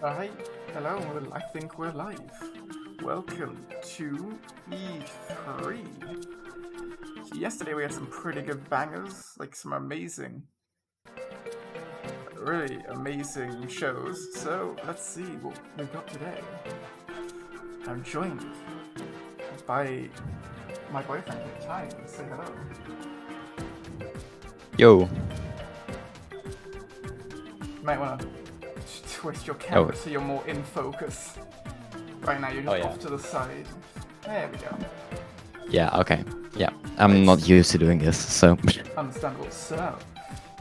Hi, hello, I think we're live. Welcome to E3. Yesterday we had some pretty good bangers, like some really amazing shows. So let's see what we got today. I'm joined by my boyfriend at the time. Say hello. Yo. You might want to twist your Oh. camera so you're more in focus. Right now you're just off to the side. There we go. Yeah, okay. Yeah. I'm not used to doing this, so. Understandable. So,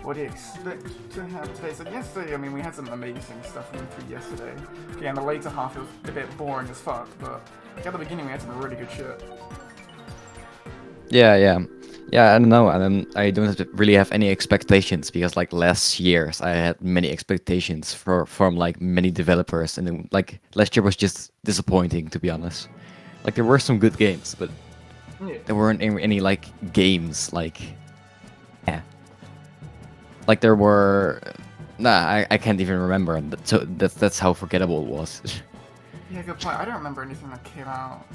what do you expect to have today? So yesterday, I mean, we had some amazing stuff in E3 yesterday. Okay, in the later half it was a bit boring as fuck, but at the beginning we had some really good shit. Yeah. Yeah, I don't know. I don't really have any expectations because like last years I had many expectations from like many developers, and then, like last year was just disappointing, to be honest. Like there were some good games, but Yeah. there weren't any like games like yeah. Like there were I can't even remember. So that's how forgettable it was. Yeah, good point. I don't remember anything that came out.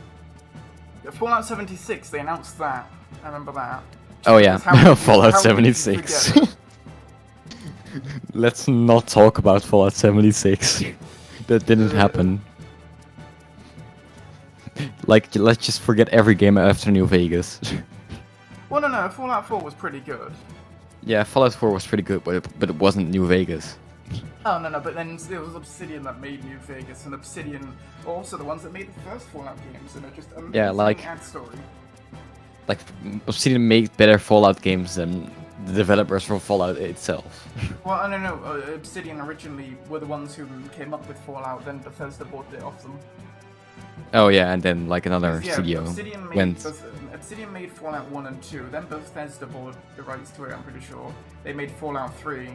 Fallout 76, they announced that. I remember that. Oh yeah, Fallout how did you 76. forget it? Let's not talk about Fallout 76. That didn't happen. Like, let's just forget every game after New Vegas. Well, no, Fallout 4 was pretty good. Yeah, Fallout 4 was pretty good, but it wasn't New Vegas. Oh, no, but then it was Obsidian that made New Vegas, and Obsidian are also the ones that made the first Fallout games, and they're just amazing Yeah, like ad story. Like, Obsidian made better Fallout games than the developers from Fallout itself. Well, I don't know, Obsidian originally were the ones who came up with Fallout, then Bethesda bought it off them. Oh yeah, and then like another Yeah, studio went. Obsidian made Fallout 1 and 2, then Bethesda bought the rights to it, I'm pretty sure. They made Fallout 3,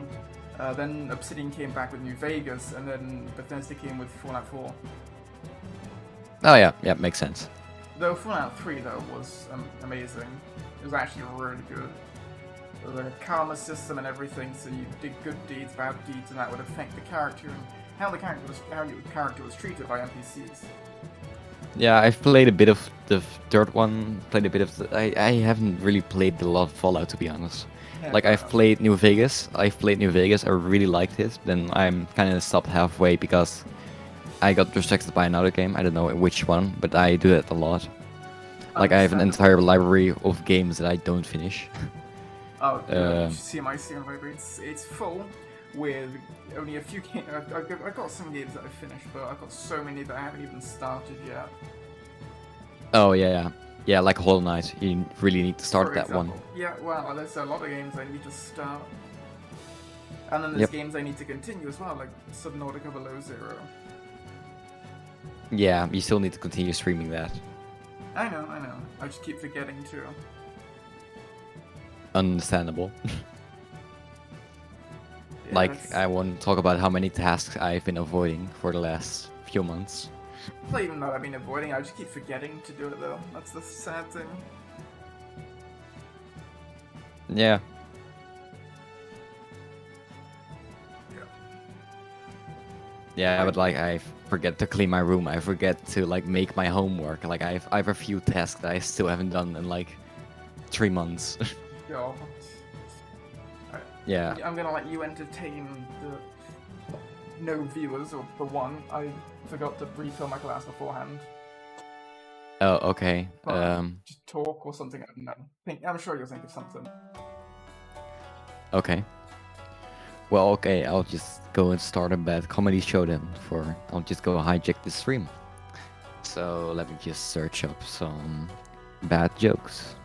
then Obsidian came back with New Vegas, and then Bethesda came with Fallout 4. Oh yeah, makes sense. Though Fallout 3, though, was amazing. It was actually really good. There was a karma system and everything, so you did good deeds, bad deeds, and that would affect the character and how your character was treated by NPCs. Yeah, I've played a bit of the third one. Played a bit of. I haven't really played a lot of Fallout, to be honest. Yeah, Like I've played New Vegas. I really liked it. Then I'm kind of stopped halfway because I got distracted by another game. I don't know which one, but I do that a lot. Like I have an entire library of games that I don't finish. Oh, you see my Steam library. It's full with only a few games. I've got some games that I've finished, but I've got so many that I haven't even started yet. Oh yeah. Like Hollow Knight. You really need to start that one. Yeah, well, there's a lot of games I need to start, and then there's games I need to continue as well, like Subnautica Below Zero. Yeah, you still need to continue streaming that. I know. I just keep forgetting to. Understandable. Yeah, like, I won't talk about how many tasks I've been avoiding for the last few months. It's not even that I've been avoiding, I just keep forgetting to do it though. That's the sad thing. Yeah. Yeah, but like I forget to clean my room. I forget to like make my homework. Like I have a few tasks that I still haven't done in like 3 months. God. Yeah. I'm gonna let you entertain the no viewers or the one. I forgot to refill my glass beforehand. Oh, okay. Just talk or something. I don't know. I'm sure you'll think of something. Okay. Well, okay, I'll just go and start a bad comedy show then. I'll just go hijack the stream. So let me just search up some bad jokes.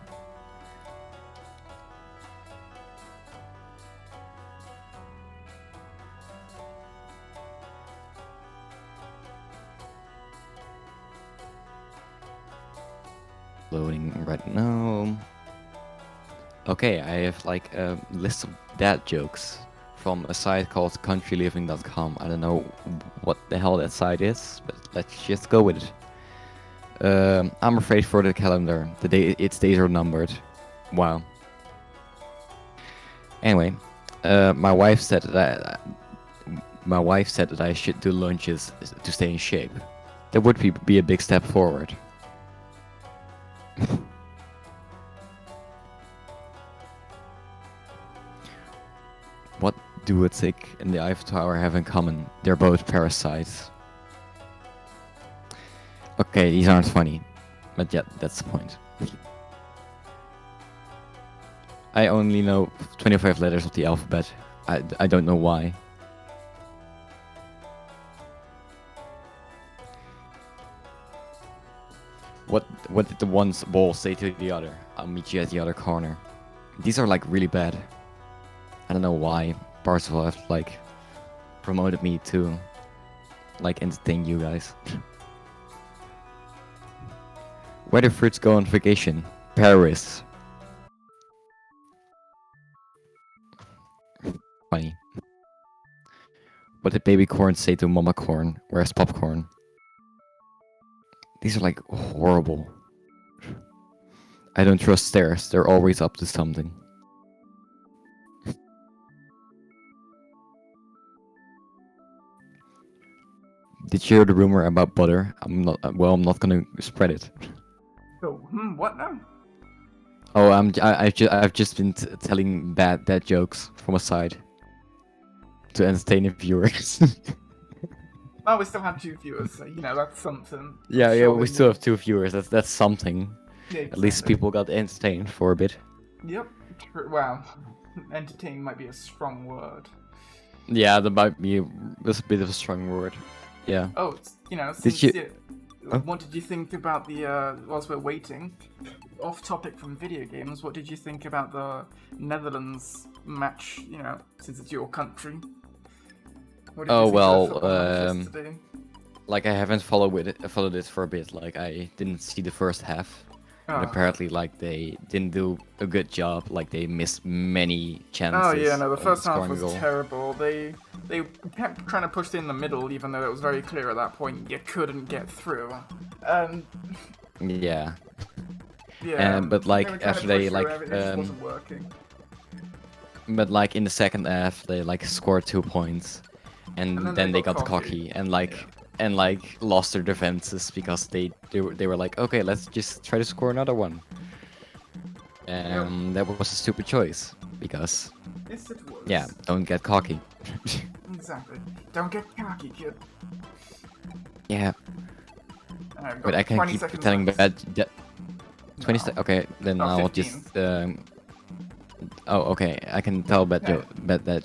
Loading right now. Okay, I have like a list of dad jokes from a site called countryliving.com. I don't know what the hell that site is, but let's just go with it. I'm afraid for the calendar. Its days are numbered. Wow. Anyway, my wife said that My wife said that I should do lunges to stay in shape. That would be a big step forward. What do a tick and the Eiffel Tower have in common? They're both parasites. Okay, these aren't funny. But yeah, that's the point. I only know 25 letters of the alphabet. I don't know why. What did the one ball say to the other? I'll meet you at the other corner. These are like really bad. I don't know why Parsival have like promoted me to like entertain you guys. Where do fruits go on vacation? Paris. Funny. What did baby corn say to mama corn? Where's popcorn? These are like horrible. I don't trust stairs. They're always up to something. Did you hear the rumor about butter? I'm not gonna spread it. So, what now? Oh, I've just been telling bad jokes from a side to entertain the viewers. Well, we still have 2 viewers, so, that's something. yeah, we still have 2 viewers. That's something. Yeah, exactly. At least people got entertained for a bit. Yep. Well, entertain might be a strong word. Yeah, that might be a bit of a strong word. Yeah. Oh, what did you think about the, whilst we're waiting, off topic from video games, what did you think about the Netherlands match, since it's your country? What did you think of the football match yesterday? Like I haven't followed it for a bit. Like I didn't see the first half. And apparently, like they didn't do a good job. Like they missed many chances. Oh yeah, no, the first half was goal. terrible. They kept trying to push it in the middle, even though it was very clear at that point you couldn't get through. Yeah. Yeah. But like after they like it just wasn't working. But like in the second half, they like scored 2 points, and then they got cocky and like. Yeah. And like lost their defenses because they were like, okay, let's just try to score another one. And that was a stupid choice because Yes, it was. Yeah, don't get cocky. Exactly. Don't get cocky, kid. Yeah. But I can't keep telling bad. 20 seconds. Okay, then I'll 15. just. Oh, okay. I can tell bad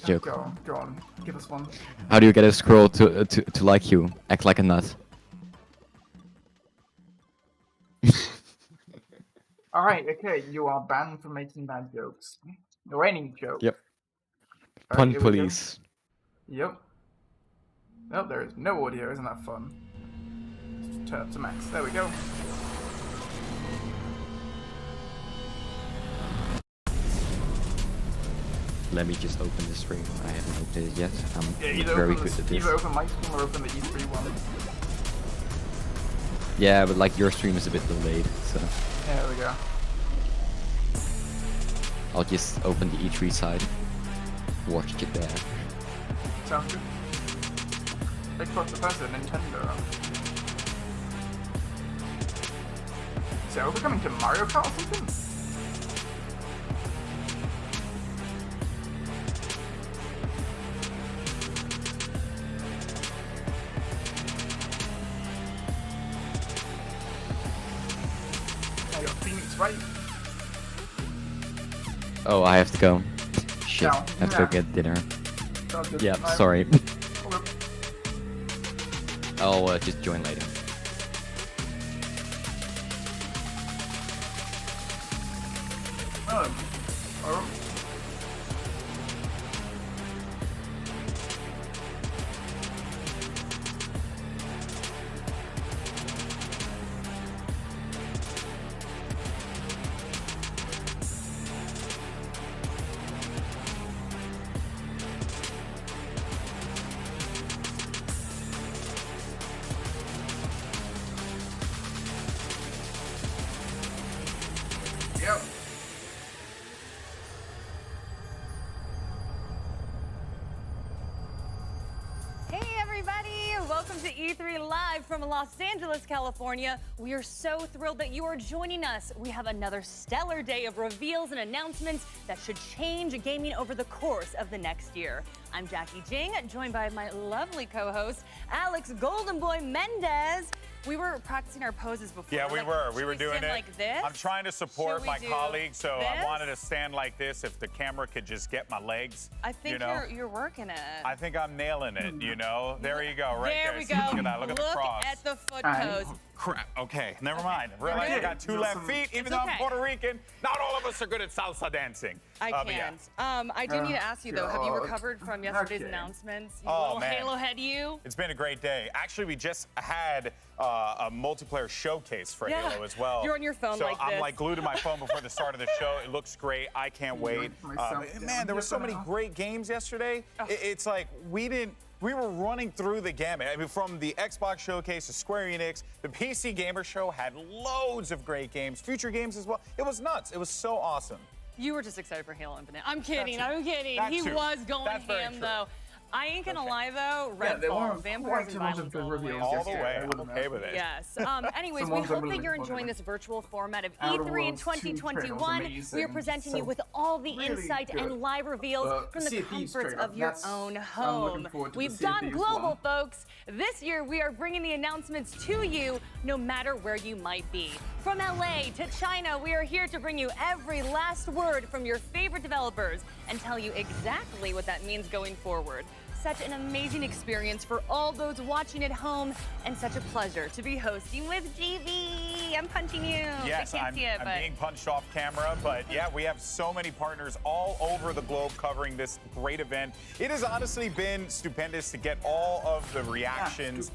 joke. Go on. Give us one. How do you get a squirrel to like you? Act like a nut. Alright, okay, you are banned from making bad jokes. Or any joke. Yep. Alright, Pun police. Yep. Oh, there is no audio, isn't that fun? Just turn up to max. There we go. Let me just open the stream. I haven't opened it yet. I'm Yeah, very good at this. Either open my stream or open the E3 one. Yeah, but like your stream is a bit delayed, so. Yeah, there we go. I'll just open the E3 side. Watch it there. Sounds good. Xbox Bethesda, Nintendo. So, are we coming to Mario Kart or something? I got Phoenix right. Oh, I have to go. Shit, No, I have to go get dinner. Sounds good. Yeah, Alright. sorry. Okay. I'll just join later. Oh. Yep. Welcome to E3 Live from Los Angeles, California. We are so thrilled that you are joining us. We have another stellar day of reveals and announcements that should change gaming over the course of the next year. I'm Jackie Jing, joined by my lovely co-host, Alex Golden Boy Mendez. We were practicing our poses before. Yeah, we were. We were doing it. Like this? I'm trying to support my colleagues, so this? I wanted to stand like this. If the camera could just get my legs, I think you're working it. I think I'm nailing it. You know, there you go, right there. There we See, go. look at that. Look at the cross. Look at the foot pose. Crap. Okay, never mind. I realized I got two left feet. Even though I'm Puerto Rican, not all of us are good at salsa dancing. I can't. Yeah. I do need to ask you though. Have you recovered from yesterday's announcements? You little Halo head, you. It's been a great day. Actually, we just had a multiplayer showcase for Halo as well. You're on your phone like this. So I'm like glued to my phone before the start of the show. It looks great. I can't wait. Man, there were so many great games yesterday. It's like we were running through the gamut. I mean, from the Xbox showcase to Square Enix, the PC Gamer Show had loads of great games, future games as well. It was nuts. It was so awesome. You were just excited for Halo Infinite. I'm kidding. I'm kidding. He was going ham though. I ain't gonna lie though, Redfall, Vampires and Violence all the way. I'm okay with it. Yes. Anyways, we hope that you're enjoying this virtual format of E3 in 2021. We are presenting you with all the insight and live reveals from the comforts of your own home. We've gone global, folks. This year, we are bringing the announcements to you no matter where you might be. From LA to China, we are here to bring you every last word from your favorite developers and tell you exactly what that means going forward. Such an amazing experience for all those watching at home, and such a pleasure to be hosting with GB. I'm punching you. Yes, I'm being punched off camera, but yeah, we have so many partners all over the globe covering this great event. It has honestly been stupendous to get all of the reactions.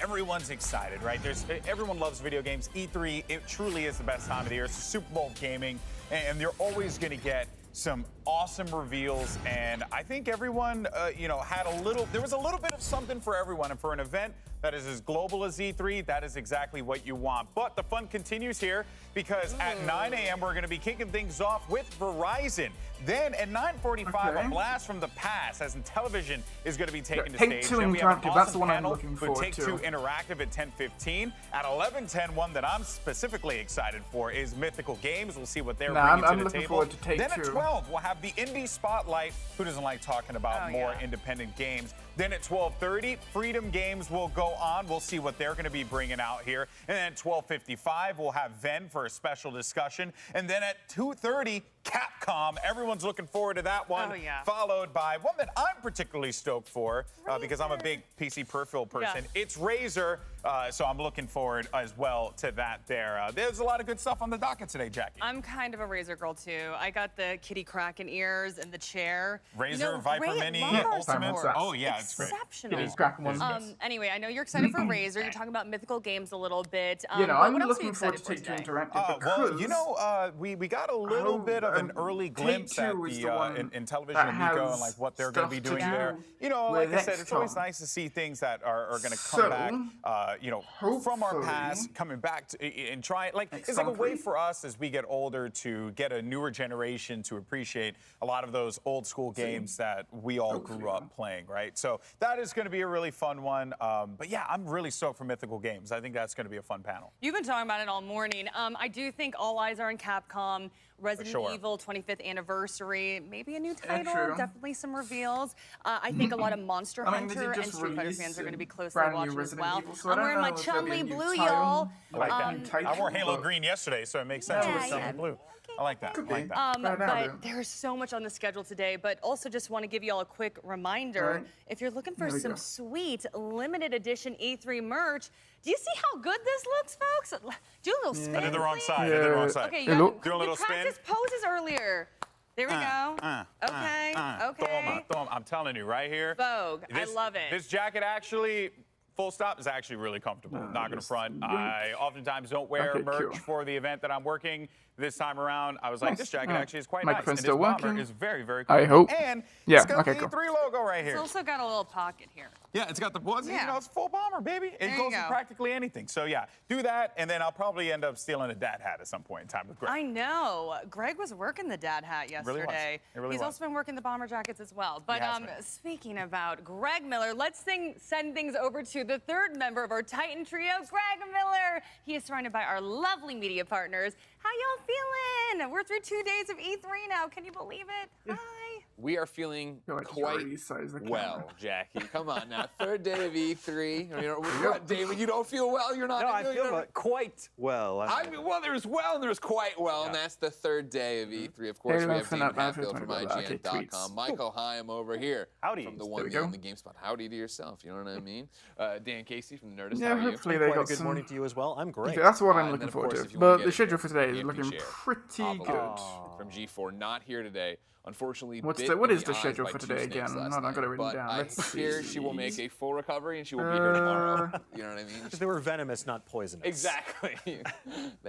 Everyone's excited, right? Everyone loves video games. E3, it truly is the best time of the year. It's the Super Bowl of gaming, and you're always going to get some awesome reveals, and I think everyone, had there was a little bit of something for everyone, and for an event that is as global as E3, that is exactly what you want. But the fun continues here, because at 9 a.m. we're going to be kicking things off with Verizon. Then at 9:45, a blast from the past, as in television, is going to be taken to stage. Take-Two Interactive, that's the one I'm looking forward to. Take-Two Interactive at 10:15. At 11:10, one that I'm specifically excited for is Mythical Games. We'll see what they're bringing to the table. I'm looking forward to Take-Two. Then at 12, we'll have the Indie Spotlight. Who doesn't like talking about more independent games? Then at 12:30, Freedom Games will go on. We'll see what they're going to be bringing out here. And then at 12:55, we'll have Ven for a special discussion. And then at 2:30, Capcom. Everyone's looking forward to that one. Followed by one that I'm particularly stoked for because I'm a big PC peripheral person. It's Razer, so I'm looking forward as well to that there. There's a lot of good stuff on the docket today, Jackie. I'm kind of a Razer girl too. I got the Kitty Kraken ears and the chair. Razer Viper Mini Ultimate. Oh yeah, it's great. Exceptional. Anyway, I know you're excited for Razer. You're talking about mythical games a little bit. I'm looking forward to Take-Two Interactive. Well, we got a little bit of an early glimpse at the in Television Amico and like what they're going to be doing there. Like I said, it's always nice to see things that are going to come back, from our past, coming back and try. Like it's like a way for us as we get older to get a newer generation to appreciate a lot of those old school games that we all grew up playing, right? So that is going to be a really fun one. But yeah, I'm really stoked for Mythical Games. I think that's going to be a fun panel. You've been talking about it all morning. I do think all eyes are on Capcom. Resident Evil 25th anniversary, maybe a new title, definitely some reveals. I think a lot of Monster Hunter and Street Fighter fans are going to be closely watching as well. I'm wearing my Chun-Li blue, y'all. I like that. I wore Halo green yesterday, so it makes sense with Chun-Li blue. I like that. But there's so much on the schedule today, but also just want to give you all a quick reminder. If you're looking for some sweet limited edition E3 merch, do you see how good this looks, folks? Do a little spin. I did the wrong side. I did the wrong side. Okay, do a little spin. Practice poses earlier. There we go. Okay. I'm telling you, right here. Vogue. I love it. This jacket actually, full stop, is actually really comfortable. Not gonna front. I oftentimes don't wear merch for the event that I'm working. This time around, I was like, this jacket actually is quite nice. And this bomber is very, very cool. I hope. And it's got the E3 logo right here. It's also got a little pocket here. Yeah, it's got the buttons. You know, it's full bomber, baby. It goes with practically anything. So yeah, do that, and then I'll probably end up stealing a dad hat at some point in time with Greg. I know. Greg was working the dad hat yesterday. He's also been working the bomber jackets as well. But speaking about Greg Miller, let's send things over to the third member of our Titan trio, Greg Miller. He is surrounded by our lovely media partners. How y'all feeling? We're through 2 days of E3 now. Can you believe it? Hi. We are feeling quite well, Jackie. Come on now. Third day of E3. What, David? You don't feel well? You're not. No, I feel quite well. Well, there's well and there's quite well, and that's the third day of E3. Of course, we have David Hatfield from IGN.com. Michael Hyam over here. Howdy. From the one on the GameSpot. Howdy to yourself. You know what I mean? Dan Casey from the Nerdist. Yeah, how are you? hopefully they got good morning to you as well. I'm great. That's what I'm looking forward to. But the schedule for today is looking pretty good. From G4, not here today. Unfortunately, what is the schedule for today again? I got it written down. Let's see. She will make a full recovery and she will be here tomorrow. You know what I mean? Because they were venomous, not poisonous. Exactly.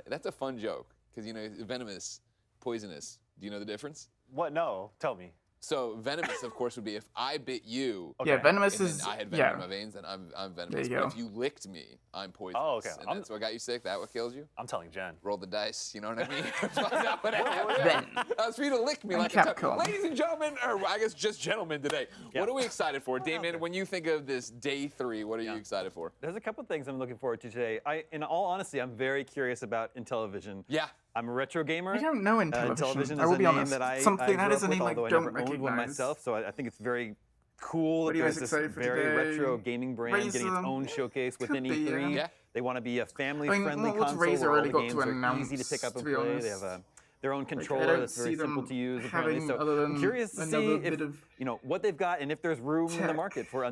That's a fun joke. Because, venomous, poisonous. Do you know the difference? What? No. Tell me. So venomous, of course, would be if I bit you. Okay. Yeah, venomous and is. I had venom in my veins, then I'm venomous. But if you licked me, I'm poisonous. Oh, okay. And that's what got you sick. That what kills you? I'm telling Jen. Roll the dice. You know what I mean? Find out what happened. That's for you to lick me like a Capcom. Ladies and gentlemen, or I guess just gentlemen today. Yep. What are we excited for, Damon? When you think of this day 3, what are you excited for? There's a couple of things I'm looking forward to today. In all honesty, I'm very curious about Intellivision. Yeah. I'm a retro gamer. I don't know Intellivision. Intellivision I will is a be name honest. that I Something that grew is a up with, name I although I don't never owned recognize. one myself, so I think it's very cool What that are you there's guys this excited for very today? retro gaming brand getting its own showcase within Could be, E3. yeah. They want to be a family-friendly console Razer where all really the got games to are announce, easy to pick up and to be play. honest. They have their own I controller don't that's very see them simple to use, having apparently. So other than I'm curious to see another if, bit of what they've got and if there's room in the tech. market for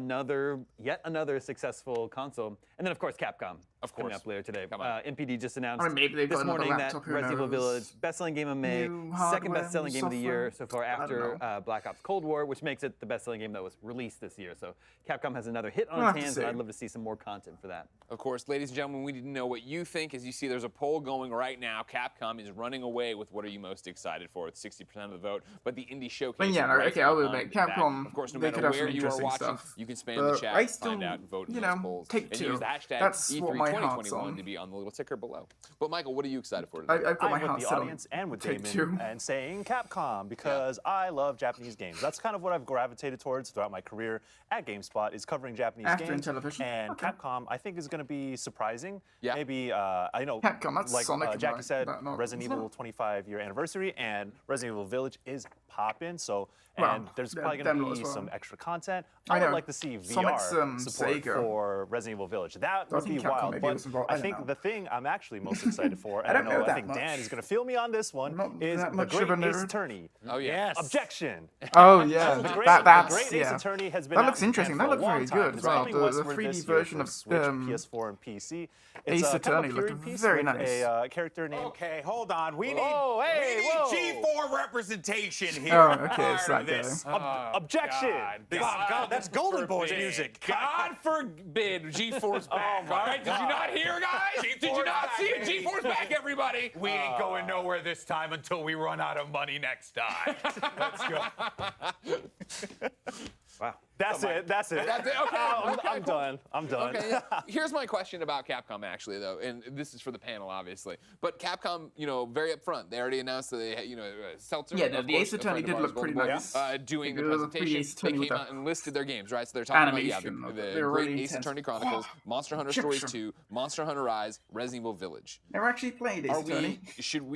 yet another successful console. And then, of course, Capcom. Coming up later today. NPD just announced maybe they've got this morning another that laptop, who Resident Evil knows? Village, best-selling game of May, New second hardware, best-selling new game of the year so far software. I don't after Black Ops Cold War, which makes it the best-selling game that was released this year. So Capcom has another hit on We'll its have to hands, see. and I'd love to see some more content for that. Of course, ladies and gentlemen, we need to know what you think. As you see, there's a poll going right now. Capcom is running away with what are you most excited for with 60% of the vote. But the indie showcase. I'll admit, Capcom. Of course, no they matter could have where some you are interesting watching, stuff. you can spam the chat, I still, find out, and vote in those polls. take and two. use the hashtag That's E3 what my heart's 2021 on. to be on the little ticker below. But Michael, what are you excited for today? I've got my I'm heart with the set on audience and with take Damon two. and saying Capcom because I love Japanese games. That's kind of what I've gravitated towards throughout my career at GameSpot is covering Japanese After games. Intellivision. And Okay. Capcom, I think, is going to be surprising. Yeah. Maybe, I know, Capcom, that's like Sonic, Jackie right? said, No, Resident it's not. Evil 25-year anniversary and Resident Evil Village is poppin'. So, Well, and there's probably them going as to be well. some extra content. I I would know. like to see VR Sonic's, support Sega. for Resident Evil Village. That I would think be Capcom wild. maybe But was involved. I I don't think know. the thing I'm actually most excited for, and I don't know I that think much. Dan is going to feel me on this one, Not is that the much Great of a Ace nerd. Attorney. Oh, yeah. Yes. Objection. Oh yeah, The Great that's Ace Attorney has been that out looks in interesting. Japan That for a looked long very time. good. It's Wow, coming the westward 3D this year version for of Switch, PS4, and PC. It's Ace kind of a Attorney looked period piece very with nice. a character named. Okay, hold on. We need, hey, whoa. G4 representation here. Oh, I'm okay, tired it's of that this. guy. Objection. God, that's Golden Boy's music. God forbid G4's back. All right, did you not hear, guys? Did you not see it? G4's back, everybody. We ain't going nowhere this time until we run out of money next time. Let's go. Wow. That's it. That's it. Okay. I'm done. I'm done. Okay. Yeah. Here's my question about Capcom, actually, though, and this is for the panel, obviously. But Capcom, very upfront. They already announced that they, Seltzer. Yeah, no, of the course, Ace a Attorney friend did of look ours, pretty Golden Boy, nice. doing the They did look pretty presentation. Ace They Attorney with came out that and listed their games, right? So they're talking animation. about the They were Great really Ace intense. Attorney Chronicles, Monster Hunter Stories 2, Monster Hunter Rise, Resident Evil Village. Never actually played Ace Attorney.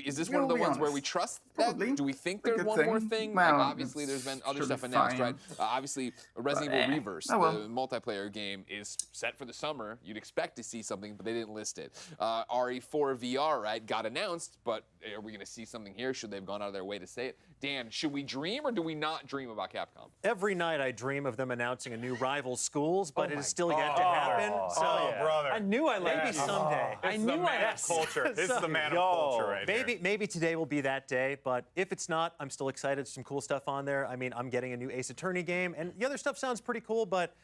Is this one of the We'll be ones where we honest. trust Probably. that? Do we think It's a there's good one more thing. thing? Well, Obviously, there's been other should stuff be announced, fine. right? Obviously, Resident Evil Reverse, Oh, well. the multiplayer game, is set for the summer. You'd expect to see something, but they didn't list it. RE4 VR, right, got announced, but are we going to see something here? Should they have gone out of their way to say it? Dan, should we dream or do we not dream about Capcom? Every night I dream of them announcing a new rival schools, but it is still yet to happen. So brother. I knew I liked maybe someday. This is the man of culture. This is the man of culture right here. Maybe today will be that day, but if it's not, I'm still excited. Some cool stuff on there. I mean, I'm getting a new Ace Attorney game, and the other stuff sounds pretty cool, but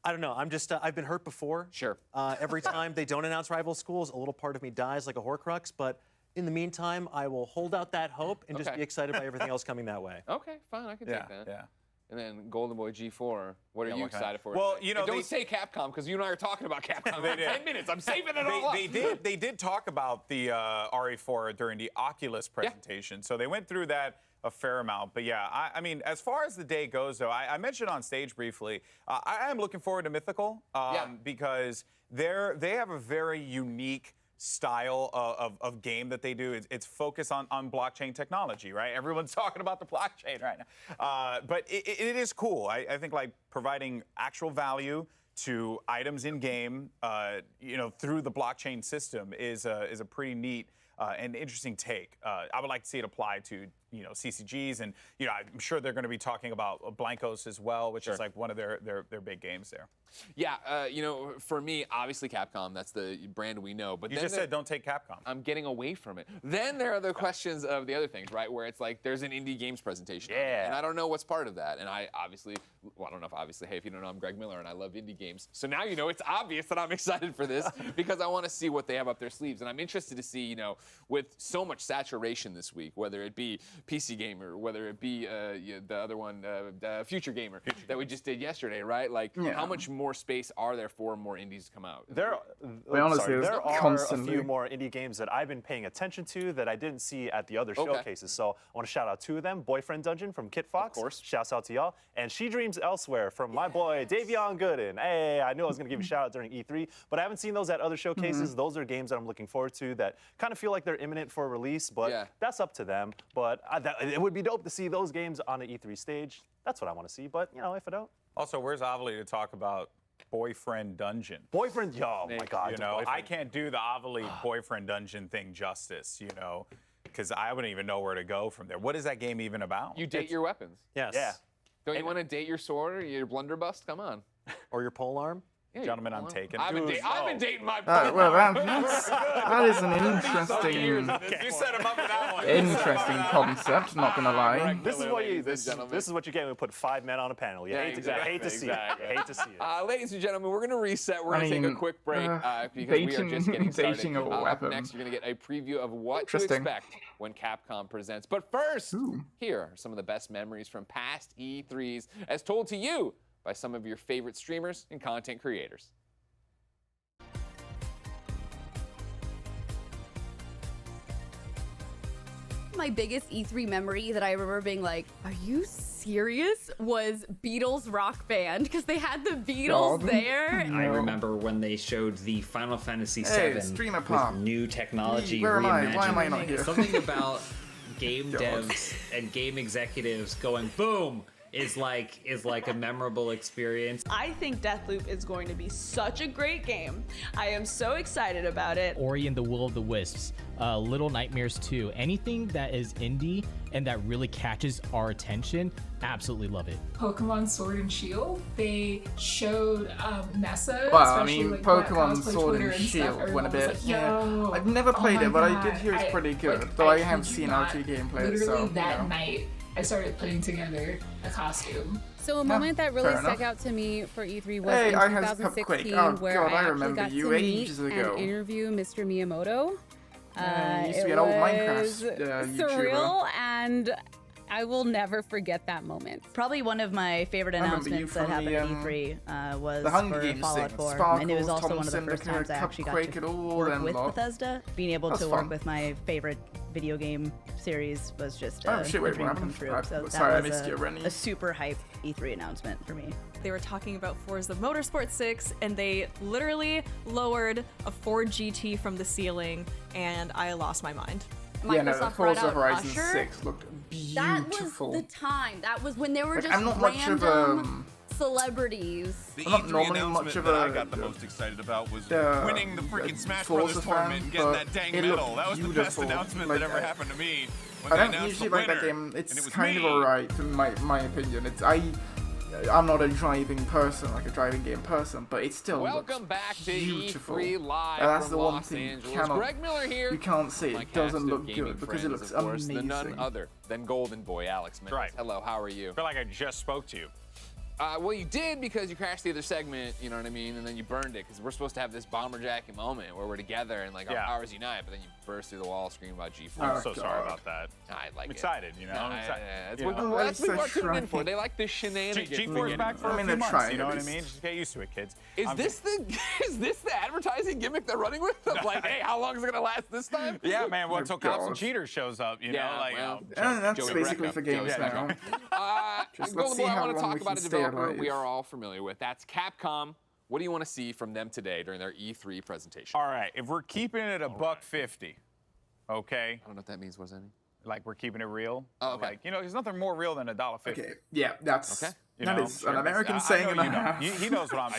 I don't know. I'm just, I've been hurt before. Sure. Every time they don't announce rival schools, a little part of me dies like a Horcrux, but in the meantime, I will hold out that hope and just be excited by everything else coming that way. Okay, fine, I can take that. Yeah. And then Golden Boy G4, what are you excited for? Well, today? And don't say Capcom, because you and I are talking about Capcom in 10 minutes. I'm saving it all up. They did talk about the RE4 during the Oculus presentation. So they went through that. a fair amount. But yeah, I mean, as far as the day goes, though, I mentioned on stage briefly, I am looking forward to Mythical because they have a very unique style of game that they do. It's focused on blockchain technology, right? Everyone's talking about the blockchain right now. But it is cool. I think like providing actual value to items in game, through the blockchain system is a pretty neat and interesting take. I would like to see it applied to CCGs, and I'm sure they're going to be talking about Blancos as well, which is like one of their big games there. Yeah, for me, obviously Capcom, that's the brand we know. But you just said don't take Capcom. I'm getting away from it. Then there are the questions of the other things, right? Where it's like there's an indie games presentation. Yeah. And I don't know what's part of that. And I obviously, well, I don't know if obviously, hey, if you don't know, I'm Greg Miller and I love indie games. So now it's obvious that I'm excited for this because I want to see what they have up their sleeves. And I'm interested to see, with so much saturation this week, whether it be PC Gamer, whether it be the other one, Future Gamer, that we just did yesterday, right? Like, how much more space are there for more indies to come out? There are a few more indie games that I've been paying attention to that I didn't see at the other showcases. So I want to shout out two of them. Boyfriend Dungeon from Kit Fox. Of course. Shouts out to y'all. And She Dreams Elsewhere from my boy Davion Gooden. Hey, I knew I was going to give you a shout out during E3, but I haven't seen those at other showcases. Those are games that I'm looking forward to that kind of feel like they're imminent for release, but that's up to them. But it would be dope to see those games on the E3 stage. That's what I want to see, but if I don't. Also, where's Avali to talk about Boyfriend Dungeon? Boyfriend, oh my God. I can't do the Avali Boyfriend Dungeon thing justice, because I wouldn't even know where to go from there. What is that game even about? You date your weapons. Yes. Yeah. Don't you want to date your sword or your blunderbuss? Come on. Or your polearm? Yeah, Gentlemen, I'm taken. I've been dating my well, that is an interesting, You set him up for that one. interesting concept. Not gonna lie. This is what you get when we put 5 men on a panel. You hate to see it. You hate to see it. Ladies and gentlemen, we're going to reset. We're going to take a quick break because we are just getting started. Dating a weapon. Next, you're going to get a preview of what to expect when Capcom presents. But first, here are some of the best memories from past E3s as told to you by some of your favorite streamers and content creators. My biggest E3 memory that I remember being like, are you serious? Was Beatles Rock Band, because they had the Beatles there. I remember when they showed the Final Fantasy VII with new technology reimagined. Why am I not here? Something about game devs and game executives going boom is like a memorable experience. I think Deathloop is going to be such a great game. I am so excited about it. Ori and the Will of the Wisps, Little Nightmares 2, anything that is indie and that really catches our attention, absolutely love it. Pokemon Sword and Shield, they showed Nessa. Well, I mean, like Pokemon Sword and Shield went a bit. I've never played it, but I did hear it's pretty good. Though I have seen RT gameplay. Literally that night, I started putting together a costume. So a moment that really stuck out to me for E3 was in 2016, where I actually got to meet and interview Mr. Miyamoto. Used to be an old Minecraft surreal, and I will never forget that moment. Probably one of my favorite announcements that happened at E3 was for Fallout 4. Sparkles, and it was also one of the first times I actually got to work with Bethesda. Being able to work with my favorite video game series was just a dream come true. So that was a super hype E3 announcement for me. They were talking about Forza Motorsport 6, and they literally lowered a Ford GT from the ceiling, and I lost my mind. Microsoft Forza Horizon 6 looked beautiful. That was the time. That was when there were just I'm not much of a celebrities. The I'm not E3 normally announcement much of that a I got the most excited about was winning the freaking Smash Brothers tournament and getting that dang medal. That was the best announcement that ever happened to me. When I don't usually like that game. It's kind of alright, in my opinion. I'm not a driving person, like a driving game person, but it still Welcome back to beautiful. E3 Live That's from the one Los thing Angeles. Greg Miller here. You can't see it doesn't look good because it friends, looks of course, amazing. None other than Golden Boy Alex Mendes. Right. Hello, how are you? I feel like I just spoke to you. Well, you did because you crashed the other segment, you know what I mean, and then you burned it because we're supposed to have this bomber jacket moment where we're together and like our powers unite, but then you burst through the wall screaming about G4. I'm so sorry about that. I'm excited, you know. I'm excited. That's what people are tuning in for. They like this shenanigans. G4's back for a few months, you know what I mean? Just get used to it, kids. Is this the advertising gimmick they're running with? Of like, hey, how long is it gonna last this time? Yeah, man. Well, until Cops and Cheaters shows up, you know, like. That's basically for games now. Golden Boy, I want to talk about a developer we are all familiar with. That's Capcom. What do you want to see from them today during their E3 presentation? All right, if we're keeping it $150, okay? I don't know what that means. What does that mean? Like we're keeping it real. Oh, okay. Like, you know, there's nothing more real than $1.50. Okay, yeah, that's okay. That is an American saying and a half. He knows what I'm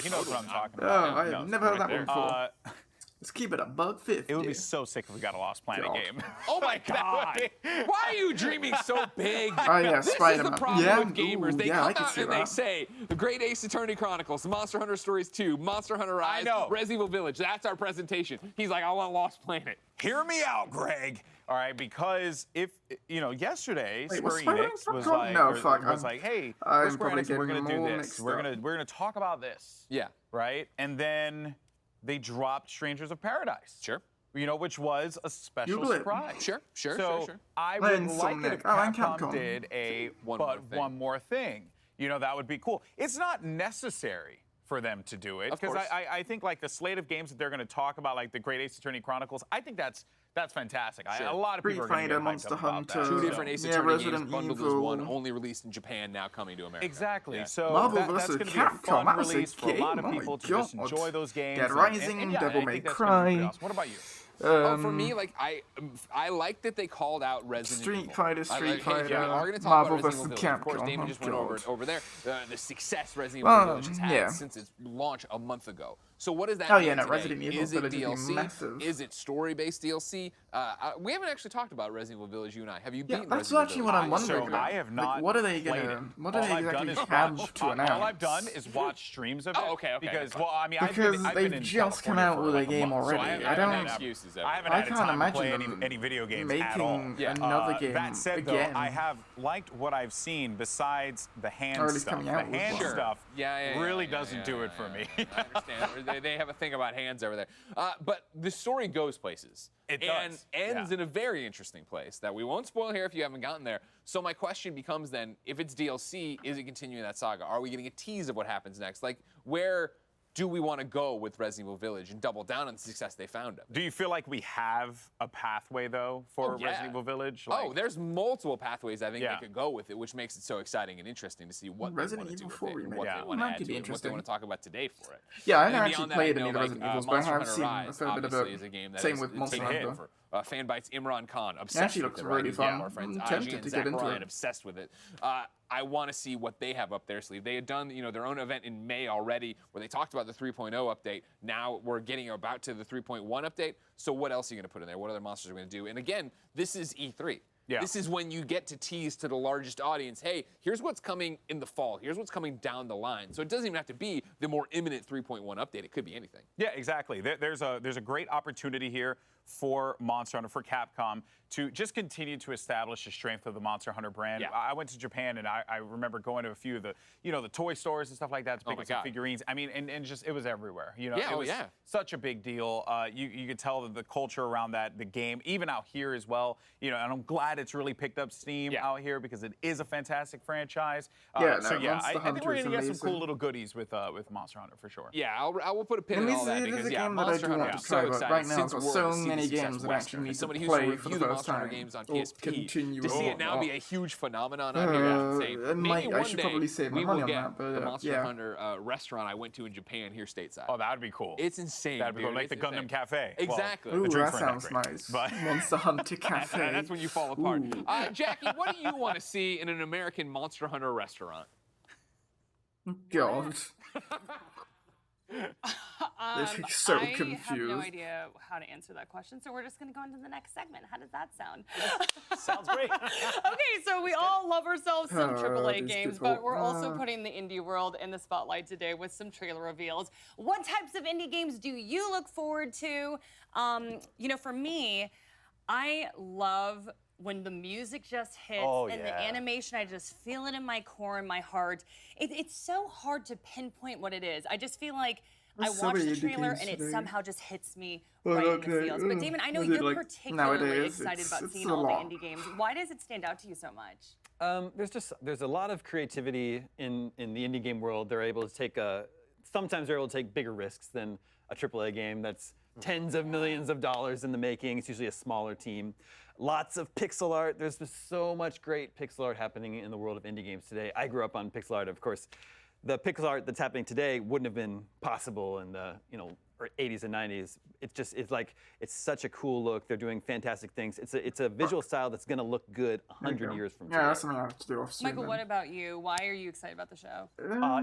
talking about. Oh, I have never heard that one before. Let's keep it $1.50. It would be so sick if we got a Lost Planet game. Oh my God! Why are you dreaming so big? Oh yeah, this Spider-Man. is the problem with gamers. They come I can out see and that. they say the Great Ace Attorney Chronicles, Monster Hunter Stories 2, Monster Hunter Rise, Resident Evil Village. That's our presentation. He's like, I want Lost Planet. Hear me out, Greg. All right, because if you know, yesterday Square was Enix was like, was like, hey, we're Square Enix, we're gonna do this. We're gonna talk about this. Yeah. Right, and then they dropped Strangers of Paradise. Sure. You know, which was a special surprise. Sure. So I would like it if Capcom did one more thing. You know, that would be cool. It's not necessary for them to do it because I think like the slate of games that they're going to talk about, like the Great Ace Attorney Chronicles, I think that's fantastic. A lot of people are going to get hyped up about that. Two different Ace Attorney games bundled as one, only released in Japan, now coming to America. Exactly. So Marvel that's going to be a Capcom, fun release for a lot of people to just enjoy those games. Dead Rising, Devil May Cry. What about you? For me, like I like that they called out Resident Evil. Street Fighter. We're going to talk Marvel about Resident Evil vs. Village. Of course, Capcom. Damon just went over there. The success Resident Evil Village has had since its launch a month ago. So what does that mean today? Resident Evil Is it Village would be massive. DLC? Is it story-based DLC? We haven't actually talked about Resident Evil Village, you and I. Have you beaten that's Resident actually Evil what Village? I'm wondering. So I have not. Like, what are they exactly have to announce? All I've done is watch streams of it. Oh, okay. Because well, I mean, they've just come out with a game already. I don't. I haven't had time to play any video games at all. Another game. That said, though, I have liked what I've seen besides the hand stuff. The hand stuff really doesn't do it for me. I understand. They have a thing about hands over there. But the story goes places. It does. And ends in a very interesting place that we won't spoil here if you haven't gotten there. So my question becomes then, if it's DLC, is it continuing that saga? Are we getting a tease of what happens next? Like, where do we want to go with Resident Evil Village and double down on the success they found of it? Do you feel like we have a pathway, though, for Resident Evil Village? Like, there's multiple pathways I think they could go with it, which makes it so exciting and interesting to see what Resident they want to do Evil 4 with it, remake. what they want to add to it, what they want to talk about today for it. Yeah, I haven't And actually beyond played that, any of the Resident Evils, but I have seen a fair bit of it. Is a game that Same with Monster Hunter. Fanbytes Imran Khan, obsessed with looks it. really fun. Our friends I'm IG tempted and to Zach get into Ryan, it. obsessed with it. I want to see what they have up their sleeve. They had done, their own event in May already, where they talked about the 3.0 update. Now we're getting about to the 3.1 update. So what else are you going to put in there? What other monsters are we going to do? And again, this is E3. Yeah. This is when you get to tease to the largest audience, hey, here's what's coming in the fall. Here's what's coming down the line. So it doesn't even have to be the more imminent 3.1 update. It could be anything. Yeah, exactly. There's a great opportunity here for Monster Hunter, for Capcom, to just continue to establish the strength of the Monster Hunter brand. Yeah. I went to Japan, and I remember going to a few of the, the toy stores and stuff like that to pick up some figurines. I mean, and just, it was everywhere. It was such a big deal. You could tell that the culture around that, the game, even out here as well, and I'm glad it's really picked up steam out here because it is a fantastic franchise. I think we're going to get some cool little goodies with Monster Hunter for sure. Yeah, I will put a pin in all that because, Monster Hunter, I'm so excited. Right now, since I've got we're so many games that actually need to play for the first time. Games on PSP, to see it now be a huge phenomenon out here, maybe I should probably save my money on that, but the Monster Hunter restaurant I went to in Japan here stateside. Oh, that would be cool. It's insane. That'd be cool, like the Gundam Cafe. Exactly. Ooh, that sounds nice. Monster Hunter Cafe. That's when you fall apart. Jackie, what do you want to see in an American Monster Hunter restaurant? God. They're so confused. I have no idea how to answer that question, so we're just going to go into the next segment. How does that sound? Sounds great. Okay, so we all love ourselves some AAA games, but we're also putting the indie world in the spotlight today with some trailer reveals. What types of indie games do you look forward to? For me, I love when the music just hits and the animation, I just feel it in my core and my heart. It's so hard to pinpoint what it is. I just feel like I watched the trailer and it somehow just hits me right in the feels. But Damon, I know you're particularly excited about seeing all the indie games. Why does it stand out to you so much? There's a lot of creativity in the indie game world. They're able to take sometimes they're able to take bigger risks than a AAA game that's tens of millions of dollars in the making. It's usually a smaller team. Lots of pixel art. There's just so much great pixel art happening in the world of indie games today. I grew up on pixel art, of course. The pixel art that's happening today wouldn't have been possible in the 80s and 90s. It's such a cool look. They're doing fantastic things. It's a visual style that's going to look good 100 years from today. Yeah, that's something I have to do off soon. Michael, what about you? Why are you excited about the show?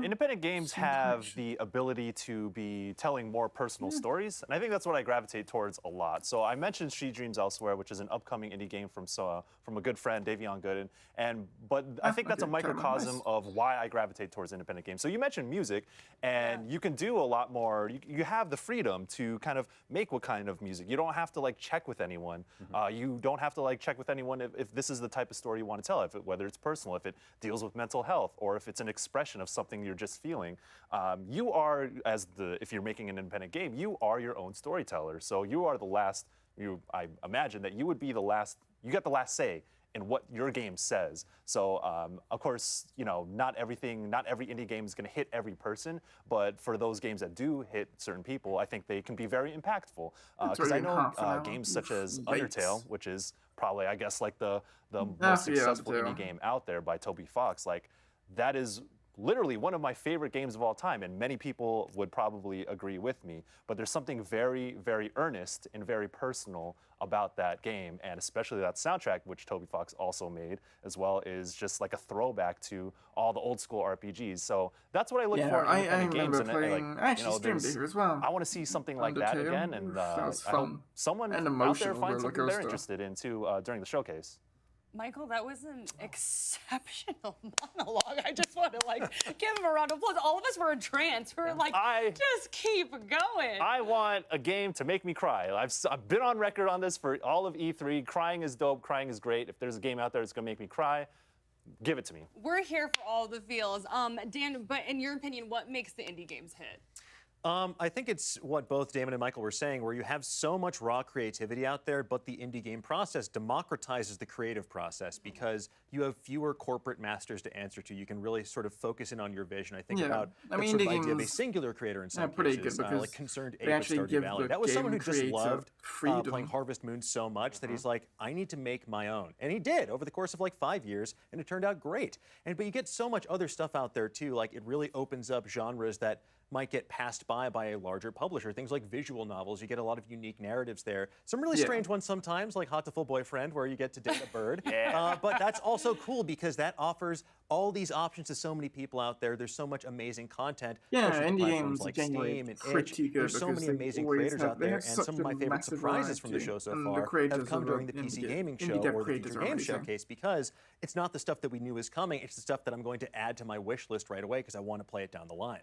Independent games have the ability to be telling more personal stories, and I think that's what I gravitate towards a lot. So I mentioned She Dreams Elsewhere, which is an upcoming indie game from a good friend, Davion Gooden, but I think that's a microcosm of why I gravitate towards independent games. So you mentioned music, and you can do a lot more. You have the freedom to kind of make what kind of music. You don't have to check with anyone. You don't have to check with anyone if this is the type of story you want to tell, whether it's personal, if it deals with mental health, or if it's an expression of something you're just feeling. You are, if you're making an independent game, you are your own storyteller. So you are the last. I imagine that you would be the last. You get the last say in what your game says. So of course, not every indie game is going to hit every person, but for those games that do hit certain people, I think they can be very impactful. Because I know games such as Undertale, which is probably, I guess, the most successful indie game out there by Toby Fox, that is literally one of my favorite games of all time, and many people would probably agree with me. But there's something very, very earnest and very personal about that game, and especially that soundtrack, which Toby Fox also made, as well, is just like a throwback to all the old school RPGs. So that's what I look for in independent games. I actually streamed it here as well. I want to see something like that again, and I hope someone out there finds something they're interested in too during the showcase. Michael, that was an exceptional monologue. I just want to give him a round of applause. All of us were in trance. We were just keep going. I want a game to make me cry. I've been on record on this for all of E3. Crying is dope. Crying is great. If there's a game out there that's going to make me cry, give it to me. We're here for all the feels. Dan, but in your opinion, what makes the indie games hit? I think it's what both Damon and Michael were saying, where you have so much raw creativity out there, but the indie game process democratizes the creative process because you have fewer corporate masters to answer to. You can really sort of focus in on your vision. I think about the sort of idea of a singular creator in some cases, like Concerned Ape with Stardew Valley. That was someone who just loved playing Harvest Moon so much that he's like, I need to make my own. And he did over the course of 5 years, and it turned out great. But you get so much other stuff out there too, it really opens up genres that might get passed by a larger publisher. Things like visual novels, you get a lot of unique narratives there. Some really strange ones sometimes, like Hot to Full Boyfriend, where you get to date a bird. But that's also cool because that offers all these options to so many people out there. There's so much amazing content. Indie games like Steam and Itch. There's so many amazing creators out there, and some of my favorite surprises from the show so far have come during the PC Gaming Show or the Future Game Showcase, because it's not the stuff that we knew was coming. It's the stuff that I'm going to add to my wish list right away because I want to play it down the line.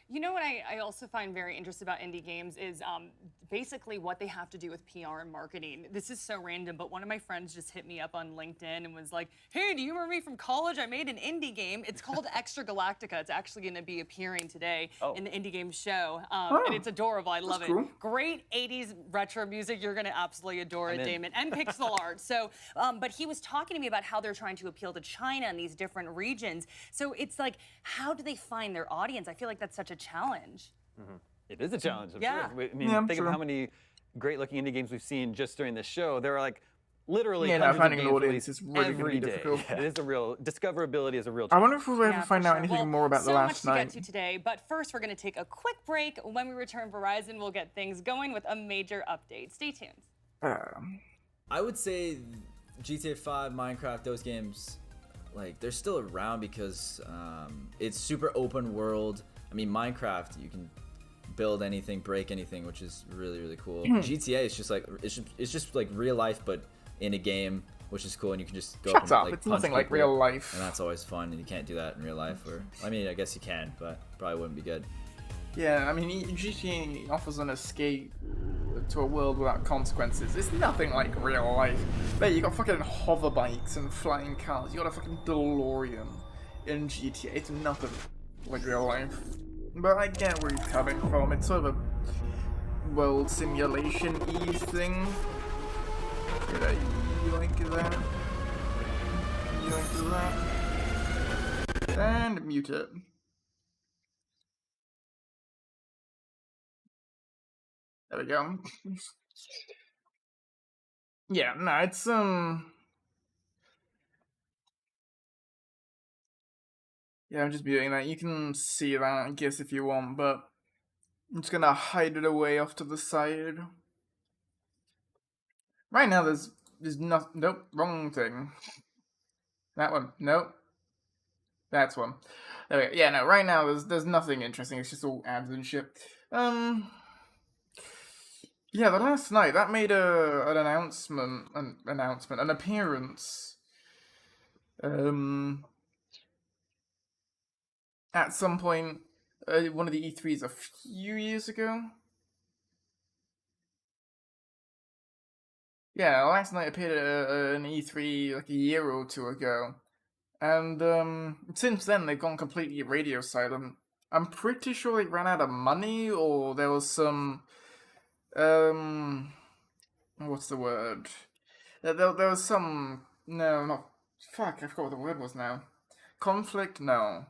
You know what I also find very interesting about indie games is basically what they have to do with PR and marketing. This is so random, but one of my friends just hit me up on LinkedIn and was like, hey, do you remember me from college? I made an indie game. It's called Extra Galactica. It's actually going to be appearing today in the Indie Game Show. And it's adorable. I love it. Cool. Great 80s retro music. You're going to absolutely adore it, Damon. And pixel art. So, but he was talking to me about how they're trying to appeal to China and these different regions. So it's how do they find their audience? I feel like that's such a challenge. It is a challenge. Yeah. I mean, think of how many great-looking indie games we've seen just during this show. There are literally finding an audience is really going to be difficult. It is a real discoverability is a real challenge. I wonder if we'll ever find out anything more about the last night. So much to get to today, but first we're going to take a quick break. When we return, Verizon will get things going with a major update. Stay tuned. I would say GTA 5, Minecraft, those games, they're still around because it's super open world. I mean, Minecraft, you can build anything, break anything, which is really, really cool. GTA is just it's just like real life, but in a game, which is cool, and you can just go Shut up, it's nothing like real life. And that's always fun, and you can't do that in real life. Or I mean, I guess you can, but probably wouldn't be good. Yeah, I mean, GTA offers an escape to a world without consequences. It's nothing like real life. But you got fucking hover bikes and flying cars. You got a fucking DeLorean in GTA. It's nothing like real life. But I get where he's coming from. It's sort of a world simulation-y thing. Did I yoink that? Yoink that? And mute it. There we go. Yeah, no, it's yeah, I'm just muting that. You can see that, I guess, if you want, but I'm just gonna hide it away off to the side. Right now, there's no, nope, wrong thing. That one, nope. That's one. Okay, yeah, no, right now there's nothing interesting. It's just all ads and shit. Yeah, the last night that made an appearance. At some point, one of the E3s a few years ago. Yeah, last night appeared at an E3 like a year or two ago. And since then they've gone completely radio silent. I'm pretty sure they ran out of money, or there was some what's the word? There was some fuck, I forgot what the word was now. Conflict? No.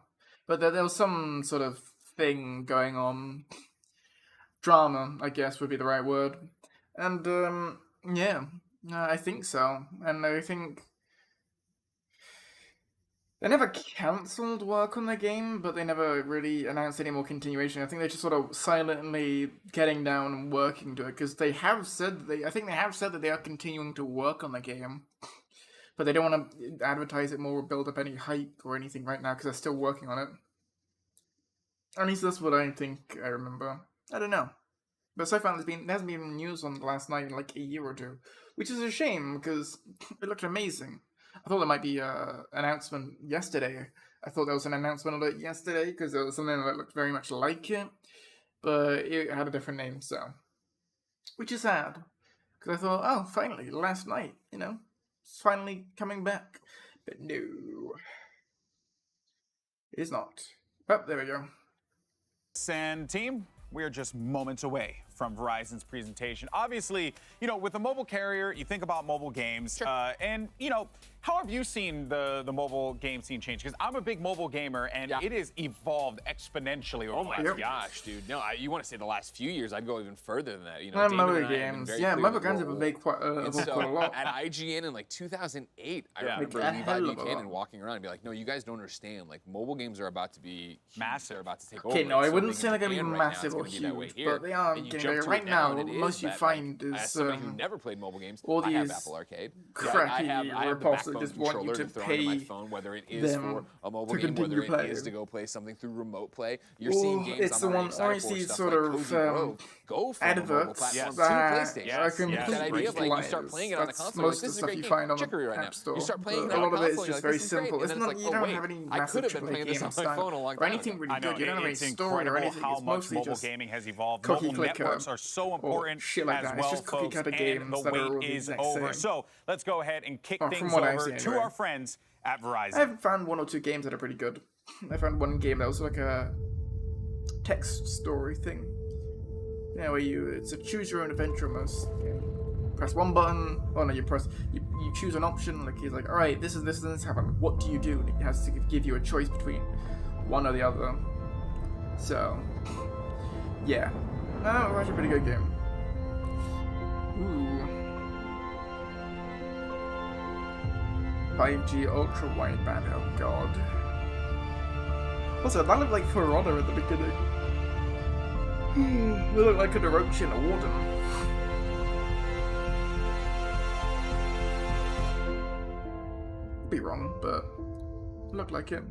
But there was some sort of thing going on. Drama, I guess, would be the right word. And yeah, I think so. And I think they never cancelled work on the game, but they never really announced any more continuation. I think they're just sort of silently getting down and working to it, because they have said that they are continuing to work on the game, but they don't want to advertise it more or build up any hype or anything right now, because they're still working on it. At least that's what I think I remember. I don't know. But so far, there hasn't been news on last night in like a year or two, which is a shame, because it looked amazing. I thought there might be an announcement yesterday. I thought there was an announcement of it yesterday, because there was something that looked very much like it, but it had a different name, so. Which is sad, because I thought, oh, finally, last night, it's finally coming back. But no. It is not. Oh, there we go. And team, we are just moments away from Verizon's presentation. Obviously, with a mobile carrier, you think about mobile games. Sure. And, how have you seen the mobile game scene change? Because I'm a big mobile gamer, and it has evolved exponentially over the last gosh, dude. No, you want to say the last few years, I'd go even further than that. Mobile games. Yeah, mobile games have been quite a lot. At IGN in like 2008, I remember Levi Buchanan walking around and be like, no, you guys don't understand. Like, mobile games are about to be massive. They're about to take over. Okay, no, I wouldn't say they're going to be massive or huge, but they are getting there. Right now, most you find is... As somebody who never played mobile games, all I have these Apple Arcade. Cracky ripoffs that just want you to pay my phone, whether it is for a mobile game, whether it is to go play something through remote play. You're seeing games it's the one I see sort of adverts that are completely you start playing it on the console. Most of the stuff you find on the App Store. You start playing a lot of it is just very simple. It's not, you don't have any massive AAA game style or anything really good. You don't have any story or anything. It's mostly just gaming has evolved. cookie Mobile clicker networks are so important shit like as that. well, It's just cookie folks, cutter games and the that are all wait the is exact over. same. So let's go ahead and kick From things what I've over seen, to anyway. our friends at Verizon. I've found one or two games that are pretty good. I found one game that was like a text story thing. Where it's a choose your own adventure almost. Press one button. Oh no, you choose an option. Like he's like, all right, this and this happen. What do you do? And it has to give you a choice between one or the other. So, yeah, no, it was actually a pretty good game. Ooh. 5G ultra wideband. Oh god. Also, that looked like For Honor at the beginning. It looked like an Orochi and a Warden. Be wrong, but it looked like it.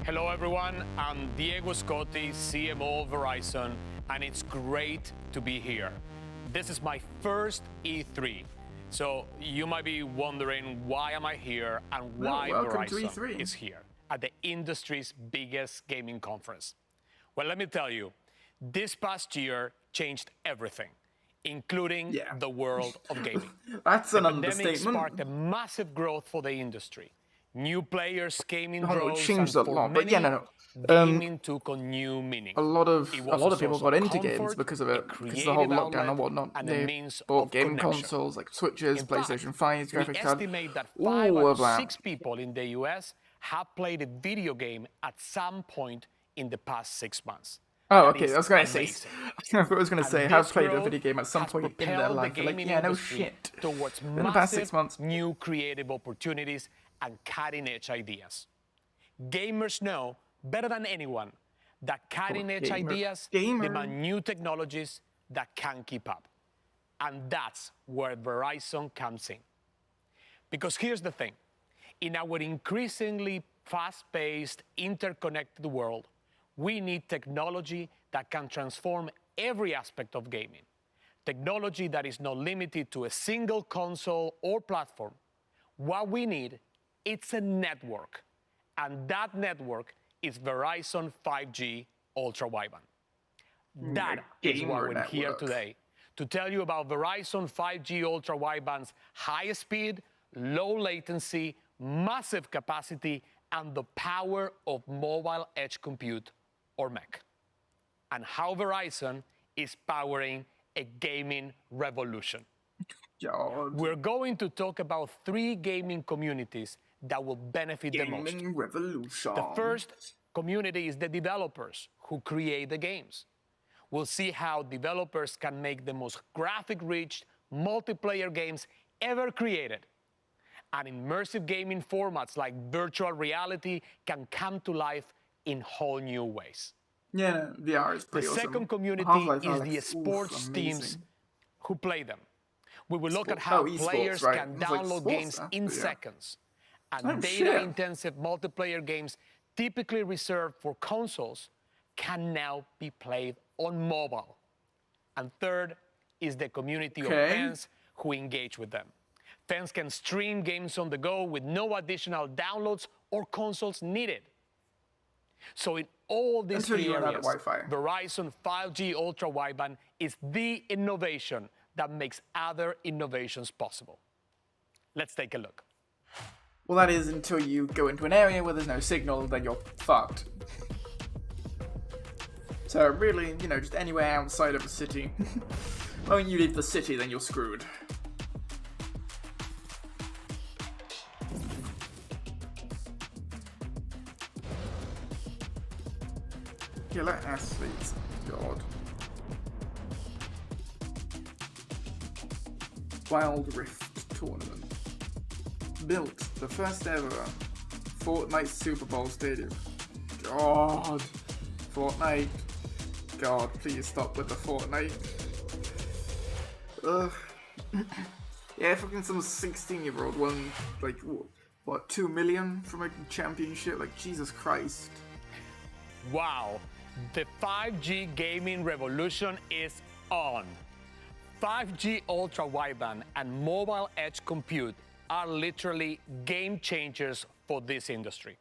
Hello everyone, I'm Diego Scotti, CMO of Verizon, and it's great to be here. This is my first E3. So you might be wondering, why am I here and why Verizon is here at the industry's biggest gaming conference? Well, let me tell you, this past year changed everything, including the world of gaming. That's an understatement. The pandemic sparked a massive growth for the industry. New players came in It droves, changed and a for lot, but many, gaming took on new meaning. A lot of people got into comfort, games because of it, a because of the whole creative lockdown and outlet, whatnot. and a They means bought of gaming connection. consoles like Switches, In PlayStation fact, 5s, graphics we cards. estimate that All 5 of out of that. 6 people in the US have played a video game at some point in the past 6 months. Oh, That okay. is I was going to say. amazing. I thought I was going to And say, have this played a growth video game at some has point in their propelled the life. You're like, gaming yeah, no industry shit. towards In the past 6 massive months. new creative opportunities and cutting-edge ideas. Gamers know better than anyone that cutting-edge ideas demand new technologies that can keep up. And that's where Verizon comes in. Because here's the thing. In our increasingly fast-paced, interconnected world, we need technology that can transform every aspect of gaming. Technology that is not limited to a single console or platform. What we need, it's a network. And that network is Verizon 5G Ultra Wideband. That is why we're here today, to tell you about Verizon 5G Ultra Wideband's high speed, low latency, massive capacity, and the power of mobile edge compute, or MEC, and how Verizon is powering a gaming revolution. We're going to talk about 3 gaming communities that will benefit the most. Gaming revolution. The first community is the developers who create the games. We'll see how developers can make the most graphic-rich multiplayer games ever created. And immersive gaming formats like virtual reality can come to life in whole new ways. Yeah, no, VR is pretty The awesome. second community Half-Life is Alyx, the sports teams amazing. who play them. We will look at how players right. can It's like download sports games stuff, in but yeah. seconds. And Oh, data-intensive multiplayer games typically reserved for consoles can now be played on mobile. And third is the community of fans who engage with them. Fans can stream games on the go with no additional downloads or consoles needed. So in all these three areas, Verizon 5G Ultra Wideband is the innovation that makes other innovations possible. Let's take a look. Well, that is until you go into an area where there's no signal, then you're fucked. So really, you know, just anywhere outside of a city. When you leave the city, then you're screwed. Killer athletes, God. Wild Rift Tournament. Built the first ever Fortnite Super Bowl Stadium. God. Fortnite. God, please stop with the Fortnite. Ugh. Yeah, fucking some 16-year-old won, like, what, 2 million from a championship? Like, Jesus Christ. Wow, the 5G gaming revolution is on. 5G Ultra Wideband and mobile edge compute are literally game changers for this industry.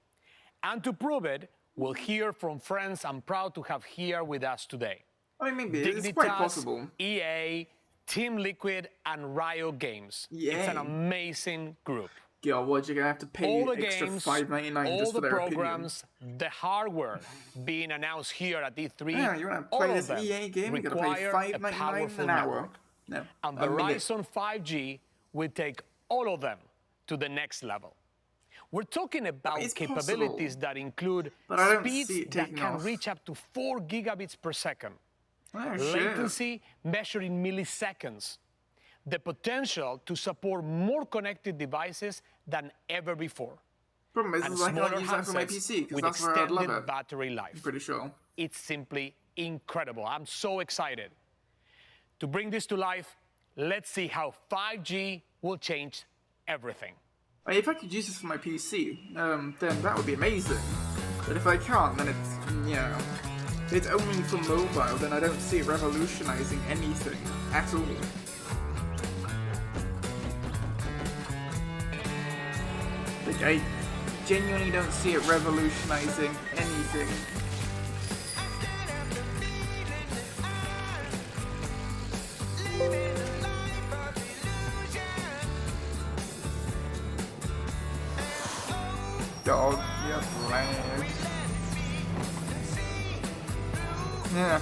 And to prove it, we'll hear from friends I'm proud to have here with us today. I mean, maybe it's quite possible. EA, Team Liquid, and Riot Games. It's an amazing group. God, what, you're gonna have to pay all the extra games, $5.99 just for their programs, the hardware being announced here at E3. Yeah, you wanna play this EA game, you gotta pay $5.99 an hour. No, and Verizon 5G will take all of them to the next level. We're talking about capabilities that include speeds that can reach up to 4 gigabits per second. Latency measured in milliseconds. The potential to support more connected devices than ever before. Problem is, I can't use that for my PC, because that's where I'd love it. Battery life. I'm pretty sure. It's simply incredible. I'm so excited. To bring this to life, let's see how 5G will change everything. If I could use this for my PC, then that would be amazing. But if I can't, then it's, yeah. If it's only for mobile, then I don't see it revolutionizing anything at all. Like, I genuinely don't see it revolutionizing anything. God, yeah, bland. Yeah.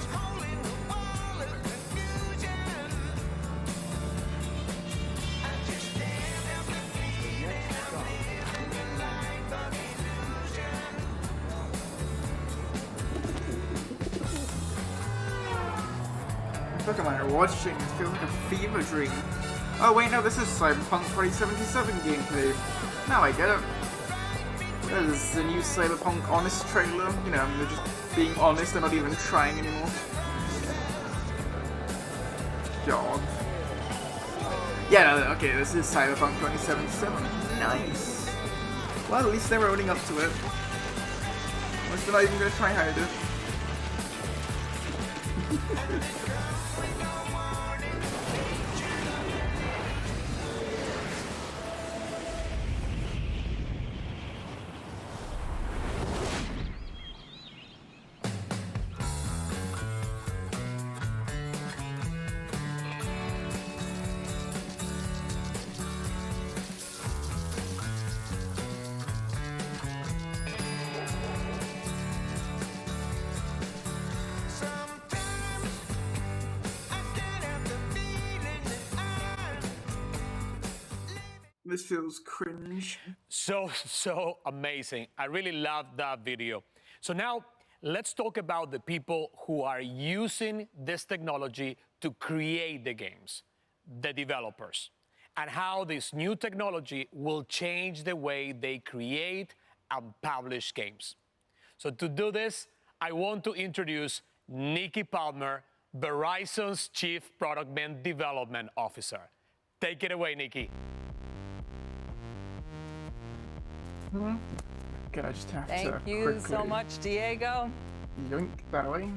Look at my watching, it feels like a fever dream. Oh wait, no, this is Cyberpunk 2077 gameplay. Now I get it. This is the new Cyberpunk Honest trailer. You know, they're just being honest, they're not even trying anymore. God. Yeah, no, okay, this is Cyberpunk 2077. Nice. Well, at least they're owning up to it. Unless they're not even gonna try and hide it. This feels cringe. So amazing. I really loved that video. So now let's talk about the people who are using this technology to create the games, the developers, and how this new technology will change the way they create and publish games. So to do this, I want to introduce Nikki Palmer, Verizon's Chief Product and Development Officer. Take it away, Nikki. Okay, I just have to Thank you quickly so much, Diego. yoink that way.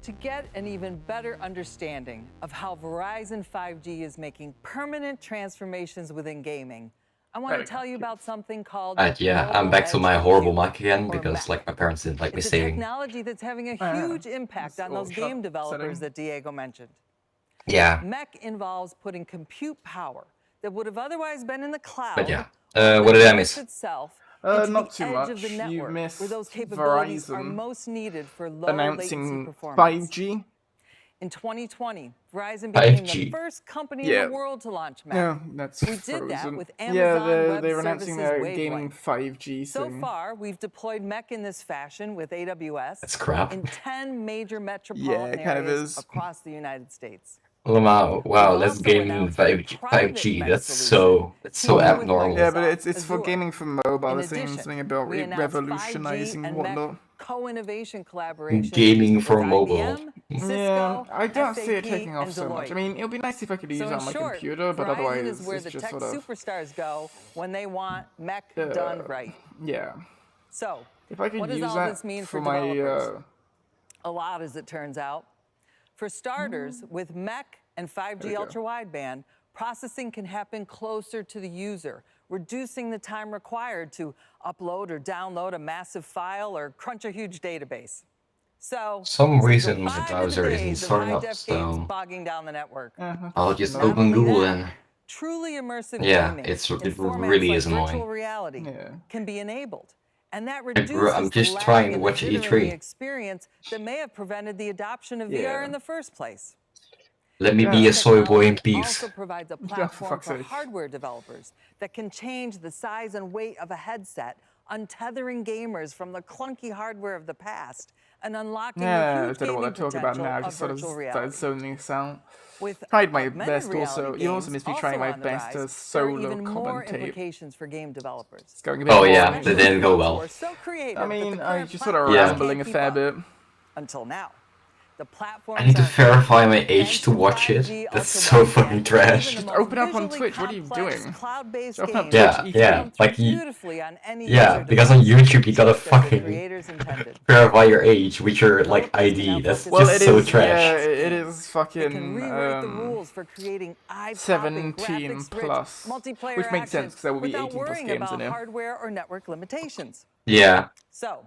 To get an even better understanding of how Verizon 5G is making permanent transformations within gaming, I want to tell you about something called Yeah, I'm back to my horrible mic again because like my parents didn't like me It's a saying. technology that's having a huge impact on those game developers that Diego mentioned. Yeah. MEC involves putting compute power that would have otherwise been in the cloud. But yeah, what did I miss? Itself Not too much. of the network, You missed where those capabilities are Verizon most needed for low latency announcing performance. 5G. In 2020, Verizon became 5G. the first company in the world to launch MEC. Yeah, that's We frozen. did that with Yeah, Amazon Web they're announcing Services their Wavelength. gaming 5G So thing. far, we've deployed MEC in this fashion with AWS That's crap. in 10 major metropolitan Yeah, it kind of areas is. across the United States. Wow, let's game in 5G. That's so abnormal. Yeah, but it's for gaming for mobile. They're saying something about revolutionizing whatnot. Co-innovation collaboration. Gaming for mobile. Yeah, I don't see it SAP, taking off and so much. I Deloitte. mean, it would be nice if I could use So it in on my short, computer, but Verizon otherwise is where it's the just tech sort of... superstars go when they want MEC done right. Yeah. So, If I could what does use all that this mean for for my... developers? A lot, as it turns out. For starters, with MEC and 5G ultra-wideband, processing can happen closer to the user, reducing the time required to upload or download a massive file or crunch a huge database. So, Some reason my goodbye to browser the isn't days of starting up, high-def games so bogging down the network. I'll just Not open only Google that, then. Truly immersive Yeah, gaming it in formats really like is virtual annoying. reality can be enabled. And that Bro, reduces I'm the just lag trying to and watch the jittering in the E3. experience that may have prevented the adoption of Yeah. VR in the first place. Let me be a soy boy in peace. Also provides a for platform fuck's for sake. hardware developers that can change the size and weight of a headset, untethering gamers from the clunky hardware of the past and unlocking Yeah, the I huge don't know what I gaming talk about potential now. I of just sort of virtual started reality. zoning this out. With Tried my augmented best reality also. You also games missed me trying my on the best to rise, there are solo even more commentate. implications for game developers. It's going a bit Oh yeah, boring. that didn't go Who well. are so creative I that the mean, I current just sort of platforms rambling a can't fair keep bit. up. Until now. The platforms I need to are verify my thanks age to watch 5G it. That's so fucking trash. Just open up on Twitch. What are you doing? Cloud-based Just open up games Twitch. Yeah, like beautifully on any yeah, user because on device, YouTube you gotta just as the fucking creators intended. verify your age with your like ID. That's Well, just it so is. trash. Yeah, it is It can fucking rewrite the rules for creating eye-popping, 17 graphics-rich plus, multiplayer which makes sense action because there will be without 18 plus worrying games about in it. hardware or network limitations. Yeah. So,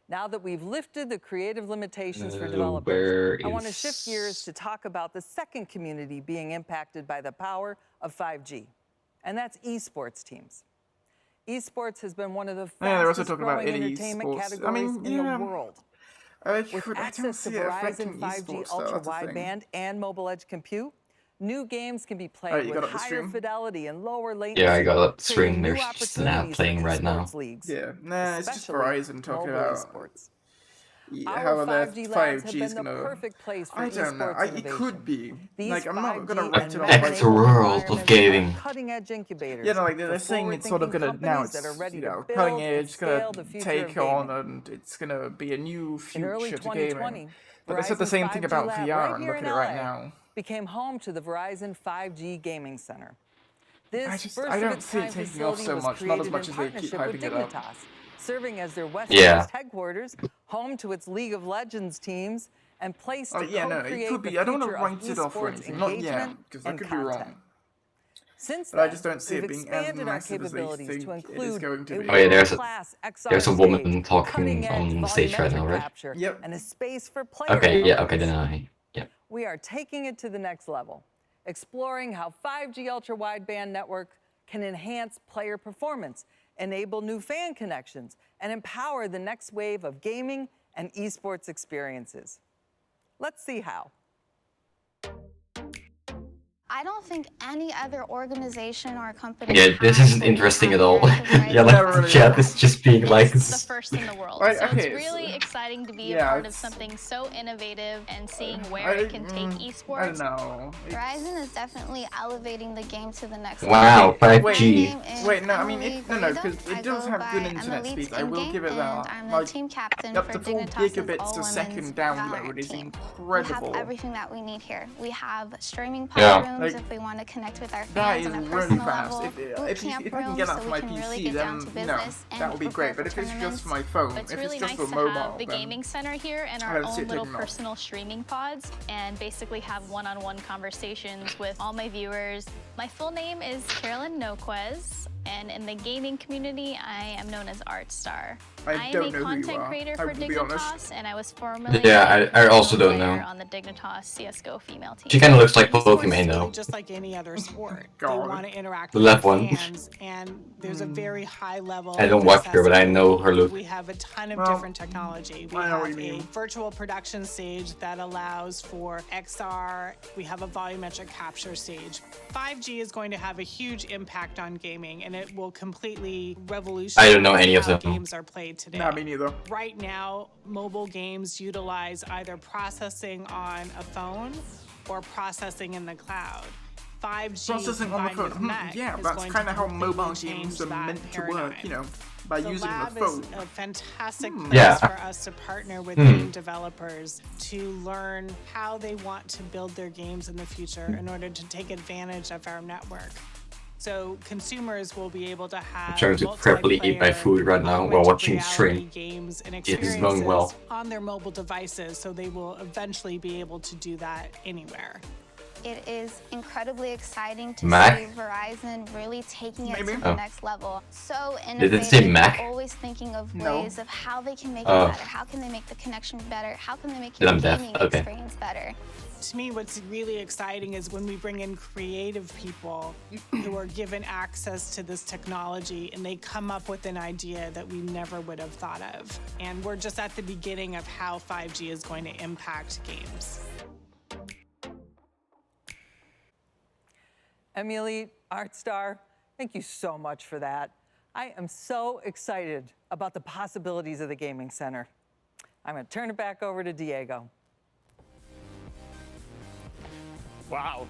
now that we've lifted the creative limitations for where developers, I want to is- shift gears to talk about the second community being impacted by the power of 5G, and that's esports teams. Esports has been one of the they're also fastest talking about growing entertainment esports. categories in the world. With I don't access to see it affecting Verizon 5G esports, though, that's the thing. ultra-wideband and mobile edge compute, new games can be played with higher fidelity and lower latency. Yeah, I got up the creating stream. new There's just an ad opportunities playing for right now. esports leagues, Yeah, nah, it's just especially Verizon talking mobile about esports. how their 5G labs have 5G is been the gonna. perfect place for I don't know. esports It innovation. could be. These Like, I'm not gonna 5G write it and off. Next mobile world of environments gaming. are cutting-edge incubators. Yeah, no, like for they're saying it's sort of forward-thinking gonna now. companies It's that are ready to build cutting and edge, scale gonna the future of take on, gaming. and it's gonna be a new In early future to 2020, gaming. But they said the Verizon's same thing 5G about lab VR. right I'm here looking in at it right LA now. became home to the Verizon 5G Gaming Center. This I don't see it taking off so much, not as much as they keep hyping it up. Serving as their West Yeah. Coast headquarters, home to its League of Legends teams, and place to Yeah, no, it co-create could the be. I don't want future to of write it off or esports anything. Not yet, engagement because I and could be content. wrong. Since But I then, just don't see we've it being as expanded our massive as they capabilities think to it is include going to be. Oh yeah, world-class XR there's a woman stage, talking cutting-edge on the stage right now, volumetric right? capture, Yep. and a space for player Okay, yeah, okay, development. then yeah. We are taking it to the next level, exploring how 5G ultra-wideband network can enhance player performance, enable new fan connections, and empower the next wave of gaming and esports experiences. Let's see how. I don't think any other organization or company. Yeah, this isn't interesting at all. Yeah, like the chat is just being like. It's the first in the world. So it's really exciting to be a part of something so innovative and seeing where it can take esports. I don't know. Verizon is definitely elevating the game to the next Wow, level. 5G. Wait, no, I mean, because it does have good internet speed. I will give it that. I'm the team captain up for to 4 Dignitas's gigabits a all-women's second VR download is team. incredible. We have everything that we need here. We have streaming Yeah. pod rooms if we want to connect with our That fans is on a really personal fast. level. If I can get that for my PC, then that would be great. But if it's just for my phone, It's if really it's just nice for to mobile, have the then gaming center here and I our don't see own it little taking off. personal streaming pods and basically have one-on-one conversations with all my viewers. My full name is Carolyn Noquez, and in the gaming community, I am known as ArtStar. I am a content creator for Dignitas, and I was formerly Yeah, I also don't player know. on the Dignitas CS:GO female team. She kind of looks like Esports Pokemon is though. really just like any other sport. They want to interact The with left their one. fans, and there's a very high level. I don't of watch her, but I know her look. We have a ton of Well, different technology. We I know have what you a mean. virtual production stage that allows for XR. We have a volumetric capture stage. 5G is going to have a huge impact on gaming, and it will completely revolutionize I don't know any of how them. games are played today. Nah, me neither. Right now, mobile games utilize either processing on a phone or processing in the cloud. 5G Processing on the combined with phone. MEC Yeah, is that's going kind to of how completely mobile change games are that meant to work, paradigm. you know, by The using the lab phone. is a fantastic place Yeah. for us to partner with Hmm. game developers to learn how they want to build their games in the future in order to take advantage of our network. So consumers will be able to have I'm trying to preppily eat my food right now while watching stream. games and It is going well. on their mobile devices, so they will eventually be able to do that anywhere. It is incredibly exciting to Mac? see Verizon really taking it Maybe. to the Oh. next level. So Did it innovative, say Mac? always thinking of No. ways of how they can make Oh. it better, how can they make the connection better, how can they make Then your I'm deaf. gaming Okay. experience better. To me, what's really exciting is when we bring in creative people who are given access to this technology and they come up with an idea that we never would have thought of. And we're just at the beginning of how 5G is going to impact games. Emily, ArtStar, thank you so much for that. I am so excited about the possibilities of the Gaming Center. I'm going to turn it back over to Diego. Wow.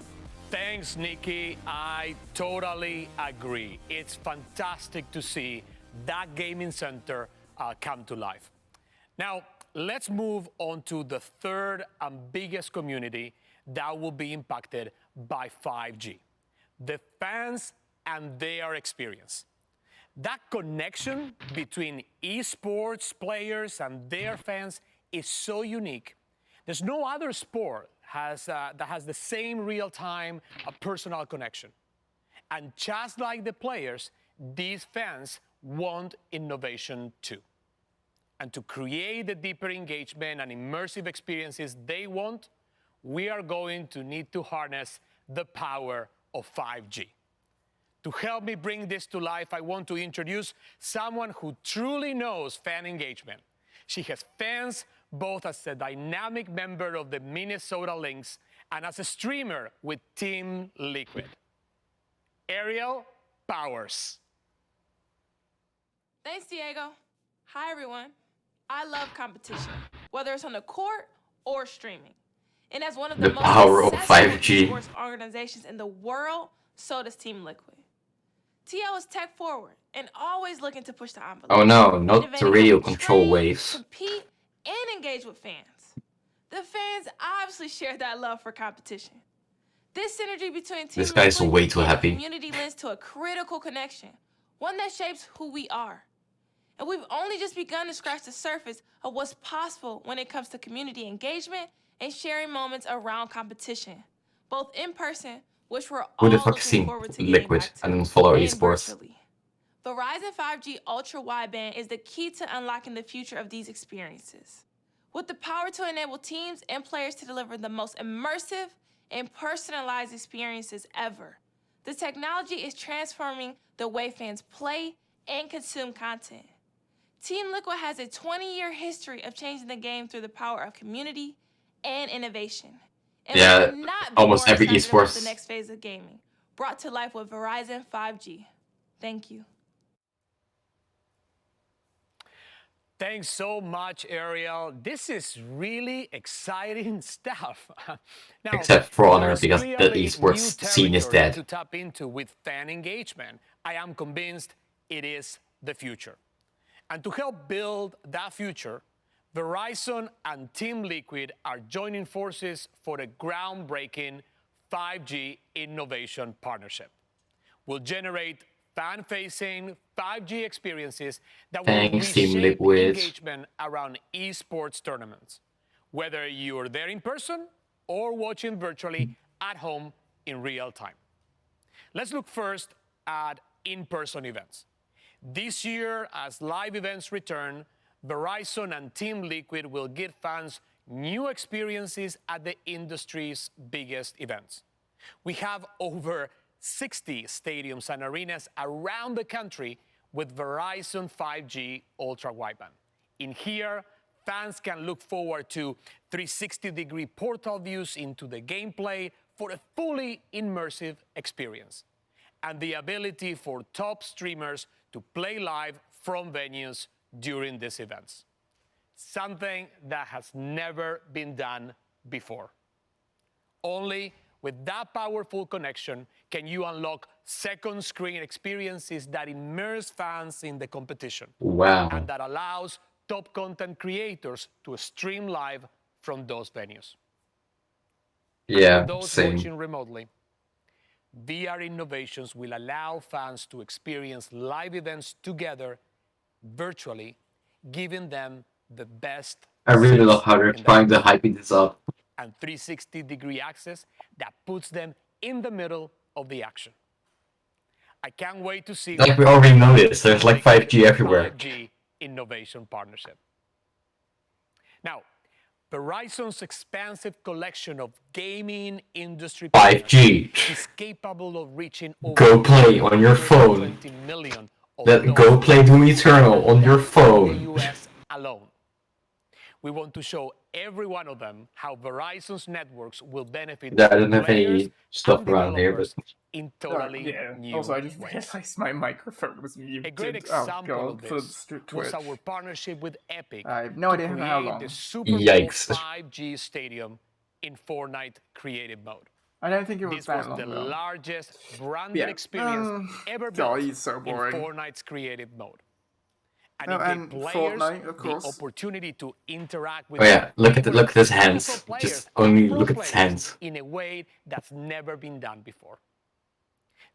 Thanks, Nikki. I totally agree. It's fantastic to see that gaming center come to life. Now, let's move on to the third and biggest community that will be impacted by 5G, the fans and their experience. That connection between esports players and their fans is so unique. There's no other sport that has the same real-time personal connection. And just like the players, these fans want innovation too. And to create the deeper engagement and immersive experiences they want, we are going to need to harness the power of 5G. To help me bring this to life, I want to introduce someone who truly knows fan engagement. She has fans both as a dynamic member of the Minnesota Lynx and as a streamer with Team Liquid. Ariel Powers. Thanks, Diego. Hi, everyone. I love competition, whether it's on the court or streaming. And as one of the most power of successful 5G. sports organizations in the world, so does Team Liquid. TL is tech forward and always looking to push the envelope. Oh no, not the Innovating radio how we control train, waves. compete, and engage with fans. The fans obviously share that love for competition. This synergy between Team This guy's Liquid way too and the happy. community lends to a critical connection, one that shapes who we are. And we've only just begun to scratch the surface of what's possible when it comes to community engagement and sharing moments around competition, both in person, which we're Who the all fuck looking seen forward to getting Liquid back to, and doesn't follow and esports? virtually. Verizon 5G Ultra Wideband is the key to unlocking the future of these experiences. With the power to enable teams and players to deliver the most immersive and personalized experiences ever, the technology is transforming the way fans play and consume content. Team Liquid has a 20-year history of changing the game through the power of community and innovation. And Yeah, we could not be almost more every excited about esports. the next phase of gaming, brought to life with Verizon 5G. Thank you. Thanks so much, Ariel. This is really exciting stuff. Now, Except for Honor, there's because the clearly esports new scene is territory dead. to tap into with fan engagement. I am convinced it is the future. And to help build that future, Verizon and Team Liquid are joining forces for a groundbreaking 5G innovation partnership. We'll generate fan-facing 5G experiences that will Thanks, Team reshape Liquid. engagement around esports tournaments, whether you're there in person or watching virtually at home in real time. Let's look first at in-person events. This year, as live events return, Verizon and Team Liquid will give fans new experiences at the industry's biggest events. We have over 60 stadiums and arenas around the country with Verizon 5G Ultra Wideband. In here, fans can look forward to 360-degree portal views into the gameplay for a fully immersive experience, and the ability for top streamers to play live from venues during these events. Something that has never been done before. Only with that powerful connection can you unlock second screen experiences that immerse fans in the competition. Wow. And that allows top content creators to stream live from those venues. Yeah, and for those same. watching remotely, VR innovations will allow fans to experience live events together virtually, giving them the best I really seats love how they're in the trying to house. hype this up. And 360-degree access that puts them in the middle of the action. I can't wait to see Like what we already know this, there's like Liquid 5G everywhere. 5G innovation partnership. Now, Verizon's expansive collection of gaming industry 5G. is capable of reaching over Go play on your phone. 120 million of Let those go play Doom Eternal on your in the phone. US alone. We want to show every one of them how Verizon's networks will benefit Yeah, I don't have players any stuff and around here, but developers in totally yeah. new Also, I just ways. realized my microphone was muted. A great Oh example god, of for this Twitch. was our partnership with Epic I have no to idea create how long. the Super Bowl Yikes. 5G stadium in Fortnite creative mode. I don't think it was This that was long the ago. largest branded Yeah. experience ever God, built he's so in boring. Fortnite's creative mode. And Oh, it and gave players Fortnite, of the course. opportunity to interact with Oh yeah, look at his professional hands. players Just and only pro look at his players hands. in a way that's never been done before.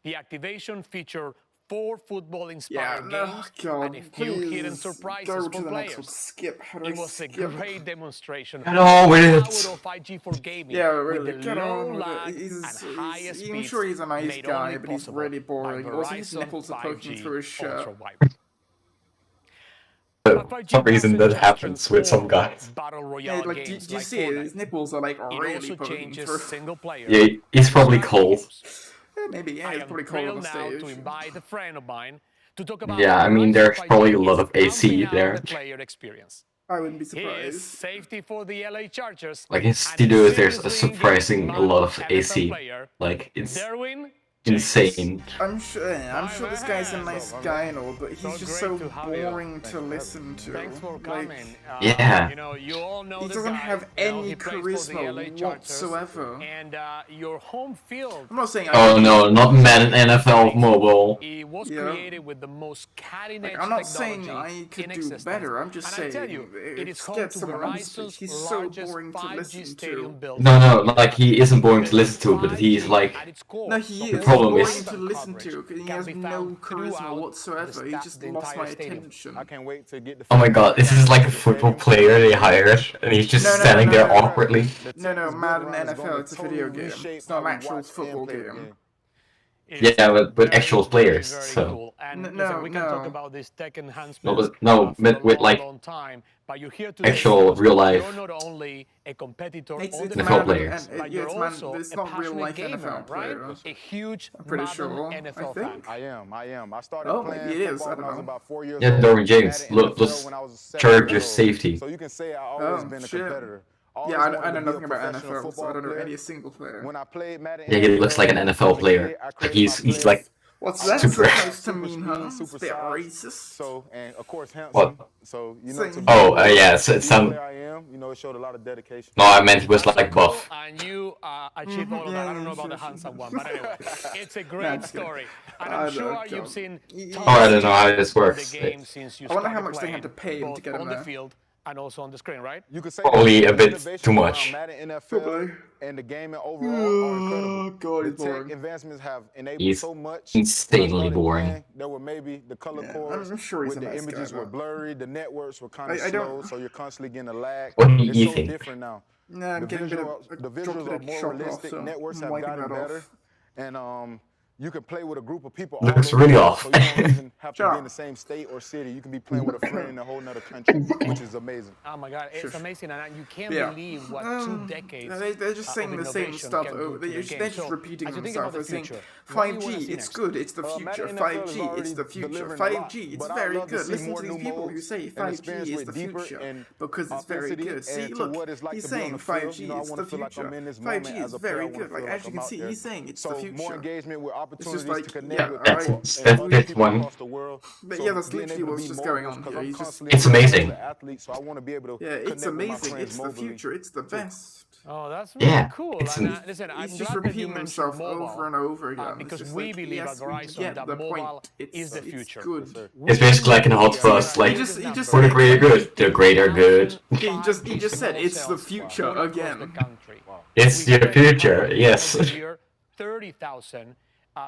The activation featured 4 football-inspired Yeah, games God, and a few hidden please surprises go for to the next one. players. Skip. How do It I was a skip? great demonstration Get on with the it. power of 5G for gaming Yeah, really, with the get low on with lag it. He's, and highest I'm speeds sure he's a nice made guy, only but he's possible really by boring. Also, his Verizon nipples are poking 5G through his shirt. Ultra Wideband. For some reason that happens with some guys. Battle Yeah, Royale like, games do you like see it? Fortnite. His nipples are like It really also poking changes through. single player Yeah, he's probably strategy cold. games. Maybe, yeah, it's probably cold on the stage. To invite a friend of mine to talk about I mean, there's probably a lot of AC there. The player experience. I wouldn't be surprised. He is safety for the LA Chargers. Like in studios, there's a surprising a lot of AC. Like it's insane. I'm sure this guy's a nice guy and all, but he's just so boring to listen to. Thanks for coming. Yeah. You know, you all know he the doesn't guy. have any charisma whatsoever. And your home field. I'm not saying. Oh no, not Madden NFL Mobile. He was created with the most cutting-edge I'm not saying I could do better. I'm just saying. I tell you, it is home to Verizon's he's so boring to listen to. No, like he isn't boring to listen to, but he's like. No, he is. Problem boring is, to listen to because he has no charisma whatsoever. He just lost my attention. I can't wait to get the. Oh my god, this is like a football player they hired, and he's just standing there awkwardly. No, Madden NFL, it's a video game. It's not an actual football game. Yeah, with actual players, so. We can talk about this tech enhancement. No, with like actual real life you're not only a competitor on the NFL players. but you're also it's a not real life gamer, NFL right? players. A huge I'm pretty sure. NFL I think. fan. I am. I started playing football when I was about 4 years old. Yeah, Derwin James, look, Chargers safety. So you can say I always been a competitor. Yeah, I know nothing about NFL, so I don't know any single player. When I played Madden, yeah, he looks like an NFL player. Like he's like. What's that supposed to mean, huh? It's a bit racist. So, and of course, handsome. What? So, you know, yeah, some. I am, you know, it showed a lot of dedication. No, I meant he was like buff. And you achieved all of that. I don't know about the handsome one, but anyway, it's a great story. And I'm sure you've seen. I don't know how this works. I wonder how much they had to pay him to get him on there. the field and also on the screen, right? You could say probably a bit too much. Madden NFL and the game overall are incredible. God, the tech advancements have enabled he's so much. insanely boring. There were maybe the color cores I'm sure he's with the images were blurry, the networks were kind of slow, so you're constantly getting a lag. What do you it's so think? different now. Nah, I'm getting the visuals are more realistic. Networks have gotten better, and you can play with a group of people. Looks really off. So you don't even have to be in the same state or city. You can be playing with a friend in a whole nother country, which is amazing. Oh my God, it's amazing, and you can't believe what 2 decades. They're just saying the same stuff. They're just repeating themselves. They're saying 5G, it's good, it's the future. 5G, it's the future. 5G, it's very good. Listen to these people who say 5G is the future because it's very good. See, look, he's saying 5G is the future. 5G is very good. Like as you can see, he's saying it's the future. More engagement with opportunities like, to connect with that's one. But yeah, that's literally what's just going on here. It's amazing. So I want to be able to it's amazing. It's the future. It's the best. Oh, that's really cool. Listen, he's just repeating himself over and over again. Because we believe at Verizon that mobile is the future. It's good. It's basically like in Hot Fuzz, like for the greater good, the greater good. He just said it's the future again. It's your future, yes. 30,000,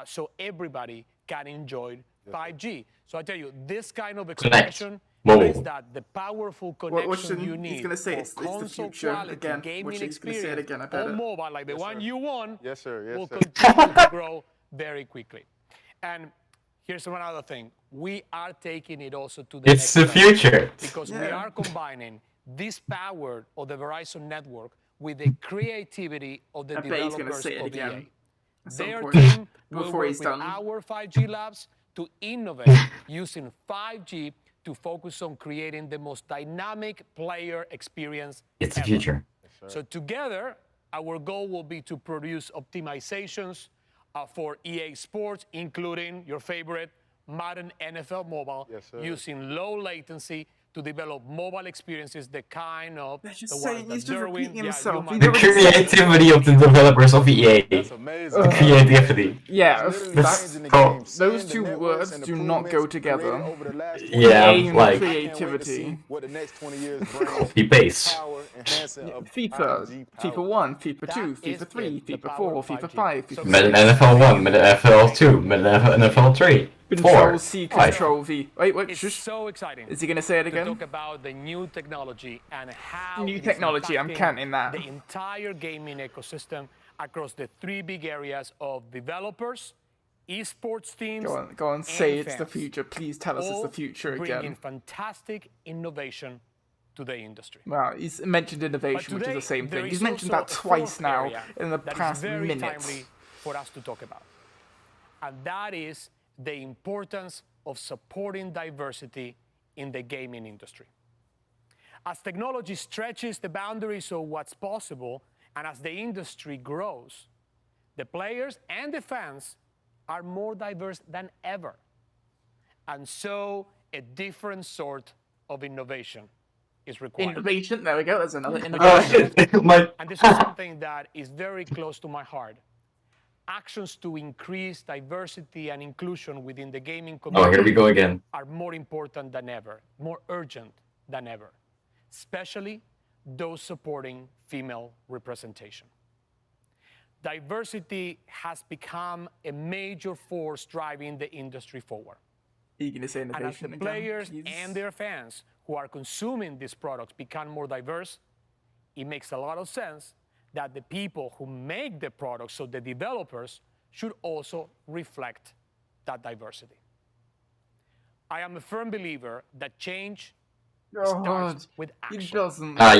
so everybody can enjoy 5G. So I tell you, this kind of expression is that the powerful connection you need for console quality gaming experience on mobile, like the one you want, will continue to grow very quickly. And here's another thing. We are taking it also to the next level. It's the future. Because we are combining this power of the Verizon network with the creativity of the developers of EA. Their team will work with our 5G labs to innovate using 5G to focus on creating the most dynamic player experience It's the ever. future. So together, our goal will be to produce optimizations for EA Sports, including your favorite Madden NFL Mobile, using low latency to develop mobile experiences, the kind of the ones that Derwin, the creativity of the developers of EA. That's amazing. The creativity. Yeah, those two words do not go together. Yeah, like creativity. Copy paste. FIFA 1, FIFA 2, FIFA 3, FIFA 4, FIFA 5, FIFA 6. Madden NFL 1, Madden NFL 2, Madden NFL 3. Control C, Control V. Wait, it's so exciting. Is he gonna say it again? To talk about the new technology and how new technology. I'm counting that. The entire gaming ecosystem across the 3 big areas of developers, esports teams. Go on, say it's the future. Please tell us it's the future again. Bringing fantastic innovation to the industry. Wow, he's mentioned innovation, which is the same thing. He's mentioned that twice now in the past minutes. For us to talk about. and that is the importance of supporting diversity in the gaming industry. As technology stretches the boundaries of what's possible, and as the industry grows, the players and the fans are more diverse than ever. And so a different sort of innovation is required. Innovation, there we go, there's another innovation. And this is something that is very close to my heart. Actions to increase diversity and inclusion within the gaming community here we go again. Are more important than ever, more urgent than ever, especially those supporting female representation. Diversity has become a major force driving the industry forward. Are you going to say innovation and as the again, players please? and their fans who are consuming these products become more diverse, it makes a lot of sense that the people who make the products, so the developers, should also reflect that diversity. I am a firm believer that change starts with action.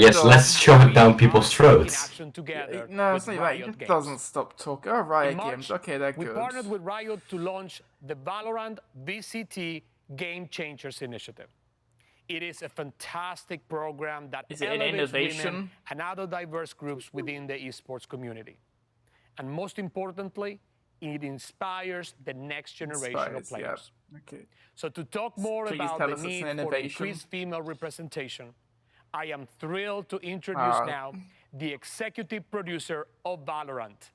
Yes, let's shove it down people's throats. No, it's not like it doesn't stop talking. Oh, Riot Games, okay, they're good. We partnered with Riot to launch the Valorant VCT Game Changers Initiative. It is a fantastic program that elevates women and other diverse groups within the esports community. And most importantly, it inspires the next generation of players. Yeah. Okay. So to talk more about the need for increased female representation, I am thrilled to introduce now the executive producer of Valorant.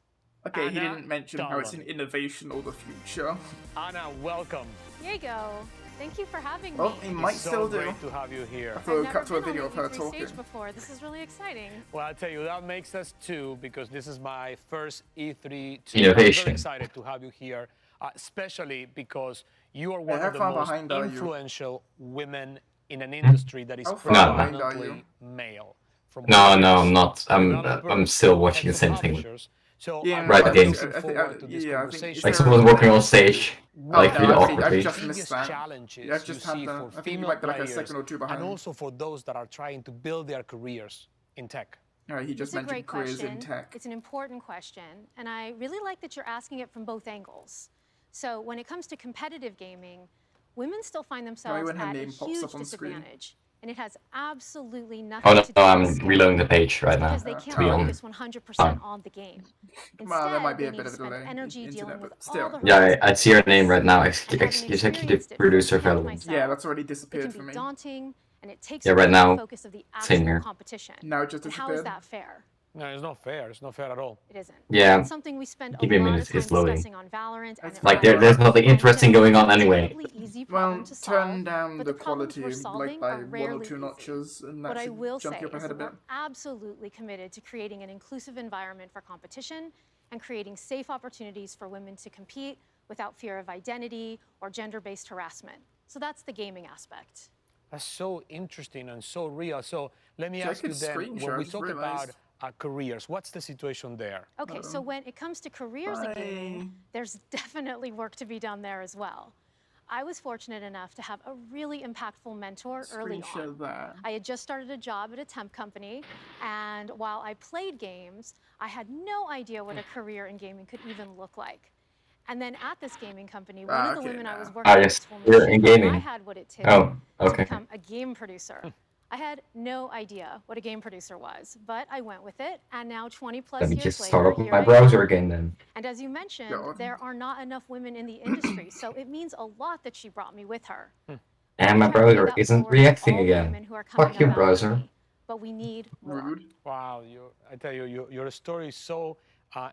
Okay, Anna, he didn't mention how it's an innovation or the future. Anna, welcome. Diego, thank you for having me. Well, he might still do. It's so great to have you here. I thought we cut to a video of her talking. Before. This is really exciting. Well, I'll tell you, that makes us two, because this is my first E3 too. Innovation. I'm very excited to have you here, especially because you are one of the most influential women in an industry that is predominantly male. No, I'm not. I'm still watching the same thing. So Riot Games. Like someone walking on stage, like really awkwardly. I've just missed that. I've just had the, I think you might be like a second or two behind. And also for those that are trying to build their careers in tech. He just mentioned careers in tech. It's an important question, and I really like that you're asking it from both angles. So when it comes to competitive gaming, women still find themselves at a huge disadvantage. And it has absolutely nothing to do with I'm reloading the page right now. Because they can't focus 100% on the game. Instead, well, there might be a bit of a delay. Energy dealing with still. all the yeah, I see your name right now. Executive producer Valorant. Yeah, that's already disappeared for me. It can be daunting, and it takes right now, the focus of the actual competition. Now it just disappeared. How is that fair? No, it's not fair. It's not fair at all. It isn't. Yeah. It's something we spend a lot of time discussing on Valorant. And like there's nothing interesting going on anyway. Well, turn down the quality like by one or two notches, and that should jump you up ahead a bit. We're absolutely committed to creating an inclusive environment for competition and creating safe opportunities for women to compete without fear of identity or gender-based harassment. So that's the gaming aspect. That's so interesting and so real. So let me ask you then, when we talk about careers, what's the situation there? Okay, so when it comes to careers in gaming, there's definitely work to be done there as well. I was fortunate enough to have a really impactful mentor early on. I had just started a job at a temp company, and while I played games, I had no idea what a career in gaming could even look like. And then at this gaming company, one of the women I was working with told me I had what it takes to become a game producer. I had no idea what a game producer was, but I went with it, and now 20 plus years later, Let me just start up my browser again then. And as you mentioned, there are not enough women in the industry, so it means a lot that she brought me with her. And my browser isn't reacting again. Fuck you, browser. But we need more. Wow, I tell you, your story is so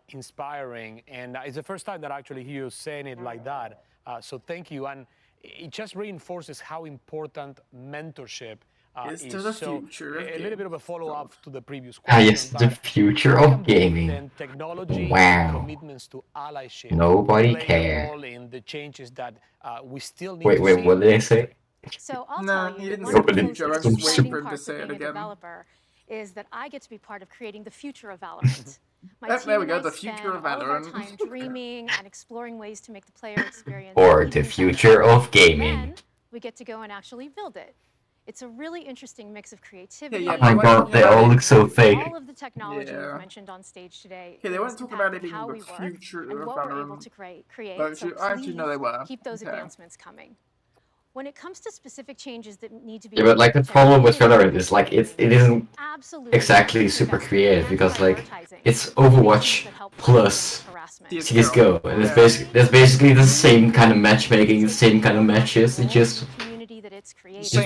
inspiring, and it's the first time that I actually hear you saying it like that. So thank you, and it just reinforces how important mentorship is to the future of a little bit of a follow-up to the previous question. Yes, the future of gaming. Wow. Commitments to allyship. Nobody cares. In the changes that we still need wait, what did they say? So I'll tell you, one of the most exciting parts of being a developer is that I get to be part of creating the future of Valorant. There we go, the future of Valorant. Time dreaming and exploring ways to make the player experience. Or the future of gaming. Then we get to go and actually build it. It's a really interesting mix of creativity. Oh my god, they all look so fake. All of the technology we've mentioned on stage today. They weren't talking about it being the future and of what we're able Valorant. to create. I actually know they were. Keep those advancements coming. When it comes to specific changes that need to be Yeah, but like the problem with Valorant is like it isn't exactly super creative because like it's Overwatch plus CS:GO, and it's basically the same kind of matchmaking, the same kind of matches. It just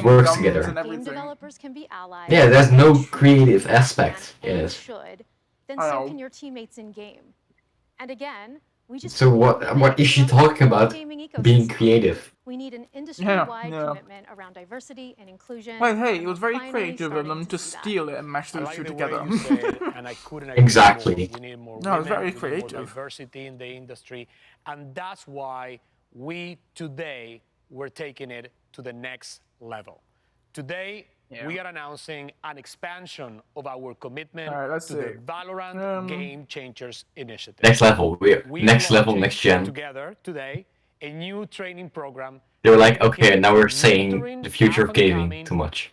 works together. Game developers can be allies. Yeah, there's no creative aspect in it. Then so can your teammates in game. And again, we just So what is she talking about being creative? We need an industry-wide commitment around diversity and inclusion. Well, hey, it was very creative of them to steal it and mash those two together. Exactly. We need more no, it's women, very more creative. diversity in the industry, and that's why we today we're taking it to the next level. Today, we are announcing an expansion of our commitment to the Valorant Game Changers Initiative. Next level, next level, next gen. Together today, a new training program. They were like, okay, now we're saying the future of gaming too much.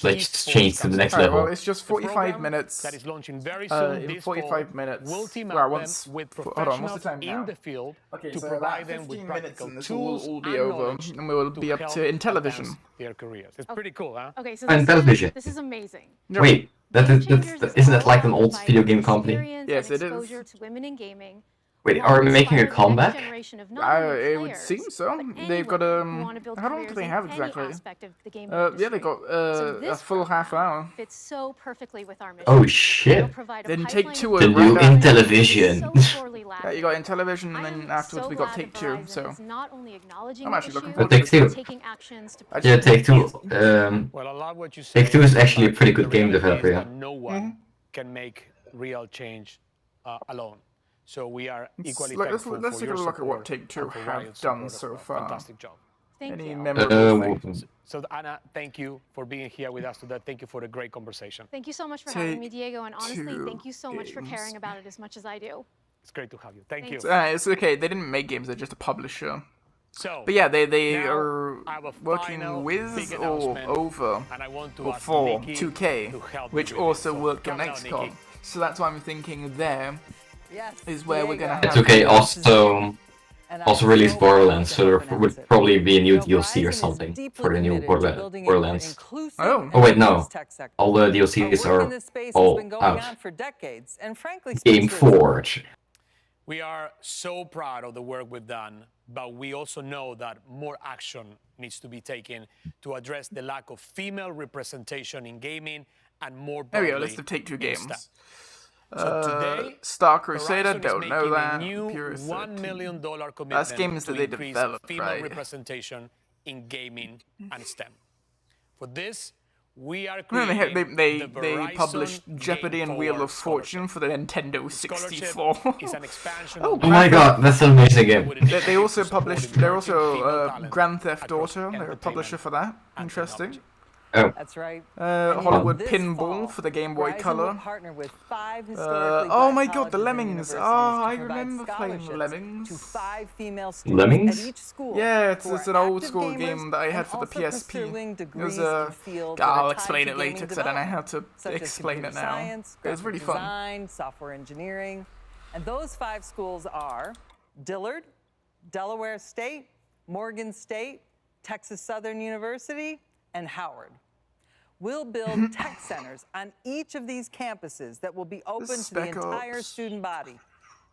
Let's just change to the next level. Well, it's just 45 minutes. That is launching very soon. In 45 minutes. We'll team well, up once, them with hold on, what's the time professionals now? in the field okay, to so provide them with 15 practical minutes tools and this will all be and over, knowledge and we will be up to in television. their careers. It's pretty cool, huh? Okay, so television. this is amazing. Wait, isn't that like an old video game company? Yes, it is. Exposure to women in gaming. Wait, are we making a comeback? It would seem so. They've got how long do they have exactly? Yeah, they got a full half hour. Fits so perfectly with our mission. Oh shit! Then take two. The new in television. Yeah, you got in television, and then afterwards we got Take Two. So I'm actually looking forward Take to Two. Yeah, Take Two. Take Two is actually a pretty good game developer. Yeah. No one can make real change alone. So we are equally thankful let's take a look at what Take Two have done so far. Fantastic job. Thank you. Memorable things? So Anna, thank you for being here with us today. Thank you for the great conversation. Thank you so much for having me, Diego. And honestly, thank you so much for caring about it as much as I do. It's great to have you. Thank you. It's okay. They didn't make games. They're just a publisher. So, but yeah, they are working with or over or for 2K, which also worked on XCOM. So that's why I'm thinking there is where we're gonna have. 2K also released Borderlands, so there would probably be a new DLC or something for the new Borderlands. Oh wait, no. All the DLCs are all out. Game Forge. We are so proud of the work we've done, but we also know that more action needs to be taken to address the lack of female representation in gaming and more broadly. There we go, let's take two games. So today, Star Crusader, don't know that. New $1 million commitment that's games that they increase developed, female right? representation in gaming and STEM. For this, we are creating they published Jeopardy and Wheel of Fortune for the Nintendo 64. Oh my god, that's an amazing game. They also published. They're also Grand Theft Auto. They're a publisher for that. Interesting. Oh. That's right. Hollywood Pinball for the Game Boy Color. Oh my god, the Lemmings! Oh, I remember playing Lemmings. Lemmings? Yeah, it's an old school game that I had for the PSP. It was I'll explain it later because I don't know how to explain it now. It was really fun. Design, software engineering, and those 5 schools are Dillard, Delaware State, Morgan State, Texas Southern University, and Howard. We'll build tech centers on each of these campuses that will be open to the entire student body.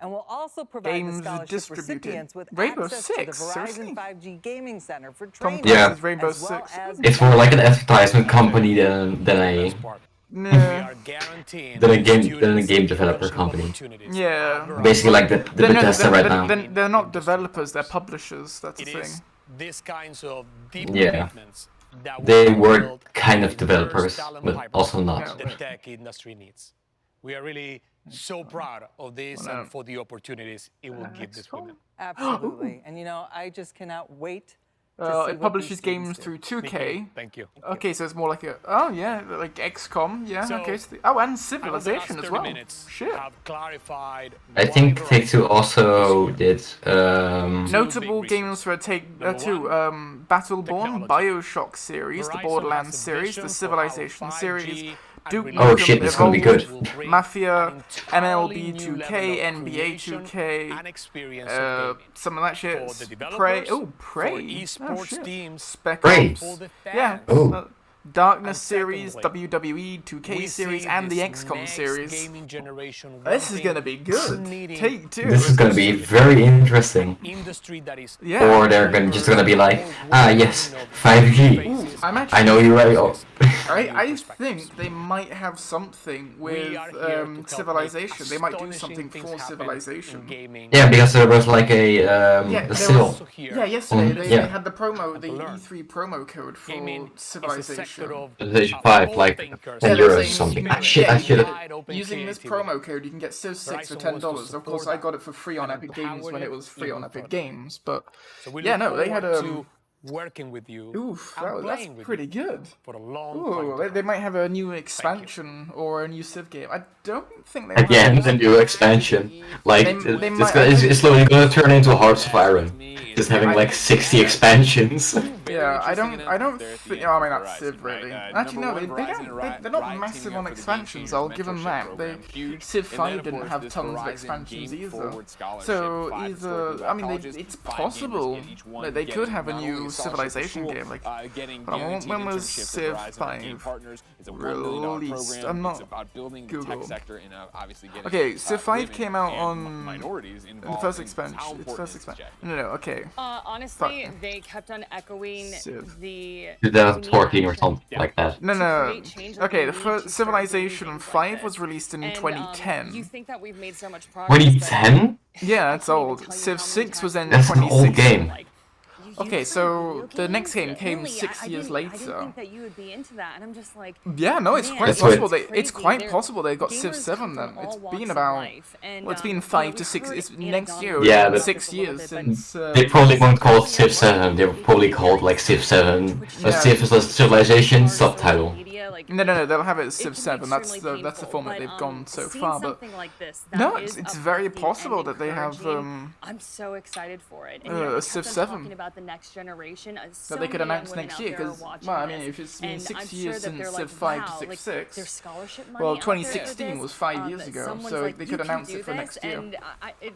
And we'll also provide the scholarship recipients with access to the Verizon 5G Gaming Center for training. Yeah, well it's more like an advertisement company than a game developer company. Yeah. Basically like the Bethesda right now. They're not developers, they're publishers, that's the thing. These kinds of deep commitments. They were kind of developers, but also not. The tech industry needs. We are really so proud of this and for the opportunities it will give these women. Absolutely. And you know, I just cannot wait It publishes games through 2K. Thank you. Okay, so it's more like like XCOM, yeah. So, okay, and Civilization as well. Shit. I think Take-Two also did. Notable games for Take-Two: Battleborn, BioShock series, the Borderlands series, the Civilization series. Duke Nukem, oh shit, this is gonna be good. Mafia, MLB 2K, NBA 2K, some of that shit. Prey. Oh, Prey. Oh, shit. Spec Ops. Yeah. Oh. Darkness series, WWE 2K series, and the XCOM series. This is gonna be good. Take-Two. This is gonna be very interesting. Yeah. Or they're just gonna be like, yes, 5G. Ooh, I know you're right. I think they might have something with Civilization. They might do something for Civilization. Yeah, because there was like a sale. Yeah, yesterday they had the promo, the E3 promo code for Civilization. PlayStation 5, like 10 euros or something. Using this promo code, you can get Civ 6 for $10. Of course, I got it for free on Epic Games when it was free on Epic Games. But yeah, no, they had working with you. Oof, that's pretty good. For a long time. They might have a new expansion or a new Civ game. I don't think they again the new expansion. Like it's slowly gonna turn into Hearts of Iron. Just having like 60 expansions. Yeah, I don't think. I mean, that's Civ really. Actually, no, they're not massive on expansions. I'll give them that. Civ 5 didn't have tons of expansions either. So I mean, it's possible that they could have a new Civilization game. Like, when was Civ 5 released? I'm not Google. Okay, Civ 5 came out on the first expansion. It's first expansion. No, okay. Honestly, they kept on echoing the 2014 or something like that. No. Okay, the first Civilization 5 was released in 2010. You think that we've made so much progress? 2010? Yeah, that's old. Civ 6 was in 2016. That's an old game. Okay, so the next game came 6 years later. I didn't think that you would be into that, and I'm just like. Yeah, no, it's quite possible. It's quite possible they got Civ 7 then. It's been about. Well, it's been 5 to 6. It's next year. Yeah, but 6 years since. They probably won't call it Civ 7. They were probably called like Civ 7. Civ Civilization subtitle. No, they'll have it as Civ 7. That's the format they've gone so far. But no, it's very possible that they have. I'm so excited for it. A Civ 7. Next generation that they could announce next year because, well, I mean, if it's been 6 years since Civ 5 to Civ 6, well, 2016 was 5 years ago, so they could announce it for next year. And it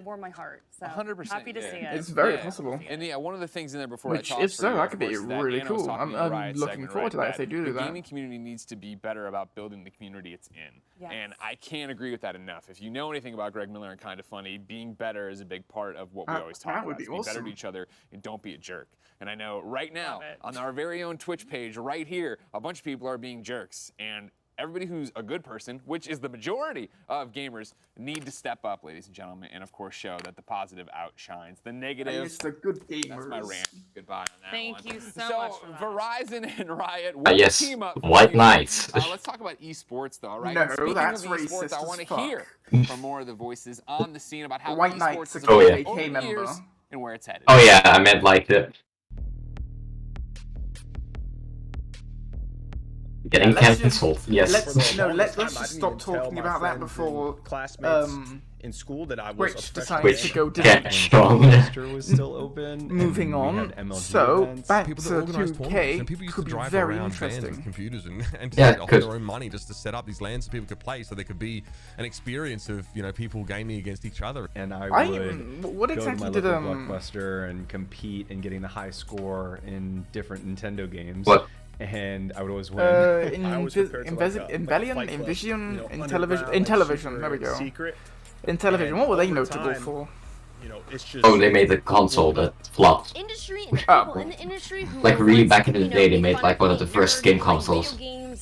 warmed my heart. So 100%. Happy to see it. It's very possible. And yeah, one of the things in there before Which, if so, that could be really cool. I'm looking forward to that if they do that. The gaming community needs to be better about building the community it's in. Yes. And I can't agree with that enough. If you know anything about Greg Miller and Kinda Funny, being better is a big part of what we always talk about. Be better to each other and don't be a jerk. And I know right now, on our very own Twitch page right here, a bunch of people are being jerks. And everybody who's a good person, which is the majority of gamers, need to step up, ladies and gentlemen, and of course show that the positive outshines the negative. It's the good gamers. That's my rant. Goodbye on that Thank one. you so much for that. Verizon and Riot will yes, team up. White Knights. Let's talk about esports, though, right? No, Speaking that's of esports, racist I want as to fuck. hear from more of the voices on the scene about how White esports Knights has is Oh, yeah. evolved over the years and where it's headed. Oh yeah, I meant like the getting cancelled. Yes. Let's just stop talking about that before classmates in school that I was Rich decided to go get strong. was still open. Moving on. So back people to that organize 2K tournaments, and people used could to be drive very around vans interesting. with computers and Yeah, just offer their own money just to set up these LANs so people could play, so there could be an experience of people gaming against each other. And I would what exactly go to did my local Blockbuster and compete in getting the high score in different Nintendo games. What? And I would always win. Envision, Intellivision. There we go. Intellivision. What were they notable for? Oh, they made the console that flopped. Industry and people in the industry who Like really back in the day, they made like one of the first game consoles. The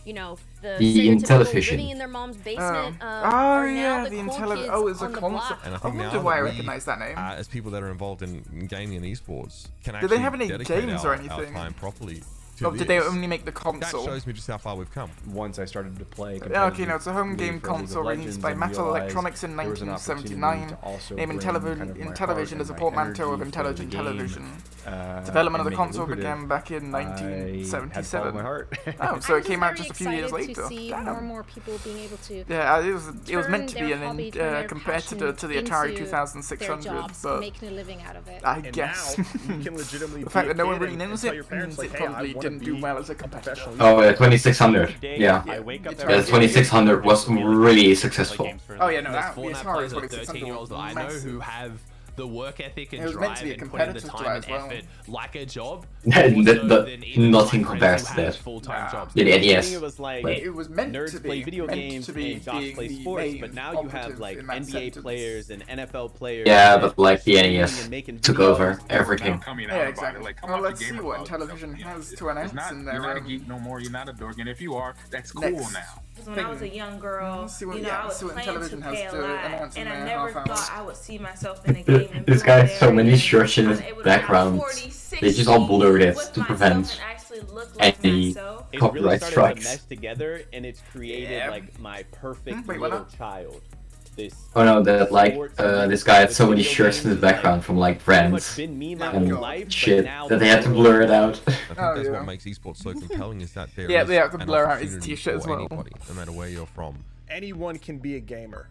Intellivision. living in their mom's basement. Oh yeah, the Intellivision. Oh, it's a console. And I I think wonder now why I we, recognize that name. as people that are involved in gaming and esports, can Do actually they have any dedicate games or our anything? time properly to did they only make the console? That shows me just how far we've come. Once I started to play. Okay, no, it's a home game console released by Metal Electronics in 1979. Name in television as a portmanteau of Intelligent Television. Development of the console began back in 1977. Oh, so it came out just a few years later. To see more and more people being able to it was meant to be a competitor to the Atari 2600, but making a living out of it. I guess you can legitimately the fact that no one really knows it means it probably didn't do well as a competitor. Oh, 2600. Yeah. The 2600 was really successful. Oh yeah, no, that the Atari 13-year-olds that I know who have the work ethic and drive and put in the time and effort like a job. Nothing compares to that. Full-time jobs. The NES. It was meant nerds to be play video games and jocks play sports, but now you have like NBA players and NFL players. Yeah, but like the NES took over everything. Yeah, exactly. Well, let's see what television has to announce in there. You're not a geek no more. You're not a dork, and if you are, that's cool now. When I was a young girl, I was playing 2K a lot, and I never thought I would see myself in a game. This guy has so many shirts in his background. They just all blurred it to prevent any copyright strikes. Meshed together, and it's created like my perfect little child. Oh no, that like this guy had so many shirts in his background from like brands and shit that they had to blur it out. I think that's what makes esports so compelling is that there they have is to an blur out his opportunity t-shirt as for well. anybody, no matter where you're from. Anyone can be a gamer.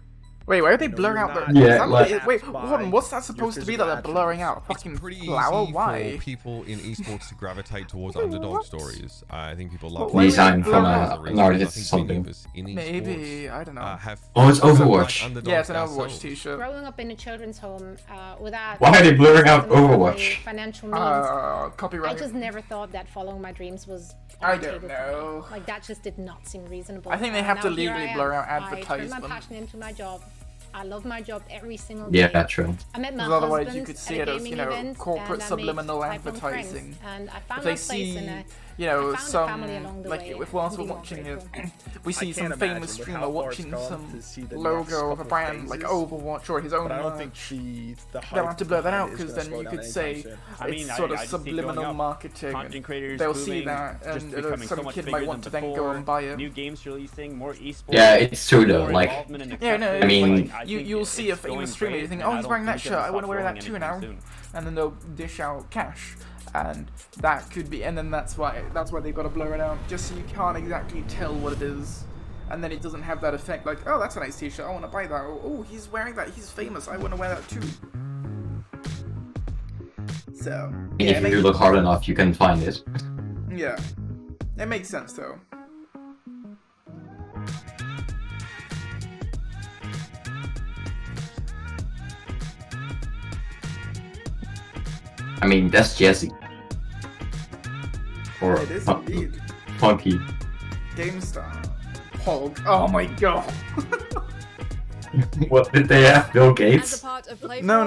Wait, why are they blurring out the... Yeah, wait, hold on, what's that supposed to be that they're blurring out? Fucking flower? Why? For people in esports to gravitate towards underdog stories. I think people love design from an artist or something. Maybe, I don't know. Oh, it's Overwatch. Yeah, it's an Overwatch t-shirt. Growing up in a children's home without... Why are they blurring out Overwatch? Financial means. Copyright. I just never thought that following my dreams was... I don't know. Like, that just did not seem reasonable. I think they have to legally blur out advertisements. I turned my passion into my job. I love my job every single day. Yeah, true. I met my otherwise husband you could see at it a as, gaming you know, event, corporate and subliminal I made lifelong advertising. friends, and I found if they my place see, in a, you know, I found some, a family along the like, way, if whilst we're and watching I'm it, grateful. we see some famous streamer watching some logo of a brand, like Overwatch or his own But I don't think the they'll have to blur that out, because then you could say it's sort of subliminal marketing. They'll see that, and some kid might want to then go and buy it. New games releasing, more esports. Yeah, it's true though. Like, yeah, no, I mean, like, you'll see a famous streamer, you think, oh, he's wearing that shirt, I want to wear that too now, and then they'll dish out cash, and that could be, and then that's why they've got to blur it out, just so you can't exactly tell what it is, and then it doesn't have that effect, like, oh, that's a nice t-shirt, I want to buy that, or, oh, he's wearing that, he's famous, I want to wear that too. So, yeah, if you look hard enough, you can find it. Yeah, it makes sense though. I mean, that's Jesse. Or it is indeed. Funky. GameStar. Hog. Oh my god. What did they have? Bill Gates? As a part of Play No.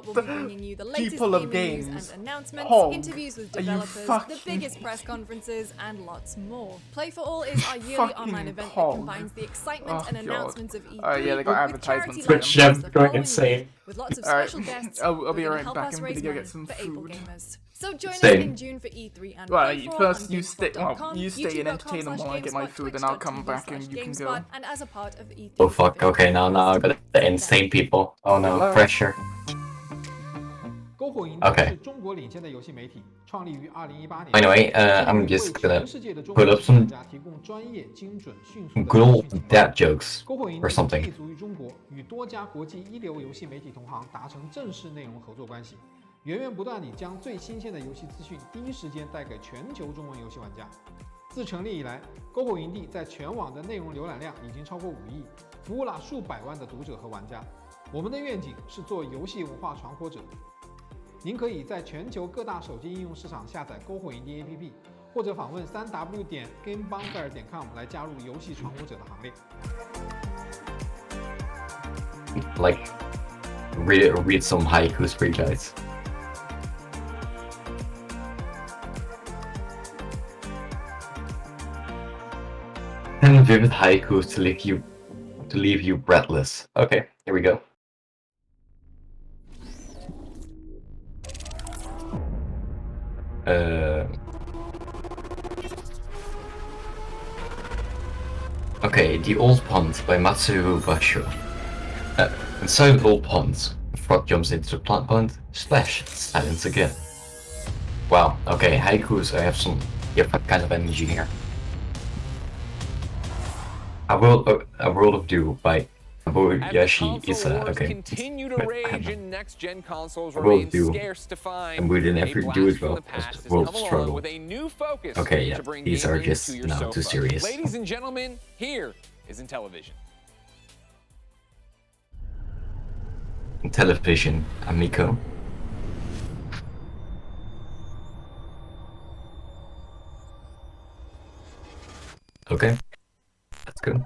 we'll be bringing you the latest people of gaming games. news and announcements, Hog. interviews with Are you developers, fucking- the biggest press conferences, and lots more. Play for All is our yearly Fucking online event Hog. that combines the excitement Oh, and God. announcements of E3 Oh yeah, they got with advertisements. charity Twitch Chef lineups the going following insane. week, with lots of Alright. special guests I'll who are be gonna right help back. us I'm raise gonna go money get some for able food. gamers. So join us Same. in June for E3 and Well, Play for All first on you stay. Well, GameSpot.com, you stay and entertain them while I get my youtube.com/GameSpot, food, and I'll come back and you can go. twitch.tv/GameSpot, and as a part of E3. Oh fuck, okay, now I got the insane people. Oh no, Hello. pressure. Okay. Anyway, I'm just gonna put up some good old dad jokes or something. 源源不断地将最新鲜的游戏资讯第一时间带给全球中文游戏玩家。自成立以来，篝火营地在全网的内容浏览量已经超过5亿，服务了数百万的读者和玩家。我们的愿景是做游戏文化传播者。您可以在全球各大手机应用市场下载篝火营地 APP， 或者访问3w.gamebonfire.com 来加入游戏传播者的行列。Like, read some haikus for you guys. And vivid haikus to leave you breathless. Okay, here we go. Okay, The Old Pond by Matsuhiro Basho. Inside the old pond, a frog jumps into the plant pond, splash, silence again. Wow, okay, haikus, I have some different kind of energy here. A World of Dew by Nobuyoshi Isa. Okay. Continue to rage in next-gen consoles World of remain Dew. scarce to find. And we didn't A ever blast do it from well. the past has World come of along Struggle. with a new focus Okay, yeah, to bring these are gaming just to your now sofa. too serious. Ladies and gentlemen, here is Intellivision. Television, Amico. Okay, that's good.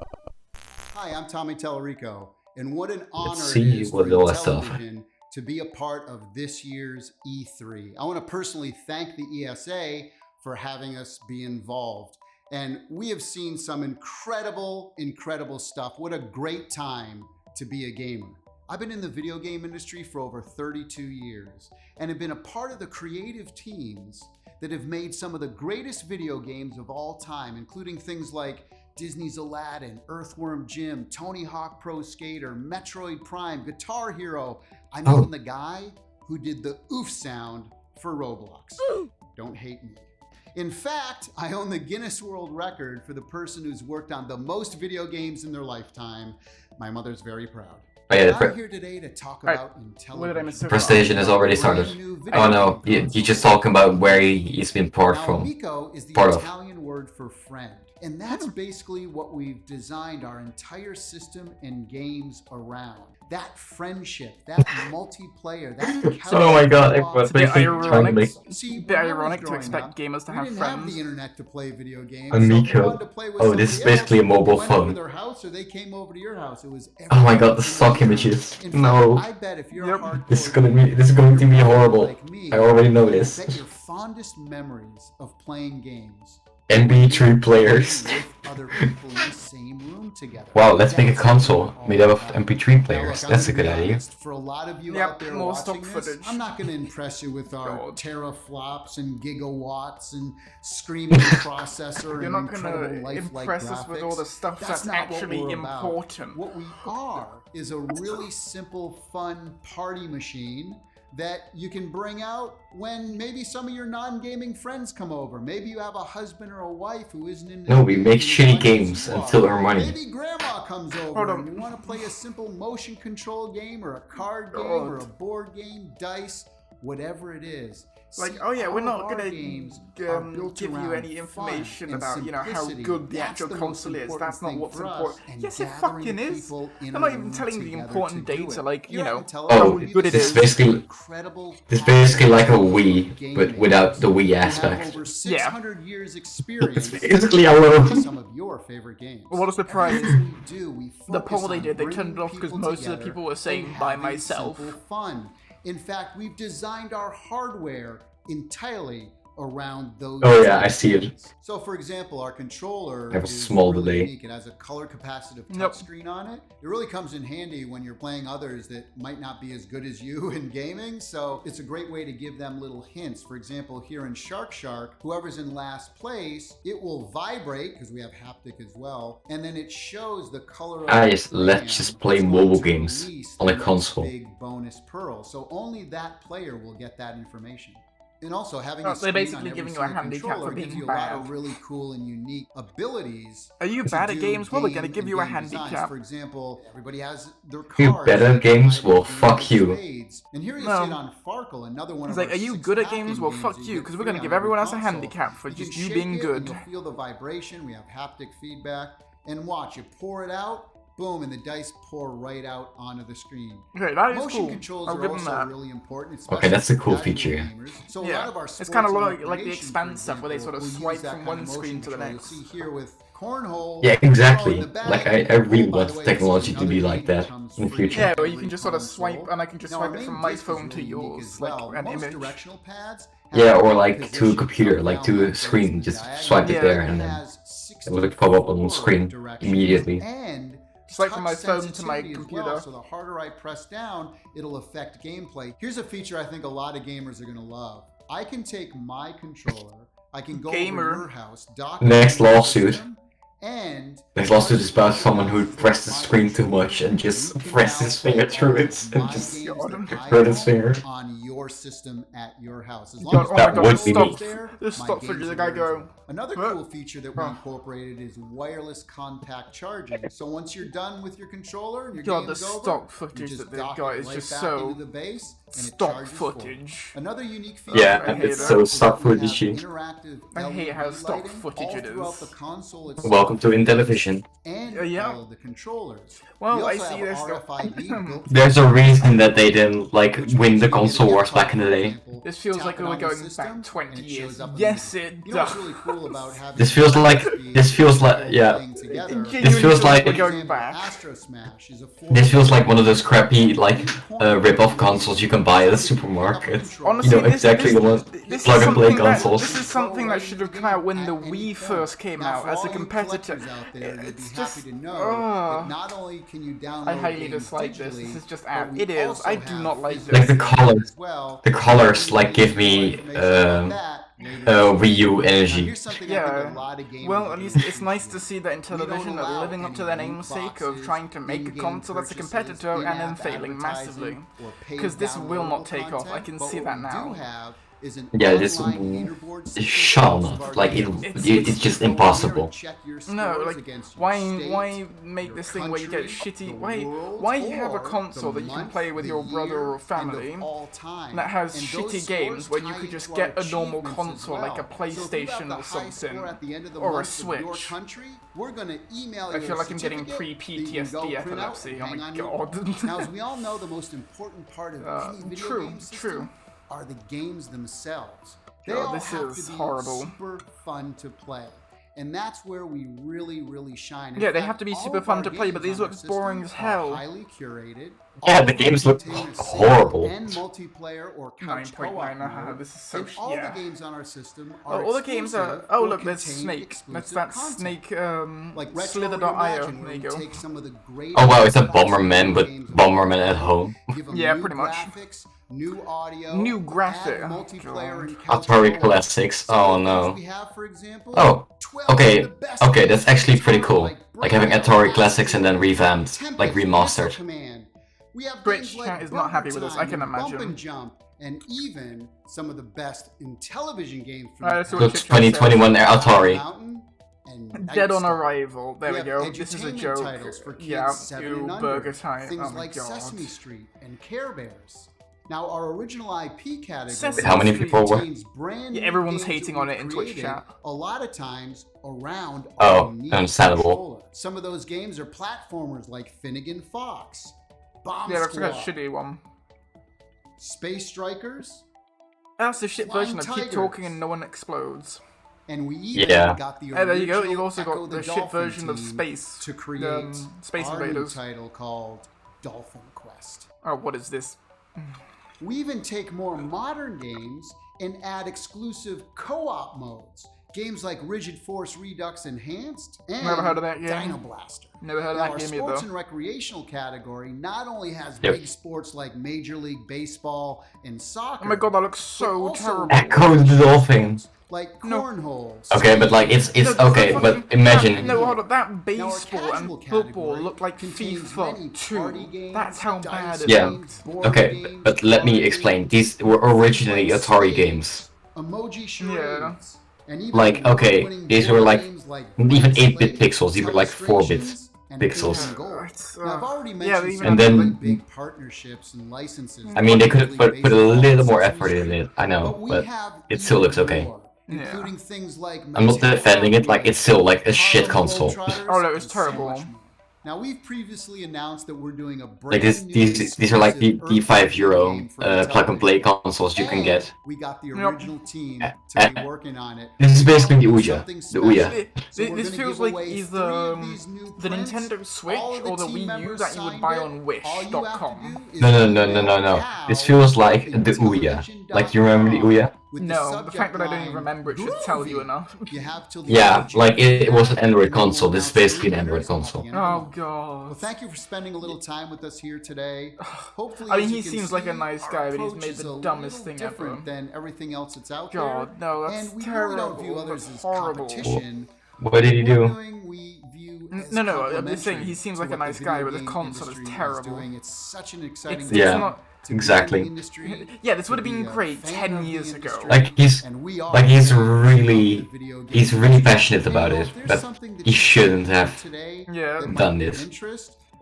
Hi, I'm Tommy Tellerico, and what an honor Let's it see is what for all that stuff. Intellivision to be a part of this year's E3. I want to personally thank the ESA for having us be involved. And we have seen some incredible stuff. What a great time to be a gamer. I've been in the video game industry for over 32 years and have been a part of the creative teams that have made some of the greatest video games of all time, including things like Disney's Aladdin, Earthworm Jim, Tony Hawk Pro Skater, Metroid Prime, Guitar Hero. I'm even the guy who did the oof sound for Roblox. Don't hate me. In fact, I own the Guinness World Record for the person who's worked on the most video games in their lifetime. My mother's very proud. Oh, yeah, I'm here today to talk about Intellivision. Presentation has already started. Oh no, you just talking about where he's been part from. Amico is the Part of. Italian word for friend. And that's basically what we've designed our entire system and games around. That friendship, that multiplayer, that Oh my god, It's a bit ironic, See, bit ironic to expect gamers to have we didn't friends. have the internet to play video games. Amico. So if you wanted to play with Oh, this is somebody basically a else, mobile you went over phone. their house or they came over to your house. It was Oh my god, the stock images. In No. fact, I bet if you're a hardcore This is going to be horrible. I already know this. I bet your fondest memories of playing games MP3 players. with other people in the same room together. Wow, let's make a That's console all made up of about. MP3 players. Now, look, That's a I'm good gonna be idea. honest, for a lot of you Yep, out there more watching stock this, footage. I'm not going to impress you with our teraflops and gigawatts and screaming processor You're and not incredible gonna lifelike impress graphics. us with all the stuff that's not what actually we're about. important. What we are is a really simple, fun party machine that you can bring out when maybe some of your non-gaming friends come over. Maybe you have a husband or a wife who isn't into No, we make gaming shitty as much as games you until are. our money. Maybe grandma comes over and you want to play a simple motion control game or a card game or a board game, dice, whatever it is. Like, See, oh yeah, we're all not of gonna our games are built give you around any information fun and about, you know, how simplicity. good the That's actual the most console is. important That's not thing what's for us, important. and Yes, it gathering fucking is. people in I'm a not even room telling you the together important to do data, it. like, Here you at know, Intellivision, how Oh, good it it's is. basically like a Wii, but without the Wii aspect. over 600 years experience. It's basically a little- some of your favorite games. Well, what was the price? Everything we do, we The focus poll they on did, they bringing turned it off because people most of the together people were and saying by having myself. simple fun. In fact, we've designed our hardware entirely around those. Oh yeah, I see it. things. So, for example, our controller I have a is small really delay. unique. It has a color capacitive touchscreen on it. It really comes in handy when you're playing others that might not be as good as you in gaming. So it's a great way to give them little hints. For example, here in Shark, whoever's in last place, it will vibrate because we have haptic as well, and then it shows the color of the Let's brand just play that's going mobile to games release on the a next console. Big bonus pearl. So only that player will get that information. And also having Oh, a they're screen basically on every giving you a single handicap controller for gives being you a lot of bad. really cool and unique abilities. Are you to bad at do games? Well, we're gonna game give and you a game designs. handicap. For example, everybody has their You cards. better at games? Well, fuck you. Spades. And here you No. see it on Farkle, another one It's of like, our are you 6 good at pack-in games? Well, games fuck that you, get because we're free gonna on give every everyone else a console. handicap for You just can you shake being it good. And you'll feel the vibration. We have haptic feedback. And watch, you pour it out. Boom, and the dice pour right out onto the screen. Okay, that is Motion cool. controls I'll are give them also that. really important. Okay, that's a especially cool for feature. casual gamers. So a Yeah, lot of our it's sports kinda and like the recreation, expand for stuff where they example, sort of will use swipe that from kind one of screen motion to the control. next. You'll see here with cornhole. Yeah, throw exactly. in the bag. Like I really Oh, by want the way, technology this to is be another like game that comes in the free future. Yeah, where you every can just sort of console. swipe, and I can just Now, swipe our it from main my disc is phone to really unique yours, as like well. an Most image. directional pads Yeah, have or a like to a position computer, up, like down, to a left, screen. right, Just diagonal. swipe it Yeah. there and then it would pop up on the screen directions immediately. and Just like from my touch phone to my sensitivity as computer. well, so the harder I press down, it'll affect gameplay. Here's a feature I think a lot of gamers are going to love. I can take my controller, I can go Gamer. over your house, dock Next it to your lawsuit. system, and There's also just about someone who pressed the screen too much and just pressed his finger through it and just hurt his finger. On your system at your house. As long as that would be me. Stop for the guy go. Another cool feature that we incorporated is wireless contact charging. So once you're done with your controller and your game's over, stock footage that they've got is just so the base and stock footage. Another unique feature. Yeah, it's so stock footage. I hate how stock footage it is. Welcome to Intellivision. And yeah. the controllers. Well, I see this. There's a reason that they didn't like win the console wars back in the day. This feels like we're going back 20 years. Yes, it does. This feels like yeah. This feels like this feels like one of those crappy like rip-off consoles you can buy at a supermarket. Honestly, you know exactly the one plug-and-play consoles. This is something that should have come out when the Wii first came out as a competitor. It's just not only can you download I highly dislike this. This is just out. It is. I do not like this. Like the colors like give me Wii U energy. Yeah. Well, at least it's nice to see that in television are living up to their namesake of trying to make a console that's a competitor and then failing massively. Because this will not take off. I can see that now. Yeah, this shall not. Like it's just impossible. No, like why make this thing where you get shitty? Why you have a console that you can play with your brother or family that has shitty games when you could just get a normal console like a PlayStation or something or a Switch? I feel like I'm getting pre-PTSD epilepsy. Oh my god. Now, as we all know, the most important part of any video game system are the games themselves. They all have to be super fun to play. And that's where we really shine. Yeah, they have to be super fun to play, but these look boring as hell. Highly curated. Yeah, the games look horrible. And multiplayer or couch 9.9. This is so all the games on our system are all the games are. Oh look, there's Snake. That's that Snake. Like Slither.io. There you go. Oh wow, it's a Bomberman, but Bomberman at home. Yeah, pretty much. New audio, new graphic, Atari Classics. Oh no. Oh, okay, that's actually pretty cool. Like having Atari Classics and then revamped, like remastered. Twitch is not happy with this. I can imagine. Jump, and even some of the best in television games. So 2021 Atari. Dead on Arrival. There we go. This is a joke. Yeah, Burger Time. Things like Sesame Street and Care Bears. Now, our original IP category. How many people were? Yeah, everyone's hating on it in Twitch chat. A lot of times around. Understandable. Some of those games are platformers like Finnegan Fox, Bomb Yeah, that's Squad, like a shitty one. Space Strikers. That's the shit version of Keep Talking and No One Explodes. And we even got the original there you go. You also got the shit version of Space to create Space our Invaders. New title called Dolphin Quest. Oh, what is this? We even take more modern games and add exclusive co-op modes. Games like Rigid Force Redux Enhanced and Never heard of that game. Dino Blaster. Never heard of that game either. Our sports and recreational category not only has big sports like Major League Baseball and soccer. Oh my god, that looks so terrible. Echo the Dolphin. Like cornhole. Okay, but like it's okay, but imagine. No, hold on. That baseball and football look like FIFA 2. That's how bad it looked. Okay, but let me explain. These were originally Atari games. Emoji charades. Like, okay, these were like even 8-bit pixels. These were like 4-bit pixels. Now, I've already mentioned and then big partnerships and licenses. I mean, they could have put a little more effort in it. I know, but it still looks okay. Including things like I'm not defending it, like it's still like a shit console. Oh no, it's terrible. Now we've previously announced that we're doing a like these are like the €5 plug and play consoles you can get. We got the original team to be working on it. This is basically the Ouya. This feels like either the Nintendo Switch or the Wii U that you would buy on Wish.com. No. This feels like the Ouya. Like you remember the Ouya? No, the fact that I don't even remember it should tell you enough. Yeah, like it was an Android console. This is basically an Android console. Oh god. Well, thank you for spending a little time with us here today. Hopefully, I mean, he seems like a nice guy, but he's made the dumbest thing ever. Than everything else that's out God, there. no, that's and we terrible. really don't view others as horrible. competition. What did he do? No, I'm just saying he seems like a nice guy, but the console is terrible. It's such an exciting yeah, exactly. Yeah, this would have been great 10 years ago. Like he's really passionate about it, but he shouldn't have done this.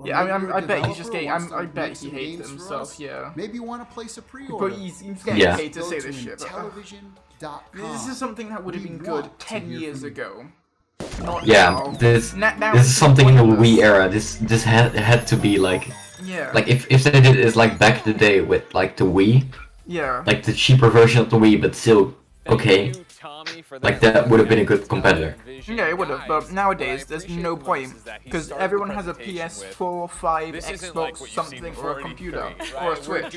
Yeah, I bet he's just getting. I bet he hates himself. Yeah. Maybe you want to place a pre-order. But he's getting paid to say this shit. This is something that would have been good 10 years ago. Not now. This is something in the Wii era. This had to be like. Yeah. Like if they did it like back in the day with like the Wii. Yeah. Like the cheaper version of the Wii, but still okay. Like that would have been a good competitor. Yeah, it would have, but nowadays there's no point, because everyone has a PS4, 5, Xbox, something, or a computer, or a Switch.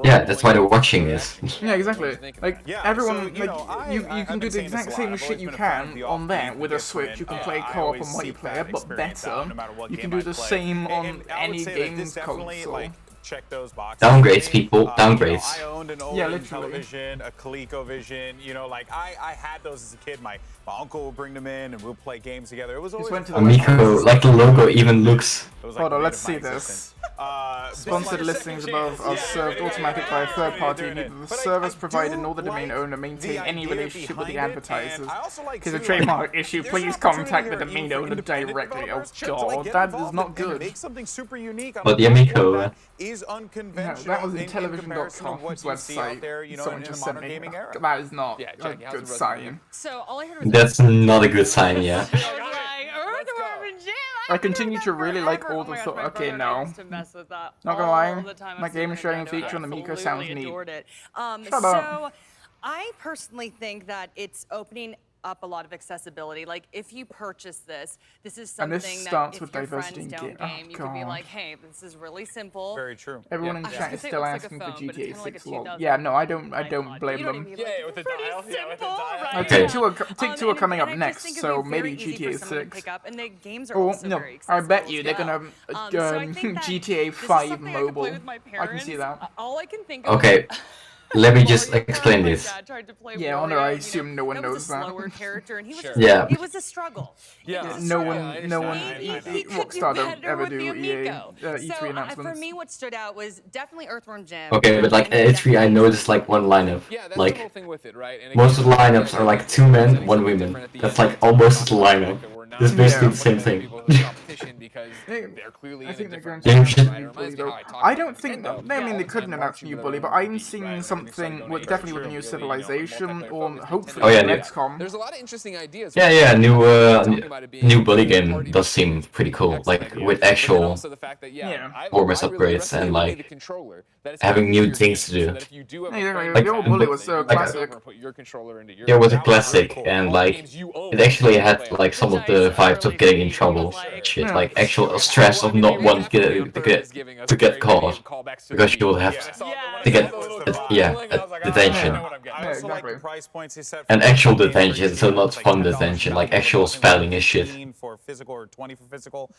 Yeah, that's why they're watching this. Yeah, exactly. Like, everyone, like, you can do the exact same shit you can on there with a Switch. You can play co-op or multiplayer, but better. You can do the same on any games console. Check those boxes. Downgrades, people. Downgrades. I owned an Odeon television, a ColecoVision. You know, like I had those as a kid. My uncle would bring them in, and we'll play games together. It was always Amico, like the logo even looks. Hold on, let's see this. Sponsored listings above are served automatically by a third party. Neither the service provider nor the domain owner maintain any relationship with the advertisers. It is a trademark issue. Please contact the domain owner directly. Oh god, that is not good. But the Amico. Is unconventional. That was Intellivision.com's website. Someone just sent me. That is not a good sign. So all I heard was that's not a good sign, yeah. I continue to really like all the thought. Okay, no. Not gonna lie, my game sharing feature on the Miko sounds neat. Shut up. I personally think that it's opening up a lot of accessibility. Like if you purchase this is something that if your friends don't game, you can be like, hey, this is really simple. Very true. Everyone in chat is still asking for GTA 6 log. Yeah, no, I don't blame them. Yeah, with the dial. Yeah, with the dial. Okay. Take two are coming up next, so maybe GTA 6. Oh no, I bet you they're gonna GTA 5 mobile. I can see that. All I can think of. Okay. Let me just explain this. Yeah, Honor, I assume no one knows that. Yeah. It was a struggle. Yeah. No one, Rockstar don't ever do E3 announcements. For me, what stood out was definitely Earthworm Jim. Okay, but like at E3, I noticed like one lineup. Yeah, that's like the whole thing with it, right? And most of the lineups are like 2 men, 1 woman. That's like almost the lineup. It's basically the same thing. I think they're going to announce New Bully though. I don't think. I mean, they couldn't announce New Bully, but I'm seeing something with definitely with a new Civilization or hopefully XCOM. There's a lot of interesting ideas. Yeah, new Bully game does seem pretty cool. Like with actual performance upgrades and like having new things to do. The old Bully was so classic. Yeah, it was a classic, and like it actually had like some of the vibes of getting in trouble. Shit, like actual stress of not wanting to get caught because you will have to get detention. And actual detention, so not fun detention, like actual spelling and shit. For physical or 20 for physical,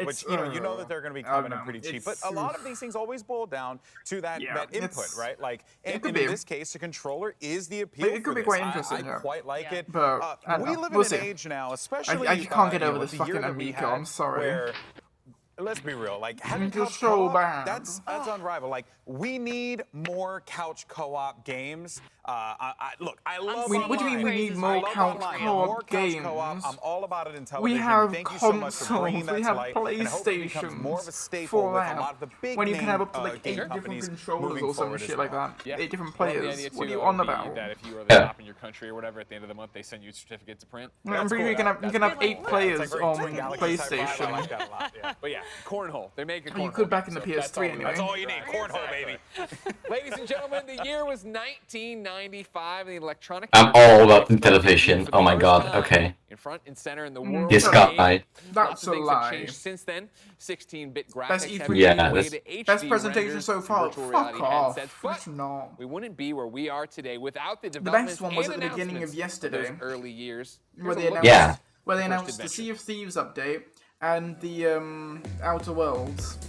which you know that they're going to be coming in pretty cheap. But a lot of these things always boil down to that input, right? Like in this case, the controller is the appeal. It could be quite interesting. I quite like it. But we live in an age now, especially I can't get over this fucking Amico. I'm sorry. Let's be real, like having couch co-op, that's unrivaled. Like we need more couch co-op games. Look, I love. What do you mean we need more couch co-op games? I'm all about it in television. We have Thank consoles, we have PlayStations more of a staple for with that. a lot of the big when you can have up to like 8 different controllers or some shit like that. 8 different players. What are you on about? That if you are the top in your country or whatever, at the end of the month they send you a certificate to print. I'm pretty sure you can have 8 players on PlayStation. But yeah, cornhole. They make a cornhole. You could back in the PS3 anyway. That's all you need. Cornhole, baby. Ladies and gentlemen, the year was 1995. The electronic. I'm all about the television. Oh my god. Okay. In front and center in the world. This guy. Lots of things have changed since then. 16-bit graphics. Best presentation so far. Fuck off. But no. We wouldn't be where we are today without the development. The best one was at the beginning of yesterday. Those early years. Where they announced the Sea of Thieves update and the Outer Worlds.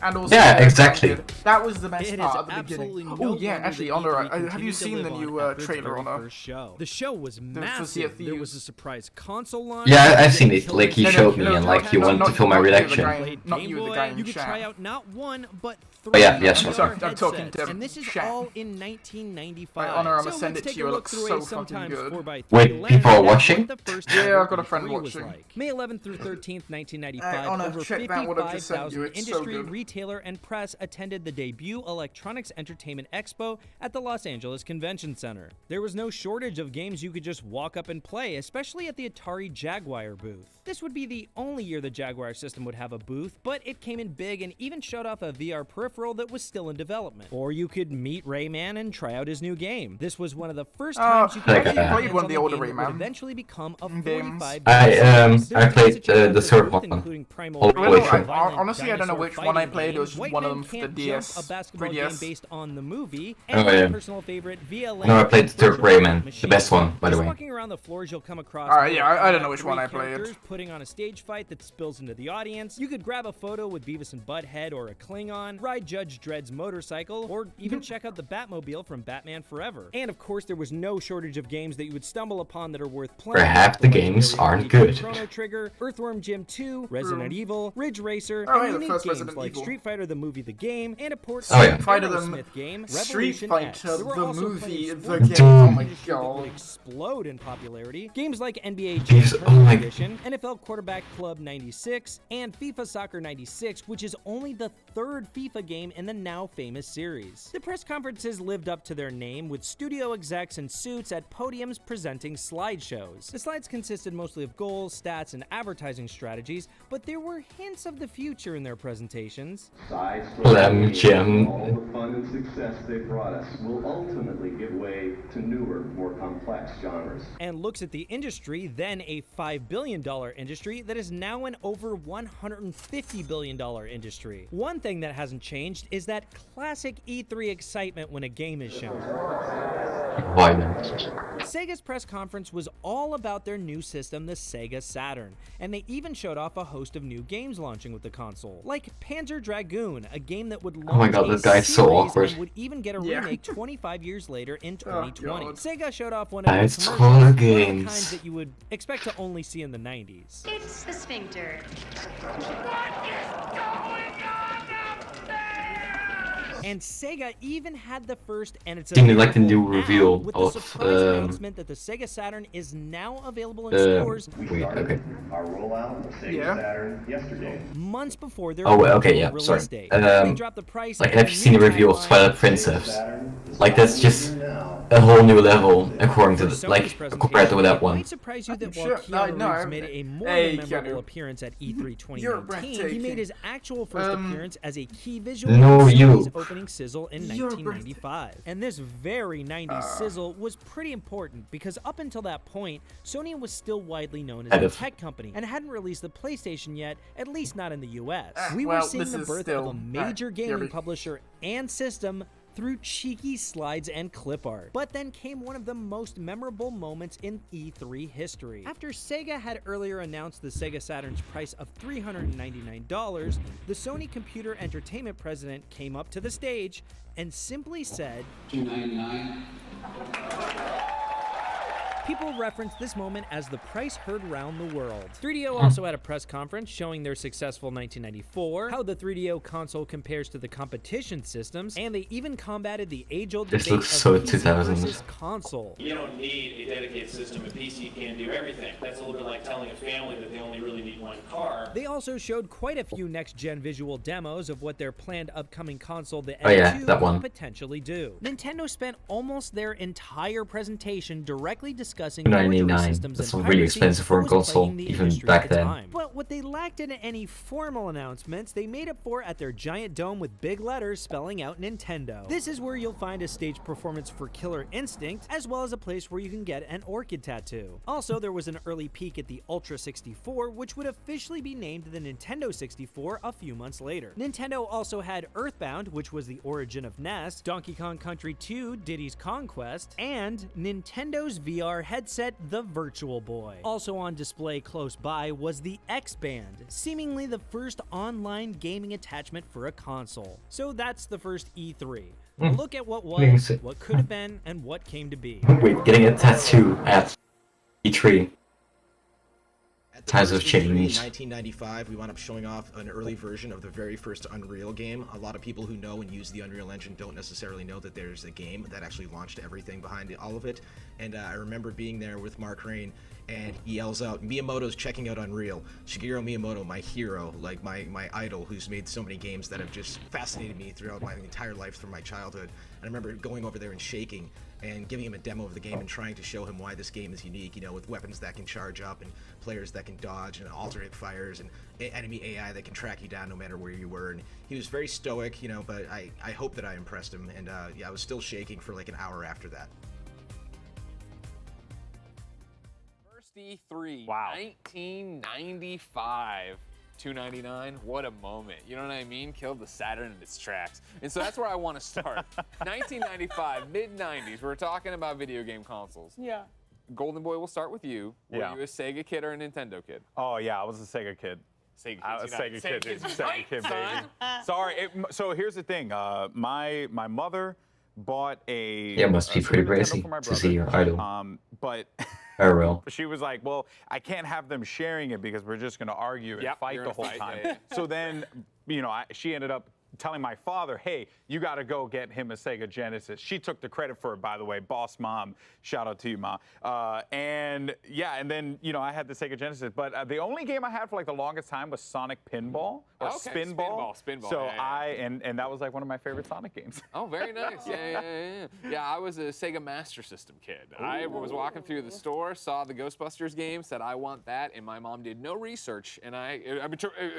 And also, yeah, exactly. That was the best part at the beginning. Oh yeah, actually, Honor, have you seen the new trailer, Honor? The show was massive. There was a surprise console launch. Yeah, I've seen it. Like he showed me, and like he wanted to feel my reaction. Not you, the guy in You could chat. try out not one, but 3 Oh, yeah, yes, VR I'm talking to headsets, and this is chat. all in 1995. Right, Honor, I'm gonna so send let's it take to you. a It look looks through so a fucking sometimes good. 4x3 Wait, lens people are at watching? what the first Yeah, I've got a E3 friend was watching. like. May 11th through 13th, 1995, Honor, over check that what I've just sent you. 55,000 It's so industry, good. retailer, and press attended the debut Electronics Entertainment Expo at the Los Angeles Convention Center. There was no shortage of games you could just walk up and play, especially at the Atari Jaguar booth. This would be the only year the Jaguar system would have a booth, but it came in big and even showed off a VR peripheral that was still in development. Or you could meet Rayman and try out his new game. This was one of the first times you could I play played one of the older would Rayman eventually become a games. 45 I played the third one. All the way through. Honestly, I don't know which one I played. It was one of them for the DS, a basketball game 3DS. based on the movie, Oh, and my yeah. personal favorite VLA. No, I played the third virtual Rayman, the machine. best one, by the Just way. walking around the floors, you'll come across. Alright, yeah, I don't know which three one I played. characters putting on a stage fight that spills into the audience. You could grab a photo with Beavis and Butthead or a Klingon, ride Judge Dredd's motorcycle, or even check out the Batmobile from Batman Forever. And of course, there was no shortage of games that you would stumble upon that are worth playing. Where half the games aren't good. Chrono Trigger, Earthworm Jim 2, Resident Evil, Ridge Racer, Oh, and yeah, the unique first games Resident like Evil. Street Fighter the movie, the game, and a port Oh, yeah. of Fighter the the Smith game, Street Revolution Fighter X. There were the also movie, plenty of the sports game. games Oh in my the industry that God. would explode in popularity. Games like NBA Jeez, Jam oh my- Edition, NFL Quarterback Club 96, and FIFA Soccer 96, which is only the third FIFA game in the now famous series. The press conferences lived up to their name, with studio execs in suits at podiums presenting slideshows. The slides consisted mostly of goals, stats, and advertising strategies, but there were hints of the future in their presentations. Lamb Jam. All the fun and success they brought us will ultimately give way to newer, more complex genres. And looks at the industry, then a $5 billion industry that is now an over $150 billion industry. One thing that hasn't changed is that classic E3 excitement when a game is shown. Why not? Sega's press conference was all about their new system, the Sega Saturn, and they even showed off a host of new games launching with the console, like Panzer Dragoon, a game that would launch Oh my God, a this guy's so series awkward. and would even get a Yeah. remake 25 years later in Oh, 2020. God. Sega showed off one of It's the horror commercials, one of the games. kinds that you would expect to only see in the 90s. It's the sphincter. And Sega even had the first, and it's Seemed like the new available now, reveal with of, the surprise announcement that the Sega Saturn is now available in stores wait, okay. Our rollout of Sega Yeah. Saturn yesterday. months before their Oh, okay, original yeah, release sorry. date. They dropped the price Like, and I've the seen a new review of timeline. Twilight Princess. Like, that's just a whole new level, according to, For like, Sony's compared to that presentation, one. It might surprise you that while Sure, Keanu no, Reeves made a more hey, than memorable Keanu. appearance at E3 You're 2019, he breathtaking. made his actual first appearance as a key visual No, in you. Sony's opening sizzle in You're 1995. And this very 90s sizzle was pretty important because up until that point, Sony was still widely known as Kind a of. tech company and hadn't released the PlayStation yet, at least not in the US. Ah, We were well, seeing this the is birth still- of a major yeah, gaming but- publisher and system through cheeky slides and clip art. But then came one of the most memorable moments in E3 history. After Sega had earlier announced the Sega Saturn's price of $399, the Sony Computer Entertainment president came up to the stage and simply said, $299. People reference this moment as the price heard round the world. 3DO also had a press conference showing their successful 1994, how the 3DO console compares to the competition systems, and they even combated the age-old This debate looks of so PC 2000. versus console. You don't need a dedicated system. A PC can do everything. That's a little bit like telling a family that they only really need one car. They also showed quite a few next-gen visual demos of what their planned upcoming console, the Oh, yeah, N2, that one. could potentially do. Nintendo spent almost their entire presentation directly discussing $299. forgery systems That's and really piracy expensive for a that was console, plaguing the even industry back at the then. time. But what they lacked in any formal announcements, they made up for at their giant dome with big letters spelling out Nintendo. This is where you'll find a stage performance for Killer Instinct, as well as a place where you can get an orchid tattoo. Also, there was an early peek at the Ultra 64, which would officially be named the Nintendo 64 a few months later. Nintendo also had Earthbound, which was the origin of NES, Donkey Kong Country 2, Diddy's Conquest, and Nintendo's VR headset, the Virtual Boy. Also on display close by was the X-Band, seemingly the first online gaming attachment for a console. So that's the first E3. A look at what was, what could have been, and what came to be. Wait, getting a tattoo at E3. Times have changed. In 1995, we wound up showing off an early version of the very first Unreal game. A lot of people who know and use the Unreal Engine don't necessarily know that there's a game that actually launched everything behind all of it. And I remember being there with Mark Rain, and he yells out, "Miyamoto's checking out Unreal." Shigeru Miyamoto, my hero, like my idol, who's made so many games that have just fascinated me throughout my entire life from my childhood. And I remember going over there and shaking and giving him a demo of the game and trying to show him why this game is unique, you know, with weapons that can charge up and players that can dodge and alternate fires and enemy AI that can track you down no matter where you were. And he was very stoic, you know, but I hope that I impressed him. And yeah, I was still shaking for like an hour after that. First E3, wow. 1995. $2.99, what a moment. You know what I mean? Killed the Saturn in its tracks. And so that's where I want to start. 1995, mid-90s, we're talking about video game consoles. Yeah. Golden Boy, we'll start with you. Were you a Sega kid or a Nintendo kid? Oh, yeah, I was a Sega kid. Sega kid. I was a Sega kid, dude. Sega kid, baby. Huh? Sorry, so here's the thing. My mother bought a Yeah, it must be pretty crazy to see your idol. But Very well. she was like, well, I can't have them sharing it because we're just going to argue and fight the whole time. Yeah. So then, you know, she ended up telling my father, hey, you got to go get him a Sega Genesis. She took the credit for it, by the way. Boss mom. Shout out to you, Ma. And yeah, and then, you know, I had the Sega Genesis. But the only game I had for like the longest time was Sonic Pinball or Spinball. Spinball. So yeah. And that was like one of my favorite Sonic games. Oh, very nice. Yeah. I was a Sega Master System kid. Ooh. I was walking through the store, saw the Ghostbusters game, said I want that, and my mom did no research, and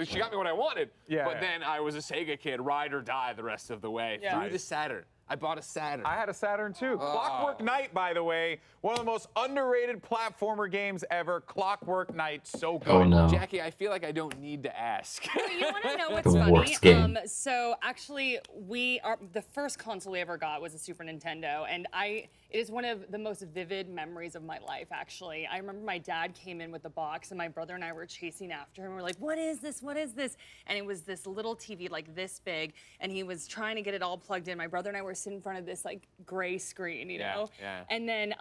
she got me what I wanted. Yeah. But then I was a Sega kid, ride or die the rest of the way through the Saturn. I bought a Saturn. I had a Saturn too. Clockwork Knight, by the way, one of the most underrated platformer games ever. Clockwork Knight, so good. Oh, no. Jackie, I feel like I don't need to ask. You want to know what's The funny? worst game. So actually, the first console we ever got was a Super Nintendo, and it is one of the most vivid memories of my life, actually. I remember my dad came in with the box, and my brother and I were chasing after him. We're like, what is this? What is this? And it was this little TV like this big, and he was trying to get it all plugged in. My brother and I were sitting in front of this like gray screen, you know? Yeah. And then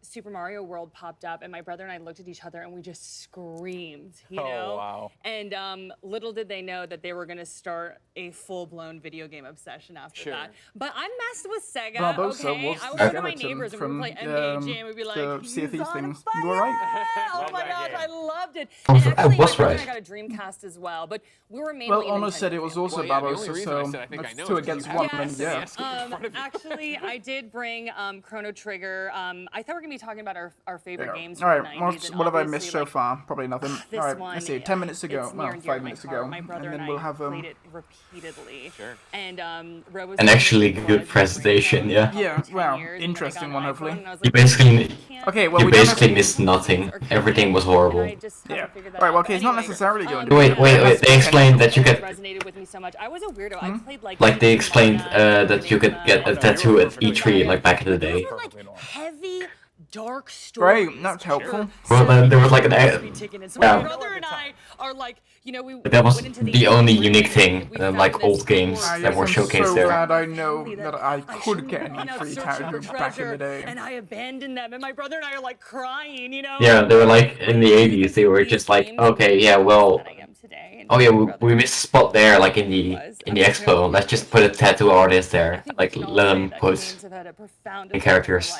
Super Mario World popped up, and my brother and I looked at each other, and we just screamed, you know? Oh, wow. And little did they know that they were going to start a full-blown video game obsession after that. But I messed with Sega, Barbosa okay? was I would the go to my skeleton neighbors and from we would play NBA Jam, and we'd be the like, Sea of he's Thieves on things. fire! You all right? Oh my gosh, I loved it. Oh, And I actually, was my brother right. and I got a Dreamcast as well, but we were mainly Well, Honor said it was also Barbosa, so that's two against one. Yes. Actually, I did bring Chrono Trigger. I thought we were going to be talking about our favorite games All from right, the 90s. what have I missed so far? Probably nothing. This All right, one, let's see. 10 minutes ago. it's near No, and dear 5 to my minutes heart. ago. My brother And then and we'll I have played it repeatedly. Sure. And An actually good presentation, yeah. Yeah, well, interesting one, hopefully. You basically, Okay, well, you we don't basically have- missed nothing. Everything was horrible. Yeah. All right, well, okay, it's not necessarily going to Wait, be- they explained that you could, resonated with me so much. I was a weirdo. I played like they explained that you could get a tattoo at E3 like back in the day. Heavy, dark stories. Great, that's helpful. Well, then there was like an, So my yeah. brother and I are like, you know, we But that was went into the only unique thing, like old games that were showcased I'm so there. glad I know that I could get any free tattoo back in the day. And I abandoned them, and my brother and I are like crying, you know? Yeah, they were like, in the 80s, they were just like, okay, yeah, well, oh yeah, we missed a spot there, like in the expo. Let's just put a tattoo artist there, like let them put the characters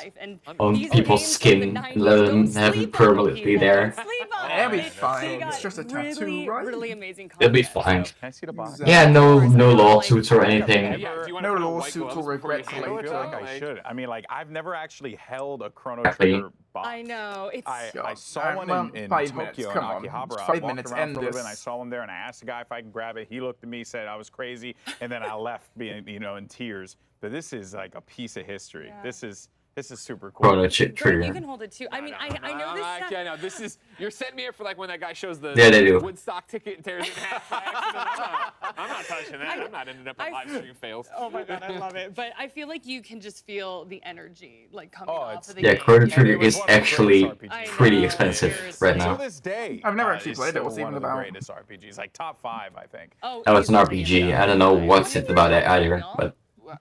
on people's skin, let them have it permanently there. That'll be fine. It's just a tattoo, right? Really amazing. It'll be fine. Can I see the box? Yeah, no lawsuits or anything. No lawsuits or regrets I later. feel like I should. I mean, like, I've never actually held a Chrono Exactly. Trigger box. I know. It's I saw one in 5 minutes, Tokyo, in come on. Akihabara. 5 I walked minutes, around end for a little bit, this. and I saw one there, and I asked the guy if I could grab it. He looked at me, said I was crazy, and then I left being, you know, in tears. But this is like a piece of history. Yeah. This This is super cool. Chrono Trigger. You can hold it too. I mean, I know this. I know this is. You're setting me up for like when that guy shows the Yeah, they do. Woodstock ticket and tears it in half by accident. I'm not touching that. I'm not ending up on live stream fails. Oh my god, I love it. But I feel like you can just feel the energy like coming off of the Yeah, game. Chrono Trigger is actually pretty expensive right now. To this day, I've never actually played it. still What's it one even of the about? greatest RPGs, like top 5, I think. Oh, It's an RPG. I don't know what's it about it either, but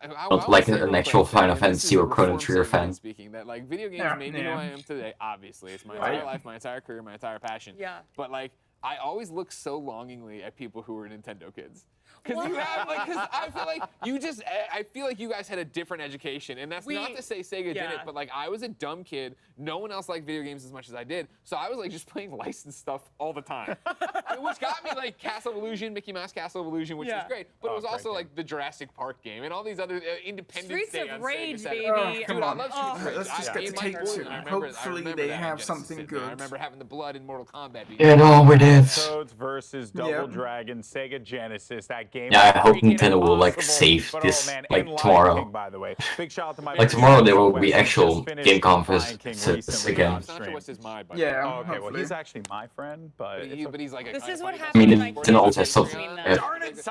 not like an actual Final Fantasy or Chrono Trigger fan. Speaking that like video games made me who I am today. Obviously, it's my entire life, my entire career, my entire passion. Yeah. But like, I always look so longingly at people who were Nintendo kids. Because you have, like, because I feel like I feel like you guys had a different education, and that's not to say Sega didn't, but like I was a dumb kid. No one else liked video games as much as I did, so I was like just playing licensed stuff all the time, which got me like Castle of Illusion, Mickey Mouse Castle of Illusion, which was great. But it was also like the Jurassic Park game and all these other Independence Day on Rage, Sega baby. Saturn. Come Dude, I on. love Streets of Rage. Let's just get to Me and Take-Two. I remember Hopefully that they on have Genesis something sitting there. good. I remember having the blood in Mortal Kombat. It always is. Battletoads versus Double Dragon, Sega Genesis. That game. Yeah, I hope Nintendo will like save this like tomorrow. By the way, big shout out to my Like tomorrow there will be actual game conferences again. Yeah. Oh, okay, well he's actually my friend, but he's like. This is what I happened. mean, Nintendo also has something,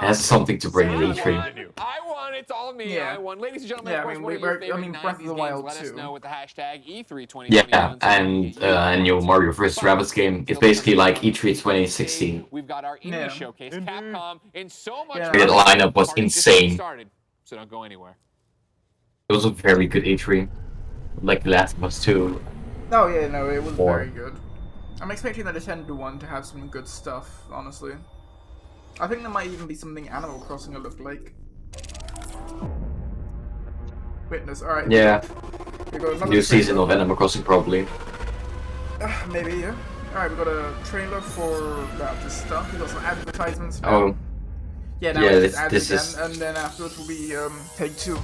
has something to bring to E3. I won. It's all me. Yeah. I won. Ladies and gentlemen, Yeah, of course, one of your favorite 90s Breath of the games. Wild Let us 2. know with the hashtag E3 Yeah, and a new Mario vs. Rabbids game. It's basically like E3 2016. We've got our indie showcase, Capcom, and so much. The lineup was insane. Started, so don't go anywhere. It was a very good E3. Like The Last of Us 2. Oh yeah, no, it was very good. I'm expecting the Nintendo one to have some good stuff, honestly. I think there might even be something Animal Crossing will look like. Witness, alright. Yeah. trailer. New season of Animal Crossing probably. Maybe, yeah. Alright, we got a trailer for this stuff. We got some advertisements now. Oh. Yeah, now it's ads again, and then afterwards will be Take-Two.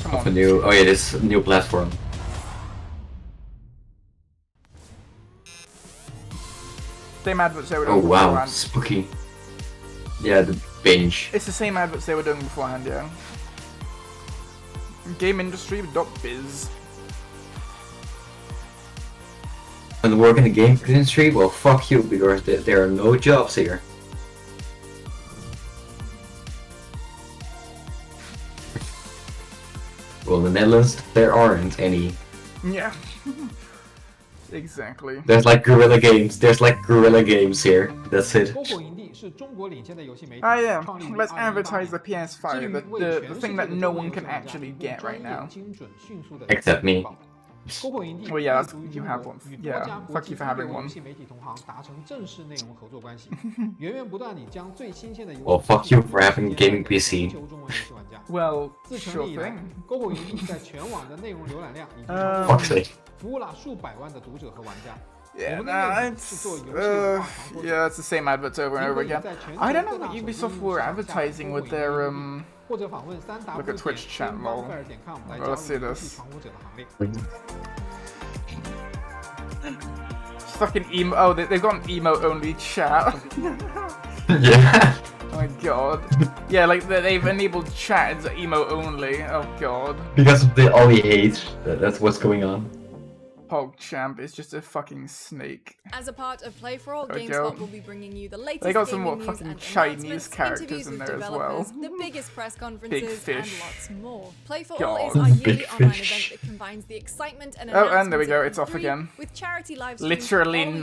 Come on. Oh yeah, this new platform. Same adverts they were Oh doing wow, beforehand. spooky. Yeah, the binge. It's the same adverts they were doing beforehand, yeah. GameIndustry.biz. And work in the game industry? Well, fuck you, because there are no jobs here. Well, in the Netherlands, there aren't any. Yeah. Exactly. There's like Guerrilla Games. There's like Guerrilla Games here. That's it. Ah yeah, let's advertise the PS5, the thing that no one can actually get right now. Except me. Well, yeah, you have one. Yeah, fuck you for having one. Well, fuck you for having a gaming PC. Well, sure thing. Fuck's sake. Yeah, nah, yeah, it's the same adverts over and over again. I don't know what Ubisoft were advertising with their, look at Twitch chat, lol. Well, let's see this. Fucking emo, oh, they've got an emo-only chat. Yeah. Oh my god. Yeah, like, they've enabled chat as emo-only, oh god. Because of all the hate, that's what's going on. PogChamp is just a fucking snake. As a part of Play for All, Okay. GameSpot will be bringing you the latest They got some gaming more news fucking and Chinese announcements, characters interviews in with there as well. developers, the biggest press conferences, Big and fish. lots more. Play for God. All is our yearly Big online fish. event that combines the excitement and Oh, and there we announcements go, of it's off E3 again. with charity live streams Literally all week,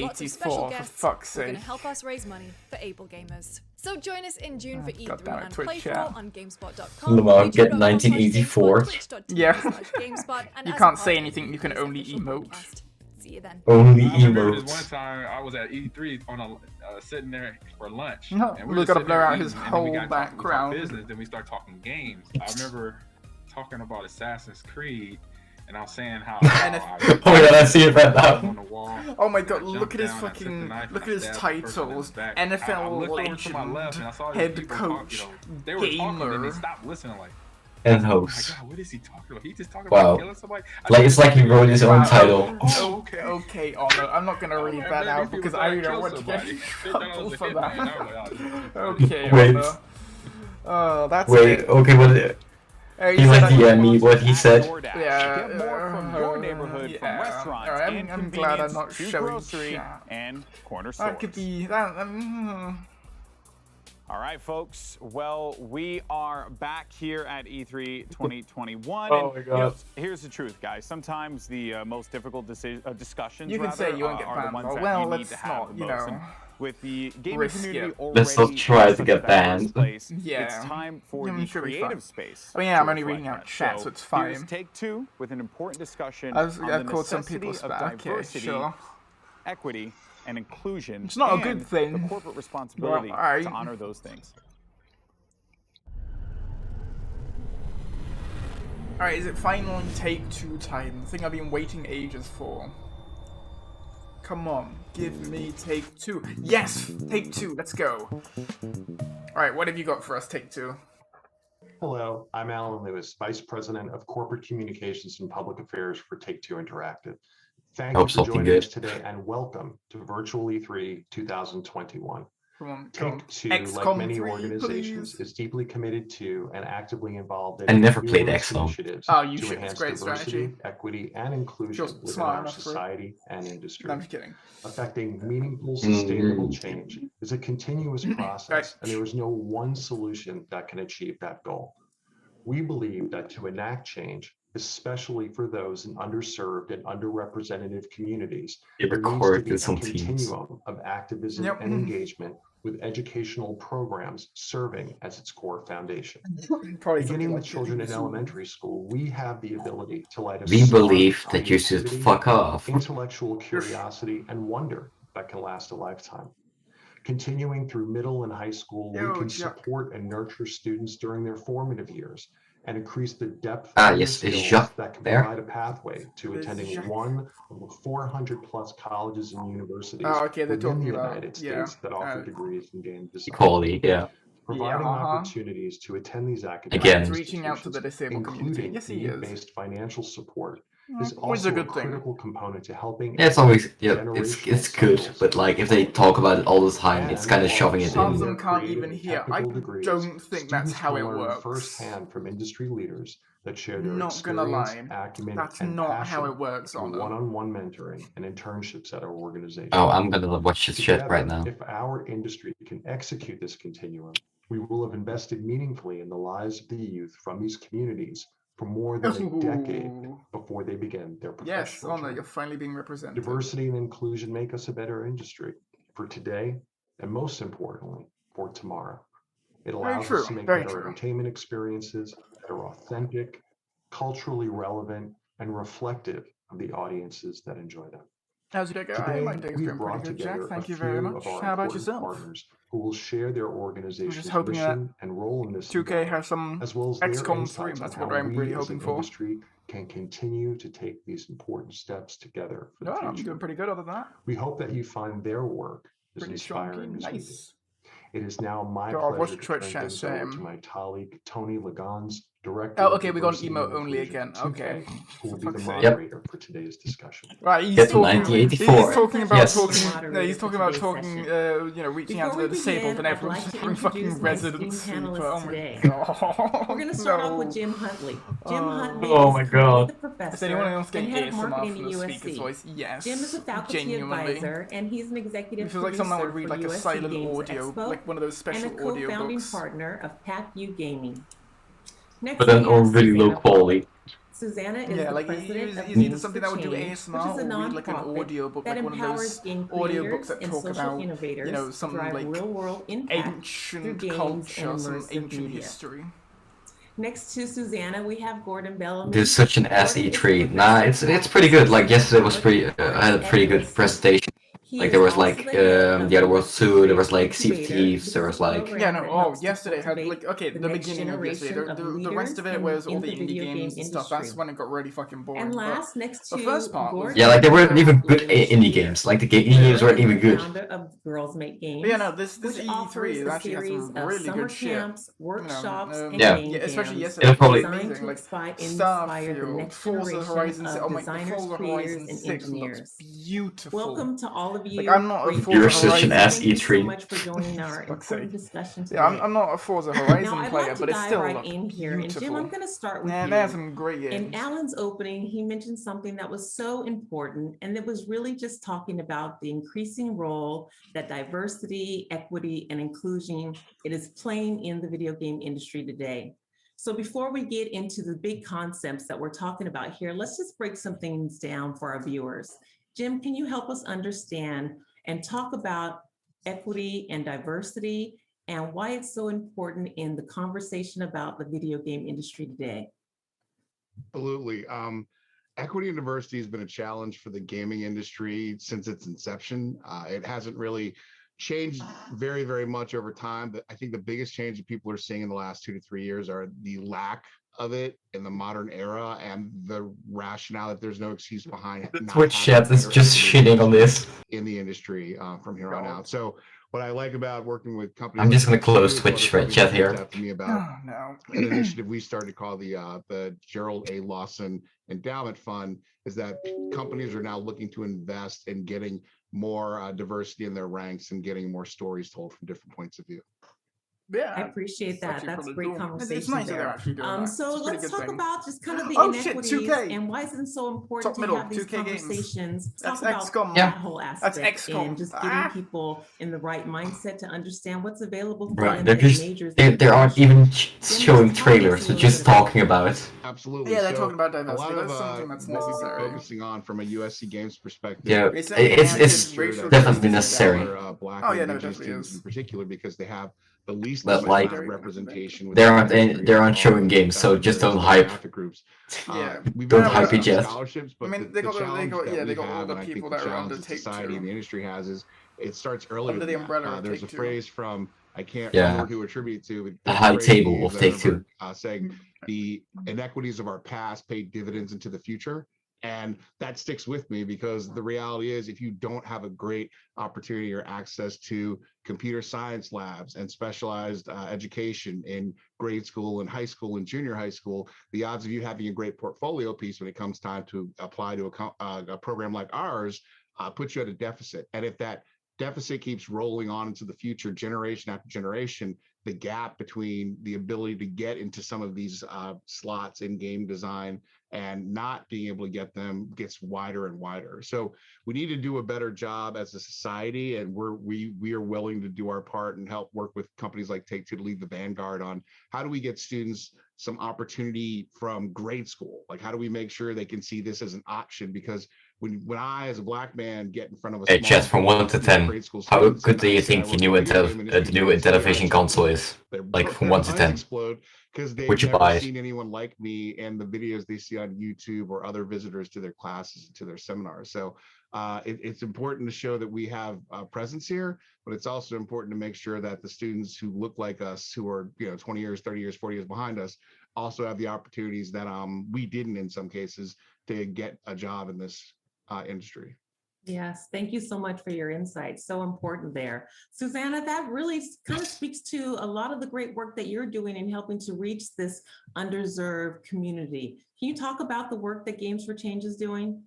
lots of special 1984, for guests fuck's who are gonna sake. help us raise money for able gamers. So join us in June for E3 goddammit, and Twitch Play for chat. All on GameSpot.com. Lamar, get 1984. Yeah. And You as a can't part say of anything, you can only emote. See you then. Only I remember this emotes. one time I was at E3 on a sitting there for lunch. No, and we just gotta sitting blur there out eating, his and then whole we got background. We talk business, then we start talking games. I remember talking about Assassin's Creed, and I was saying how. Oh my god, I see it right now. On the wall. Oh my god, I look at his jumped down, I took the fucking, knife, look at and I his stabbed the person in titles. the back. I NFL looked over to my left, and I saw these head people coach, talk, they were talking, and gamer. they stopped listening. Like, And oh host. my god, what is he talking about? He just talking Wow. about killing somebody. Like it's like he wrote his own title. Oh, okay, Ono. I'm not gonna read that out because I don't want to get in trouble for that. Okay, Wait. Ono. Oh, that's Wait, it. okay, You might DM me what he said. Get more from your neighborhood, from restaurants and I'm glad I'm convenience not to showing grocery chat. and corner stores. That could be that. All right, folks. Well, we are back here at E3 2021. Oh my God. Here's the truth, guys. Sometimes the most difficult discussions You can say you won't get are the banned. ones that Well, you need let's to have not, the you most. know, And with the gaming risk community it. already Let's not try to in get such a diverse banned. place, Yeah. it's time for I'm the sure it'll be creative fine. space. Oh yeah, to I'm only reflect reading out that. chat, so it's fine. Here's Take Two with an important discussion I've on the called some necessity people of spam. Okay, diversity, sure. equity, and inclusion. It's not a and good thing. The corporate responsibility Well, to honor those things. Alright, is it finally Take-Two time? The thing I've been waiting ages for. Come on, give me Take-Two. Yes! Take-Two, let's go. Alright, what have you got for us, Take-Two? Hello, I'm Alan Lewis, Vice President of Corporate Communications and Public Affairs for Take-Two Interactive. Thank you for joining us today and welcome to Virtual E3 2021. Come on, Take-Two, XCOM like many 3, organizations, please. is deeply committed to and actively involved in I never played numerous XCOM. initiatives Oh, you to should. It's enhance great diversity, strategy. equity, and inclusion Feels within smart our enough for it. society and industry. No, I'm just kidding. Affecting meaningful, sustainable change is a continuous process, and there is no one solution that can achieve that goal. We believe that to enact change, especially for those in underserved and underrepresented communities, You there needs to record be with a some teams. continuum of activism Yep. and engagement with educational programs serving as its core foundation. Probably Beginning with like children in Zoom. elementary school, we have the ability to light a We spark of believe that you should creativity, fuck off. intellectual curiosity, and wonder that can last a lifetime. Continuing through middle and high school, we can support and nurture students during their formative years and increase the depth of their skills that can provide a pathway to attending one of the 400 plus colleges and universities within the United States that offer degrees in game design. Equality, yeah. Providing opportunities to attend these academic Again. He's reaching out to the disabled community. including Yes, he is. need-based financial support, is Always also a a good thing. critical component to helping Yeah, it's always generational it's good, cycles but like if they talk about it all the time, it's kind of shoving it Half of in. them can't even hear. I don't think that's how it works. Firsthand from industry leaders that share their Not gonna experience, lie. acumen, That's and not how passion it works through on them. one-on-one mentoring and internships at our organization. Oh, I'm gonna watch this shit Together, right now. if our industry can execute this continuum, we will have invested meaningfully in the lives of the youth from these communities for more than a decade before they begin their professional Yes, Honor, journey. you're finally being represented. Diversity and inclusion make us a better industry for today and most importantly, for tomorrow. It allows us to make better entertainment experiences that are authentic, culturally relevant, and reflective of the audiences that enjoy them. How's your day going? Today, My day's we've going brought pretty good, Jack. together Thank a you very few much. of our How about important yourself? partners who will share their organization's hoping that mission and role in this 2K endeavor, has some as well as their XCOM 3. insights That's on what how I'm we really as hoping an for. industry can continue to take these important steps together for the No, future. I'm doing pretty good other than that. We hope that you find their work as Pretty inspiring chunky. as we do. Nice. It is now my God, watch pleasure to Twitch turn chat, things over same. to my colleague Tony Lagans, Director Oh, of okay, we got Diversity emote and only Inclusion again. at 2K, Okay. who will be the fuck's sake. moderator for today's discussion. Right, he's Get talking, 1984. he's talking about Yes. talking. No, he's talking about talking. You know, reaching out to the disabled, and everyone's just having fucking residency. Oh my god! We're going to start off with Jim Huntley. Jim Huntley Oh is my currently God. the professor Is anyone else getting and head of ASMR marketing from at the speaker's USC. voice? Yes. Jim is a faculty Genuinely. advisor, and he's an executive It feels like producer someone would read for like a USC silent Games audio, Expo, like one of those special and a co-founding audiobooks. partner of PackView Gaming. Next, But then we have on really low Susanna quality. Susanna is Yeah, the like president of he's either Games something for that would do Change, ASMR which is a or read like an nonprofit audiobook, that like one of those empowers game audiobooks creators that and talk social about, innovators you know, to some drive like real-world impact through ancient games culture, and some immersive ancient media. history. Next to Susanna, we have Gordon Bellamy. There's such an ass E3. Nah, it's pretty good. Like yesterday was pretty. I had a pretty good presentation. Like there was like the Other Worlds 2. There was like Sea of Thieves. There was like Yeah, no. Oh, yesterday had like okay, the beginning of yesterday. The rest of it was all the indie games and stuff. That's when it got really fucking boring. And but last, next to the first part was yeah, like they weren't even good indie games. Like the indie games weren't even good. founder of Girls Make Games, But yeah, no, this which E3 offers a actually has series some of really summer good shit. camps, workshops, and Yeah. game especially jams yesterday, It'll was probably designed amazing. to Like inspire the Starfield, next Forza generation Horizon, of oh my, designers, Forza creators, Horizon and 6 looks engineers. beautiful. Welcome to all of you. Like, I'm not a Great Forza You're such an viewers. Horizon. Thank you so SE3. much for joining our Fuck's important sake. discussion today. Yeah, I'm not a Forza Horizon Now, I'd player, like to but it dive still right looks in here. And beautiful. Jim, I'm going to start with you. They have some great games. In Alan's opening, he mentioned something that was so important, and it was really just talking about the increasing role that diversity, equity, and inclusion it is playing in the video game industry today. So before we get into the big concepts that we're talking about here, let's just break some things down for our viewers. Jim, can you help us understand and talk about equity and diversity and why it's so important in the conversation about the video game industry today? Absolutely. Equity and diversity has been a challenge for the gaming industry since its inception. It hasn't really changed very, very much over time, but I think the biggest change that people are seeing in the last 2 to 3 years are the lack of it in the modern era and the rationale that there's no excuse behind The not Twitch having chat is better just equity shitting on this. in the industry from here on out. So what I like about working with companies, I'm just like gonna close Take-Two, Twitch other companies chat that here. reached out to me about Oh, no. an initiative we started called the Gerald A. Lawson Endowment Fund, is that companies are now looking to invest in getting more diversity in their ranks and getting more stories told from different points of view. Yeah, I appreciate that. That's great conversation. It's nice that they're there. actually doing that. So It's a pretty let's good talk thing. about just kind of the Oh, shit, inequities 2K. and why is it so important Top to middle, have these 2K games. conversations. That's Talk about XCOM. that whole That's aspect XCOM. and just getting people in the right mindset to understand what's available for Right, them they're as just majors. they aren't even showing trailers. They're just talking about it. Absolutely. Yeah, they're So talking about a diversity. lot of That's something that's what we've been necessary. focusing on from a USC Games perspective. Yeah, It's definitely necessary. Black Oh, and yeah, no, it Indigenous definitely students is. in particular, because they have the least But, amount like, of representation. they within aren't the industry they aren't of showing all games, so just various don't hype. demographic groups. Yeah. We've Don't been hype it yet. scholarships, but I mean, the they got challenge that yeah, we they got all have, the and I think people the that are challenge under that society Take-Two. and the industry has, is it starts earlier Under the than umbrella that. of There's a Take-Two. phrase from, I can't Yeah. remember who attribute it to, but The there's high phrase table we of use that I Take-Two. remember, saying the inequities of our past pay dividends into the future. And that sticks with me, because the reality is, if you don't have a great opportunity or access to computer science labs and specialized education in grade school and high school and junior high school, the odds of you having a great portfolio piece when it comes time to apply to a program like ours puts you at a deficit. And if that deficit keeps rolling on into the future, generation after generation, the gap between the ability to get into some of these slots in game design and not being able to get them gets wider and wider. So we need to do a better job as a society, and we are willing to do our part and help work with companies like Take-Two to lead the vanguard on how do we get students some opportunity from grade school. Like, how do we make sure they can see this as an option? Because when I, as a black man, get in front of a Hey, small chat from 1 to 10. grade school How students, good do you I say I think the work new in the video game industry, new they say, Intellivision "I console told you." is? Their Like from 1 to eyes 10. explode, because they've Would you never buy it? seen anyone like me and the videos they see on YouTube or other visitors to their classes and to their seminars. So it's important to show that we have a presence here, but it's also important to make sure that the students who look like us, who are 20 years, 30 years, 40 years behind us, also have the opportunities that we didn't in some cases to get a job in this industry. Yes, thank you so much for your insight. So important there. Susanna, that really kind of speaks to a lot of the great work that you're doing in helping to reach this underserved community. Can you talk about the work that Games for Change is doing?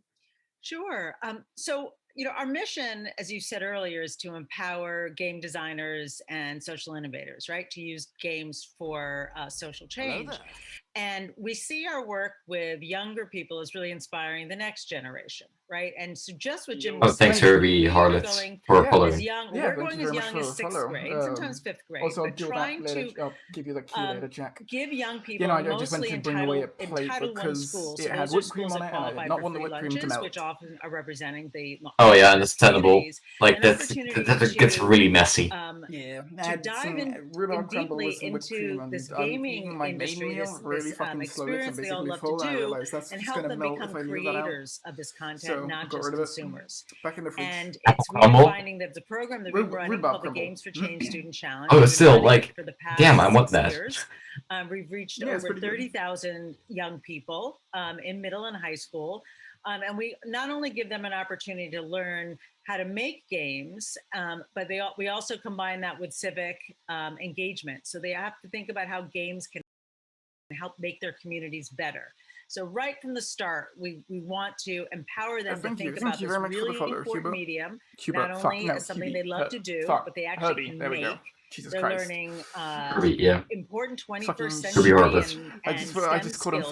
Sure. So, our mission, as you said earlier, is to empower game designers and social innovators, right? To use games for social change. And we see our work with younger people as really inspiring the next generation, right? And so just what Jim was thanks, saying, Herbie we are Harlot's, going for as following. young, Yeah, we're thank going you as very much young for as the sixth follow. grade, sometimes fifth grade, Also, but do trying that later. to I'll give you the key later, Jack. give young people I just went mostly to bring away a entitled plate One because schools. it So had those are whipped cream schools on that it, and I did qualify not for want the free whipped cream to lunches, melt. which often are representing the Oh yeah, understandable. communities, Like an that opportunity gets to, really messy. Yeah, I to had dive some in rhubarb crumble deeply with some whipped cream, into and this even gaming my main industry, meal this really fucking slow. I'm experience they all basically love to full, and I do, realized that's and just help gonna them melt become if I leave that out. creators of this content, So not got just rid of consumers. it. Back in the fridge. And Apple we're crumble? finding that the program that we've been running Rhubarb called the crumble. Games for Change Student Challenge. Oh, we've been still, running like, it for the past damn, I want 6 that. years. We've reached Yeah, it's over pretty good. 30,000 young people in middle and high school. And we not only give them an opportunity to learn how to make games, but we also combine that with civic engagement. So they have to think about how games can help make their communities better. So right from the start, we want to empower them to think about this really important medium, not only as something they love to do, but they actually can make. Jesus They're Christ. learning yeah. important 21st Herbie century Harbert. and STEM skills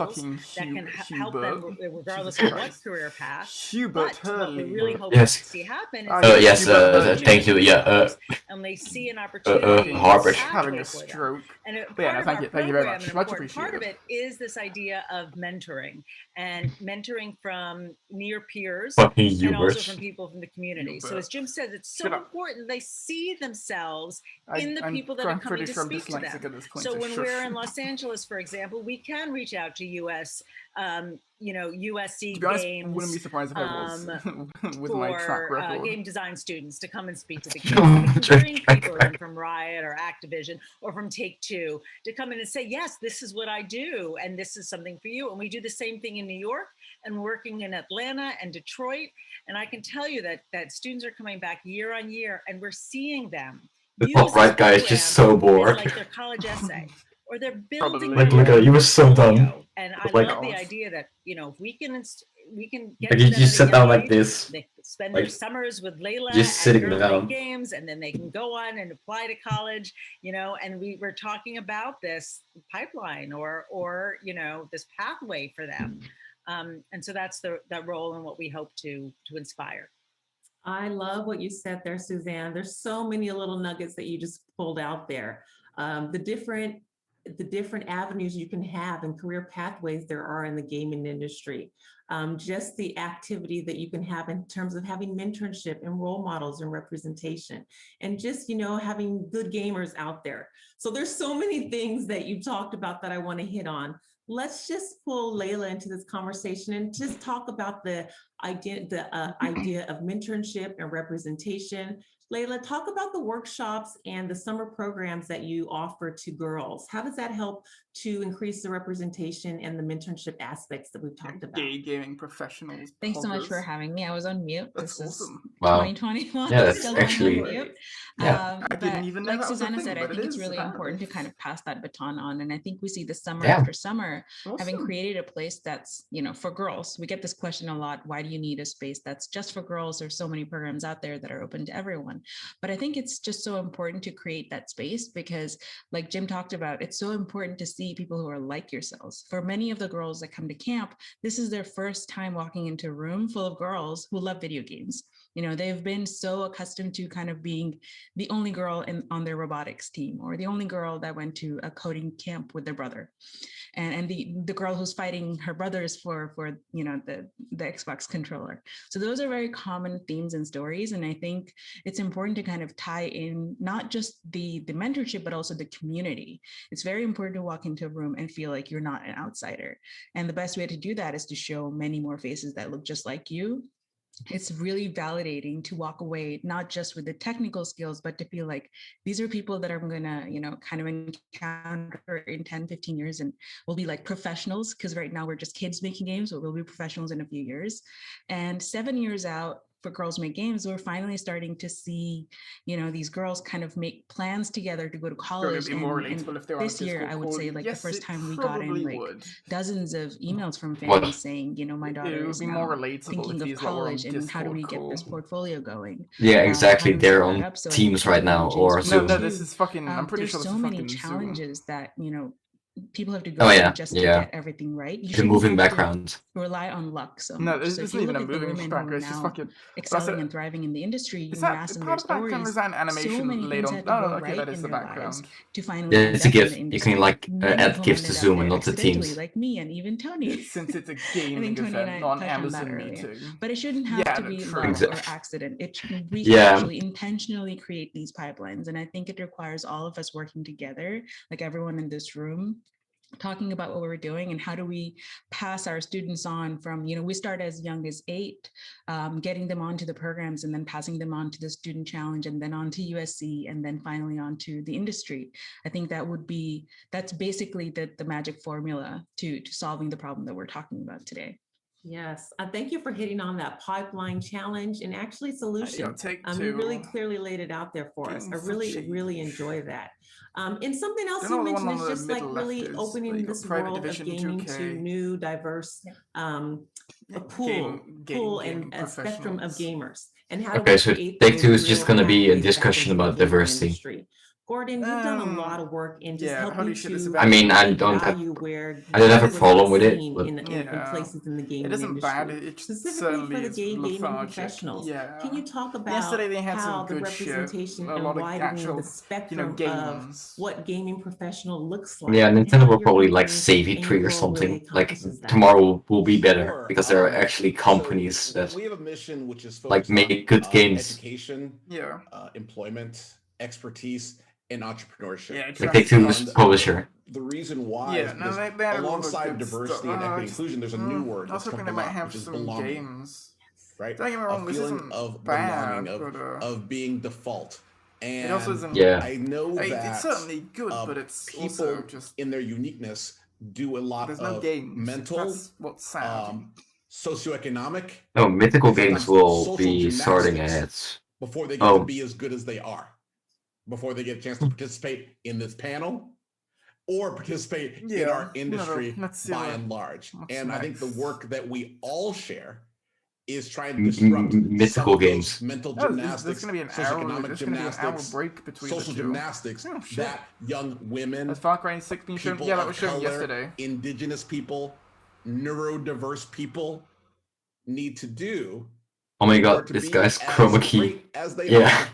that can help them regardless of what career path. But what we really hope to see happen is Yes, thank you. Yeah. And they see an opportunity Harbert. Having a stroke. And Thank you very much. an Much important part of appreciated. it is this idea of mentoring and mentoring from near peers Fucking and also Hubert. from people from the community. So as Jim says, it's so important they see themselves in the people that are coming to speak to them. So when we're in Los Angeles, for example, we can reach out to USC To be honest, Games wouldn't be surprised if I was with my track for record. game design students to come and speak to the games. We can bring people in from Riot or Activision or from Take-Two to come in and say, yes, this is what I do, and this is something for you. And we do the same thing in New York and working in Atlanta and Detroit. And I can tell you that students are coming back year on year, and we're seeing them. The top right guy is just so bored. Like their college essay, or they're building. Like, look at you were so dumb. And I Like, love the idea that if we can get like you just sit down like this. They spend like, their summers with Layla just at sitting Girls down. Make Games, and then they can go on and apply to college. And we're talking about this pipeline or this pathway for them. And so that's that role and what we hope to inspire. I love what you said there, Suzanne. There's so many little nuggets that you just pulled out there. The different avenues you can have and career pathways there are in the gaming industry. Just the activity that you can have in terms of having mentorship and role models and representation, and just, having good gamers out there. So there's so many things that you talked about that I want to hit on. Let's just pull Layla into this conversation and just talk about the idea of mentorship and representation. Layla, talk about the workshops and the summer programs that you offer to girls. How does that help to increase the representation and the mentorship aspects that we've talked about? Gay gaming professionals. Thanks so much for having me. I was on mute. That's this awesome. Is wow. 2021. Yeah, that's Still actually. on mute. Yeah. I didn't even know like that was a Susanna thing, said, I but think it it's is, really apparently. important to kind of pass that baton on. And I think we see the summer Yeah. after summer Awesome. having created a place that's, for girls. We get this question a lot. Why do you need a space that's just for girls? There's so many programs out there that are open to everyone. But I think it's just so important to create that space because, like Jim talked about, it's so important to see people who are like yourselves. For many of the girls that come to camp, this is their first time walking into a room full of girls who love video games. They've been so accustomed to kind of being the only girl on their robotics team, or the only girl that went to a coding camp with their brother, and the girl who's fighting her brothers for the Xbox controller. So those are very common themes and stories, and I think it's important to kind of tie in not just the mentorship, but also the community. It's very important to walk into a room and feel like you're not an outsider, and the best way to do that is to show many more faces that look just like you. It's really validating to walk away, not just with the technical skills, but to feel like these are people that I'm going to, kind of encounter in 10, 15 years and we'll be like professionals, because right now we're just kids making games, but we'll be professionals in a few years. And 7 years out, for Girls Make Games, we're finally starting to see, these girls kind of make plans together to go to college. And this year, I would say, like, the first time we got in like dozens of emails from families saying, my daughter is now thinking of college, and how do we get this portfolio going? Yeah, exactly. They're on Teams right now or Zoom. No, this is fucking. I'm pretty sure this is fucking There's so many challenges that people have to go through just to get everything right. The moving background. Rely on luck so no, much. this so isn't even a moving background. It's just fucking excelling and thriving in the industry. You ask them their stories. Is that an animation so many laid things on? had to No, go okay, right that is in the their background. lives to finally Yeah, end it's a up in GIF. the You industry. can like add GIFs to Zoom and not to accidentally, Teams. like me and even Tony. Since it's a gaming event, not an Amazon meeting. But it shouldn't have to be luck or accident. We can actually intentionally create these pipelines, and I think it requires all of us working together, like everyone in this room, talking about what we're doing and how do we pass our students on from, we start as young as 8, getting them onto the programs and then passing them on to the student challenge and then on to USC and then finally on to the industry. I think that's basically the magic formula to solving the problem that we're talking about today. Yes, thank you for hitting on that pipeline challenge and actually solution. You really clearly laid it out there for us. I really enjoy that. And something else you mentioned is just like really opening this world of gaming to new, diverse pool and a spectrum of gamers. And how do we so create Take-Two those is just real going to be a pathways back discussion into the about gaming diversity. industry? Gordon, you've done a lot of work in just helping to I mean, I don't have a problem with it, but in places in the gaming industry. Bad. It Specifically for the gay gaming professionals. Can you talk about Yesterday they had how some the good representation shit. A and lot of widening actual, the spectrum games. of what gaming professional looks like? yeah, and Nintendo how will your probably like company save and E3 your or role something. really Like accomplishes that. tomorrow will be better because there are actually companies that we have a mission which is like focused make on good games. education, employment, expertise, and entrepreneurship. Like Take-Two is publisher. The reason why is because alongside diversity and equity inclusion, there's a new word that's come about, which is belonging. Games. Right? Don't get me wrong, a feeling of bad, belonging, but, of being default. And it also isn't, I know that it's certainly good, but it's people also just in their uniqueness do a lot of mental, That's what's sad. socioeconomic. No, mythical games will social be starting gymnastics ahead. before they get to be as good as they are, before they get a chance to participate in this panel or participate in our industry by and large. And I think the work that we all share is trying to disrupt mythical games. mental gymnastics, there's gonna be an socioeconomic gymnastics, break between social the two. gymnastics that young women, Far Cry 6 being shown? Yeah, that was shown yesterday. Indigenous people, neurodiverse people need to do. Oh my god, this guy's chroma key. Yeah.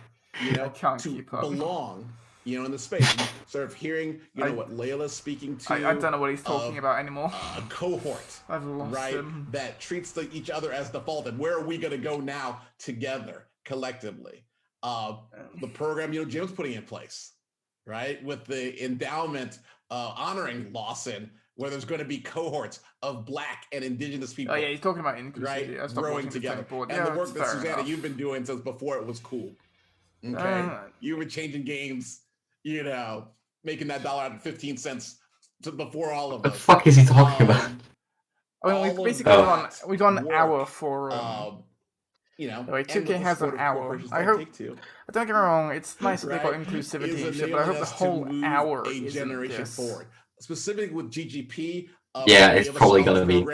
To belong, in the space. Sort of hearing, what Layla's speaking to. I don't know what he's talking about anymore. A cohort, I've lost him. That treats each other as default. And where are we going to go now together, collectively? The program, Jim's putting in place, right? With the endowment honoring Lawson, where there's going to be cohorts of Black and Indigenous people. Oh yeah, he's talking about inclusivity. Right, growing together. And the work that Susanna, you've been doing since before it was cool. Okay, you've been changing games, making that dollar out of 15 cents before all of us. What the fuck is he talking about? I mean, we've done an hour for. Anyway, 2K has an hour. I hope. Don't get me wrong, it's nice that they got inclusivity and shit, but I hope the whole hour is generation forward. Specifically with GGP. Yeah, it's probably gonna be.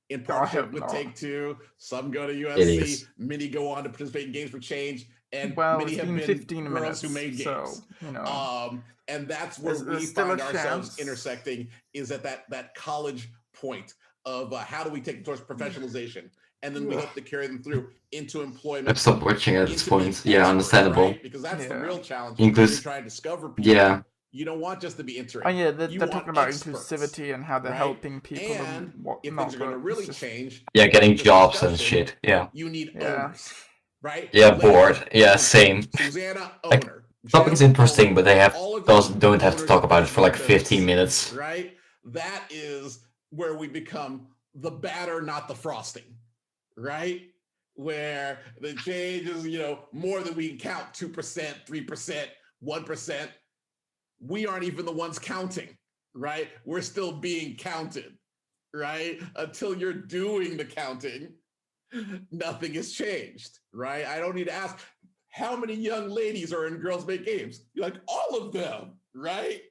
In partnership with Take-Two, some go to USC, many go on to participate in Games for Change, and many have been 15 girls minutes, who made games. So, and that's where we find ourselves intersecting, is at that college point of how do we take them towards professionalization, and then we hope to carry them through into employment. I've stopped watching at this point. Yeah, understandable. Right? Because that's the real challenge. You're trying to discover people. Yeah. You don't want just to be interested. Oh yeah, they're talking about inclusivity and how they're helping people and what if things are going to really change. Yeah, getting jobs and shit. Yeah. You need owners, right? Yeah, bored. Yeah, same. Susanna, like, owner. topic's interesting, but they don't have to talk about it for like 15 minutes. Right. That is where we become the batter, not the frosting. Right. Where the change is, more than we can count, 2%, 3%, 1%. We aren't even the ones counting, right? We're still being counted, right? Until you're doing the counting, nothing has changed, right? I don't need to ask how many young ladies are in Girls Make Games. You're like, all of them, right?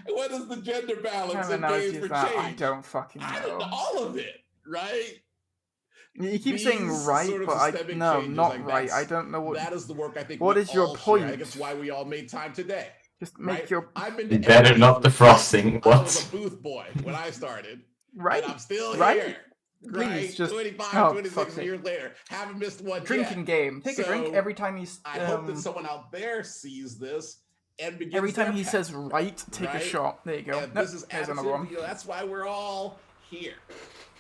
What is the gender balance in Games for Change? I don't fucking know. All of it, right? You keep saying right, but not like right. I don't know what. That is the work I think. What is your point? I think it's why we all made time today. Just make your. I've been to better not the frosting. What? I was a booth boy when I started. Right. And I'm still Please, here. Right? just 25, 26 years later. Haven't missed one drinking game. Take a drink every time he's. I hope that someone out there sees this and begins. Every time he says right, take a shot. There you go. And this is another one. That's why we're all here.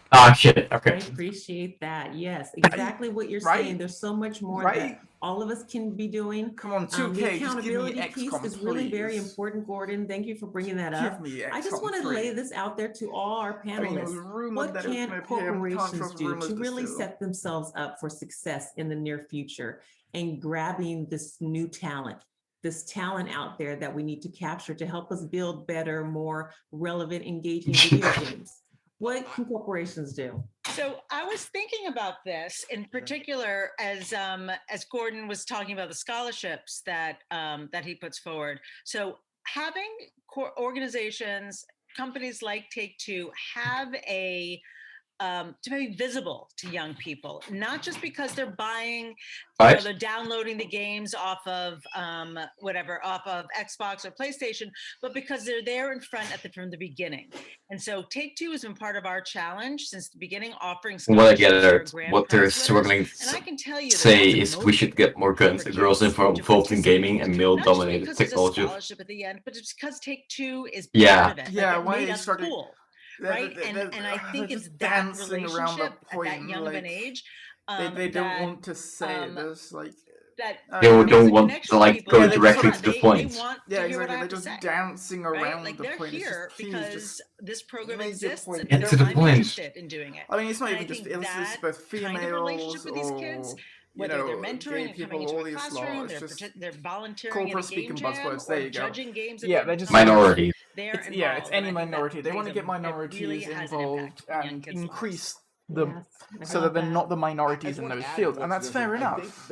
Ah, shit. Okay. I appreciate that. Yes, exactly what you're saying. There's so much more that all of us can be doing. Come on, 2K, the accountability just give me piece is really very important, Gordon. Thank you for bringing that up. I just want to lay this out there to all our panelists. What can corporations do to really set themselves up for success in the near future and grabbing this new talent? This talent out there that we need to capture to help us build better, more relevant, engaging video games. What can corporations do? So I was thinking about this in particular as Gordon was talking about the scholarships that he puts forward. So having organizations, companies like Take-Two have to be visible to young people, not just because they're buying, they're downloading the games off of off of Xbox or PlayStation, but because they're there in front from the beginning. And so Take-Two has been part of our challenge since the beginning, offering scholarships What they're struggling to say is we should get more girls involved in gaming and male-dominated technology. Scholarship at the end, but it's because Take-Two is part of it. Yeah, why made us cool. Right, and I think it's that relationship at that young of an age. They don't want to say this, like they don't want to like go directly to the point. Yeah, exactly. They're just dancing around like, the they're point. Here because this program exists and get to the point. Interested in doing it. I mean, it's not even just it's both females or whether they're mentoring, coming into a classroom, they're volunteering in a game jam, or judging games. Yeah, they're just minorities. It's any minority. They want to get minorities involved and increase them so that they're not the minorities in those fields, and that's fair enough.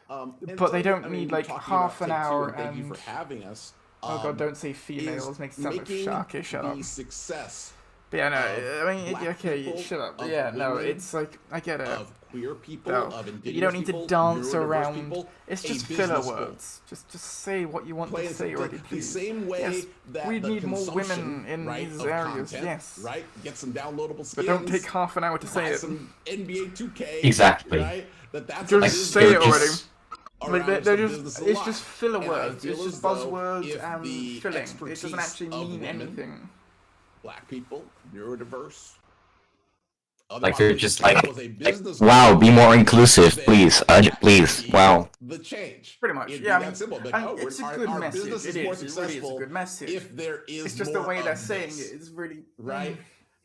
But they don't need like half an hour and. Thank you for having us. Oh god, don't say females. Makes it sound like sharky. Shut up. Success. But yeah, no. I mean, okay, shut up. Yeah, no. It's like I get it. Of queer people, no. of indigenous you don't need to dance around. People, it's just filler words. Just say what you want to say already, please. The same way yes, that we need more women in these areas. Content, yes. Right. Get some downloadable skins. But don't take half an hour to say it. Some NBA 2K. Exactly. Right. That's just say it already. Like they're just, it's just filler words. It's just buzzwords and filling. It doesn't actually mean anything. Black people, neurodiverse. Like they're just like wow, be more inclusive, please. Please, wow. The change. Pretty much, yeah. I mean, simple. it's a good message. It is. It really is a good message. If there is, it's just the way they're saying it. It's really right,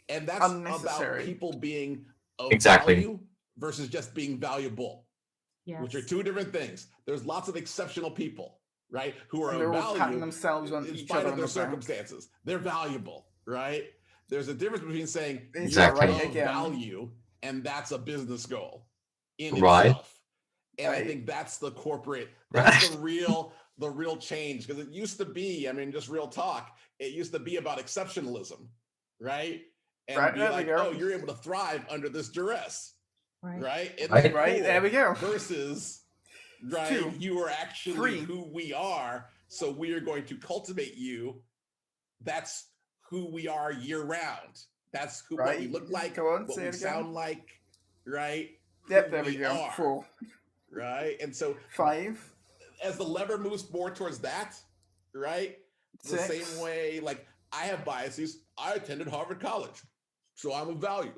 and that's unnecessary. About people being of exactly value versus just being valuable. Yes. Which are two different things. There's lots of exceptional people, right, who are of value patting themselves on in each spite other of their circumstances. They're valuable, right? There's a difference between saying exactly. you're of value and that's a business goal in itself. And I think that's the corporate, that's the real change. Because it used to be, I mean, just real talk, it used to be about exceptionalism, right? And be like, oh, you're able to thrive under this duress. Right. There we go. Versus, you are actually who we are. So we are going to cultivate you. That's who we are year round. That's who what we look like, what we sound like, right? Yep, there we go. 4. Right. And so 5. As the lever moves more towards that, right? 6. The same way, like I have biases. I attended Harvard College, so I'm of value.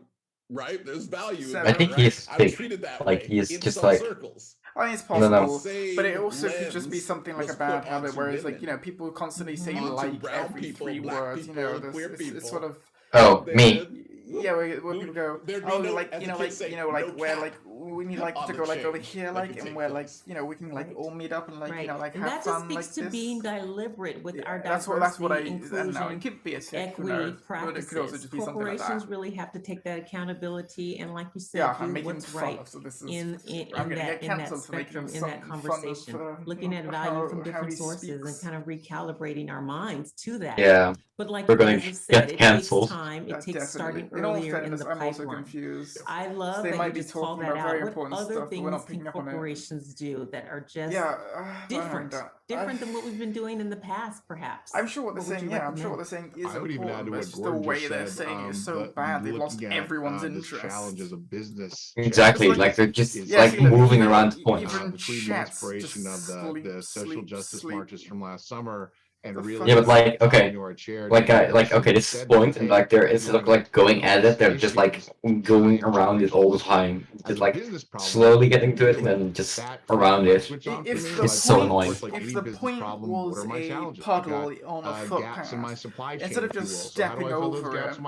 Right, there's value. 7. I think he's I'm treated that like way he's in just some like. Circles. I mean, it's possible, but it also could just be something like a bad habit, whereas like people constantly say like every 3 words. It's sort of. Oh, me. Yeah, where people go, where like we need like to go like over here, like, and where like we can like all meet up and like like and have that fun just like speaks to this. being deliberate with our diversity, that's what inclusion, it could be a equity practices. It could also just be corporations like really have to take that accountability and, like you said, do what's right in that spectrum, in that conversation, looking at value from different sources and kind of recalibrating our minds to that. Yeah. But like we're going to get canceled. Time. It takes starting earlier in the pipeline. I'm also confused. I love that you just call that out. What other things can corporations do that are just different than what we've been doing in the past, perhaps? I'm sure what they're saying. Yeah, I'm sure what they're saying is important. But it's just the way they're saying is so bad. They've lost everyone's interest. Challenge as a business. Exactly, like they're just like moving around the point. Between the inspiration of the social justice marches from last summer. And really, yeah, but like, okay, okay, this is the point, and like there instead of like going at it, they're just like going around it all the time, just like slowly getting to it and then just around it. It's so annoying. If the point was a puddle on a footpath, instead of just stepping over it,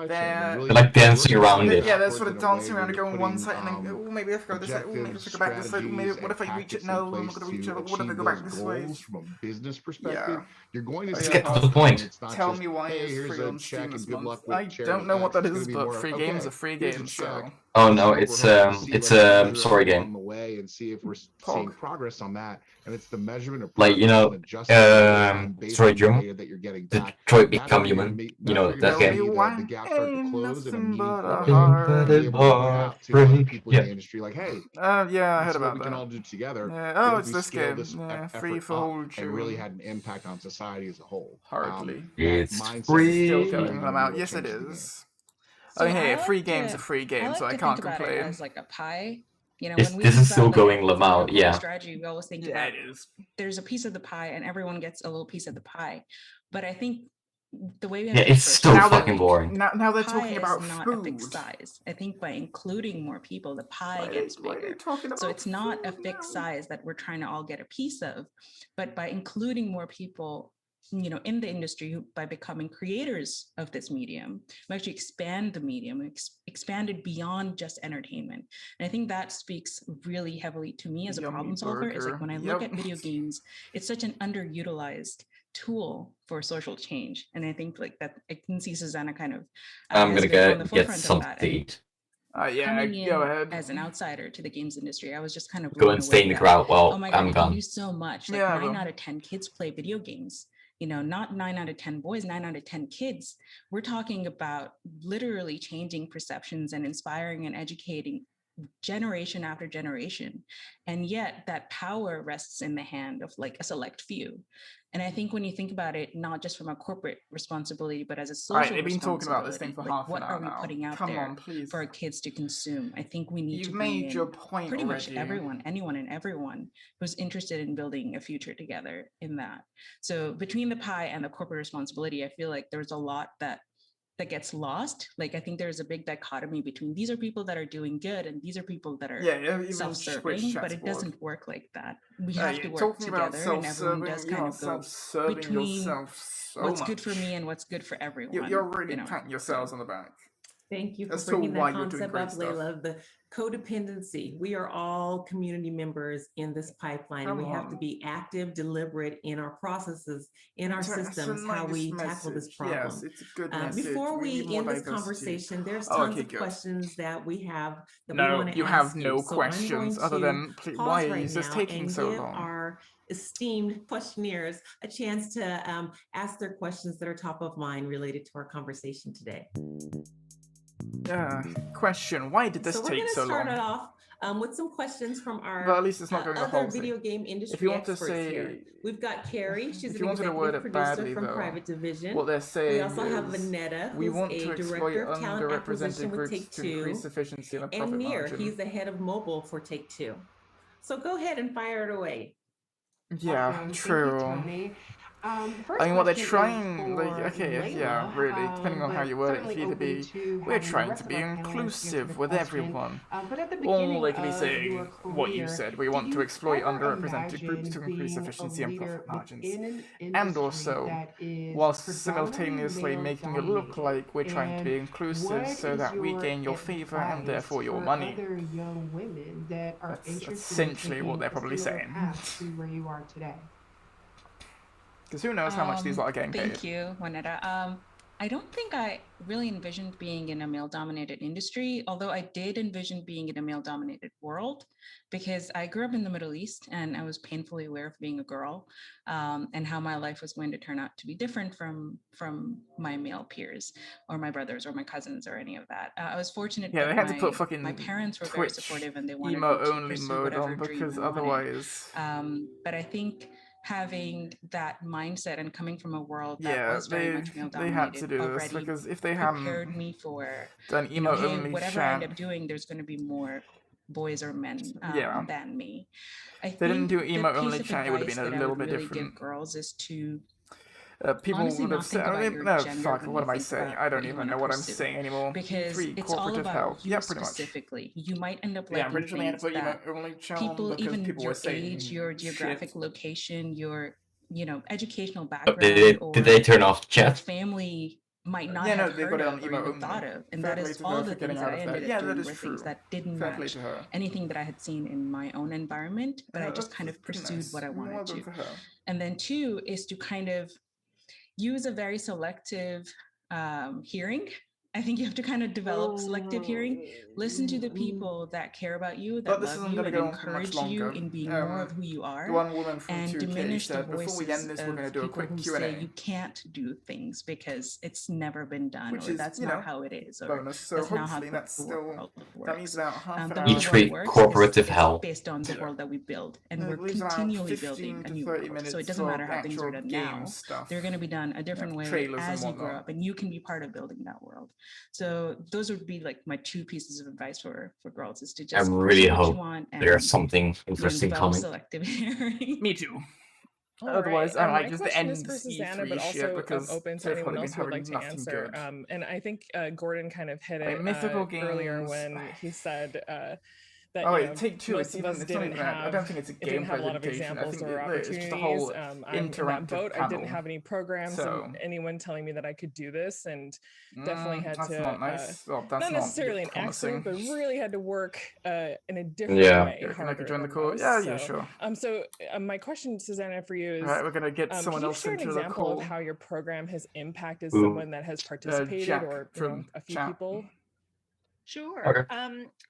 they're like dancing around it. Yeah, they're sort of dancing around and going one side and then, oh, maybe I have to go this way, oh, maybe I have to go back this way, maybe what if I reach it? No, I'm not going to reach it, what if I go back this way? From a business perspective. you're going to Let's see get to the point. Tell me why hey, it's here's free a on Steam check this and good month. luck with I charity don't know what that X. It's is, gonna be but more, free okay, games are free here's a games, check. so. Oh no, What it's we're hoping to see, it's let's a measure story it along game. the way and see if we're seeing progress on that. And it's the measurement of Like, you progress know, and adjustment over time based Story on the Drum, data that you're getting the back. Detroit That's Become where you're gonna Human. meet. You That's know where you're that gonna game. see the gap start to close in a meaningful way, But and be it able to point out to other people in yeah. the industry, like, hey, yeah, I this heard is what about we can that. all do together. Yeah. What Oh, if it's we this scale game. this Yeah, free effort for up whole and really June. had an impact on society as a whole? Hardly. That It's mindset is Still really killing them gonna be out. what Yes, it changes the game. is. So Oh, hey, I free like game's to a free game, so I think can't about it complain. as like a pie. You know, This, when we this think is still about like going a Lamau, corporate yeah. strategy, we always think Yeah, about it is. there's a piece of the pie and everyone gets a little piece of the pie. But I think the way we have Yeah, to it's approach still this fucking is boring. Now they're pie talking is about not a fixed food. size. I think by including more people, the pie Why gets are they bigger. talking about So it's not a food fixed now? size that we're trying to all get a piece of, but by including more people, you know, in the industry who, by becoming creators of this medium, we actually expand the medium, expand it beyond just entertainment. And I think that speaks really heavily to me as a Yummy problem solver. It's like burger. when I look at video games, it's such an underutilized tool for social change. And I think like that I can see Susanna kind of I'm has gonna been on the get forefront of something that. to And eat. Yeah, coming go in ahead. as an outsider to the games industry, I was just kind of Go blown and stay away in the that, crowd. Well, oh my God, I'm you can gone. do so much. Like Yeah, 9 out of 10 kids play video games. You know, not 9 out of 10 boys, 9 out of 10 kids. We're talking about literally changing perceptions and inspiring and educating generation after generation. And yet that power rests in the hand of like a select few. And I think when you think about it, not just from a corporate responsibility, but as a social Alright, they've been talking about this thing for like half what an are hour we now. putting out Come there on, please. for our kids to consume? I think we need You've to bring made your in point pretty much already. everyone, anyone and everyone who's interested in building a future together in that. So between the pie and the corporate responsibility, I feel like there's a lot that gets lost. Like I think there's a big dichotomy between these are people that are doing good and these are people that are self-serving, but it doesn't work like that. We have to work together, and everyone does kind of go between what's good for me and what's good for everyone. You're really patting yourselves on the back. Thank you for As to bringing why that you're doing concept great up, stuff. Layla. The codependency. We are all community members in this pipeline, and we have to be active, deliberate in our processes, in our systems, how we tackle this problem. Yes, it's a good message. Before we need more end this diversity. conversation, there's Oh, tons okay, of good. questions that we have that we No, want to you ask have no you. So I'm questions going other to than pause why right is this now taking and so give long? our esteemed questionnaires a chance to ask their questions that are top of mind related to our conversation today. Question: why did this take so long? So we're going to start it off with some questions from our But at least it's not going the other whole video thing. game industry If you want to experts say, here. We've got Carrie, she's if an you wanted to word executive it producer badly, from though, Private Division. what they're saying We also have is, Vanetta, we who's want a to exploit director of talent acquisition underrepresented with groups to Take-Two, increase efficiency and a and profit Nir, margin. he's the head of mobile for Take-Two. So go ahead and fire it away. Yeah, Awesome. true. Thank you, Tony. I mean, what they're trying, yeah, really, depending on how you word it, it's either be, we're trying to be inclusive with everyone, or they could be saying what you said, we want to exploit underrepresented groups to increase efficiency and profit margins, and also, whilst simultaneously making it look like we're trying to be inclusive so that we gain your favor and therefore your money. Other young women that are That's essentially what they're probably saying. To where you are today. Because who knows how much these lot are getting paid. Thank you, Juanita. I don't think I really envisioned being in a male-dominated industry, although I did envision being in a male-dominated world, because I grew up in the Middle East and I was painfully aware of being a girl and how my life was going to turn out to be different from my male peers or my brothers or my cousins or any of that. I was fortunate Yeah, that they had to put fucking my parents were very supportive and they wanted emo me to only pursue mode whatever on dream because I wanted. otherwise. But I think having that mindset and coming from a world that yeah, was very much male they had dominated to do this already because if they prepared hadn't me for done you know, emo hey, only whatever I end chat, up doing, there's going to be more boys or men than me. I they didn't think do emo the only piece of chat, it would have advice been a that I little would bit really different. give girls is to people honestly would have not said, think about your no, gender fuck, when what you am I think saying? about I don't what you even wanna know what I'm pursue. saying anymore. Because E3 it's all cooperative about help. you Yeah, pretty much. specifically. You might end up Yeah, liking originally I had to things put emo that only chat on people, because even people your were saying age, your geographic shit. location, your educational Did background, they turn off your chat? family might not Yeah, no, have they've heard got it of on or emo even only. thought of. And Fair that play is to all her the for getting things out that I of that. ended Yeah, up that doing is were true. things that didn't Fair play match to her. anything that I had seen in my own environment, but I just kind of Pretty pursued nice. what I Well wanted done to. for her. And then two is to kind of use a very selective hearing. I think you have to kind of develop selective hearing, listen to the people that care about you, But that this love isn't you, going to and go on for much encourage you longer. in being more of who you The are, one woman from and 2K diminish the said, before we voices end this, we're of going to do a people quick who Q&A. say you can't do things because it's never been done, Which or is, that's you not know, how it is, or bonus. So that's not how hopefully that's the still, world works. that means about half an The hour. way Each the week, world works cooperative is hell. based on the world that we build, and It we're leaves about continually 15 building a to new 30 world. minutes So it doesn't for matter how things are actual done game now; stuff. they're going to be done a different way trailers and as you grow whatnot. up, and you can be part of building that world. So those would be like my two pieces of advice for girls: is to I just really pursue what you hope want there's and something interesting develop coming. selective hearing. Me too. All Otherwise, right. I might My just question end is for this Susanna, E3 but shit also because open to they've anyone probably been else who would having like to nothing answer. good. And I think Gordon kind of hit Like it mythical earlier games. when he said that Oh, you wait, know, Take Two. most of us It's not didn't even that. I have don't think it's a it didn't game have a lot of presentation. I examples think or it's just a opportunities. whole I'm in that interactive boat. I didn't panel. have any programs So and anyone telling me that I could do this, and definitely had that's to not nice. Well, that's not necessarily an promising. expert, but really had to work in a different Yeah. way Can I harder join the than call? most. Yeah, So, sure. My question, Susanna, for you is: All right, we're gonna get can someone you else share an into the example of call. how your program has impacted Ooh. someone that has participated, Jack or from a few chat. people? Sure. Okay.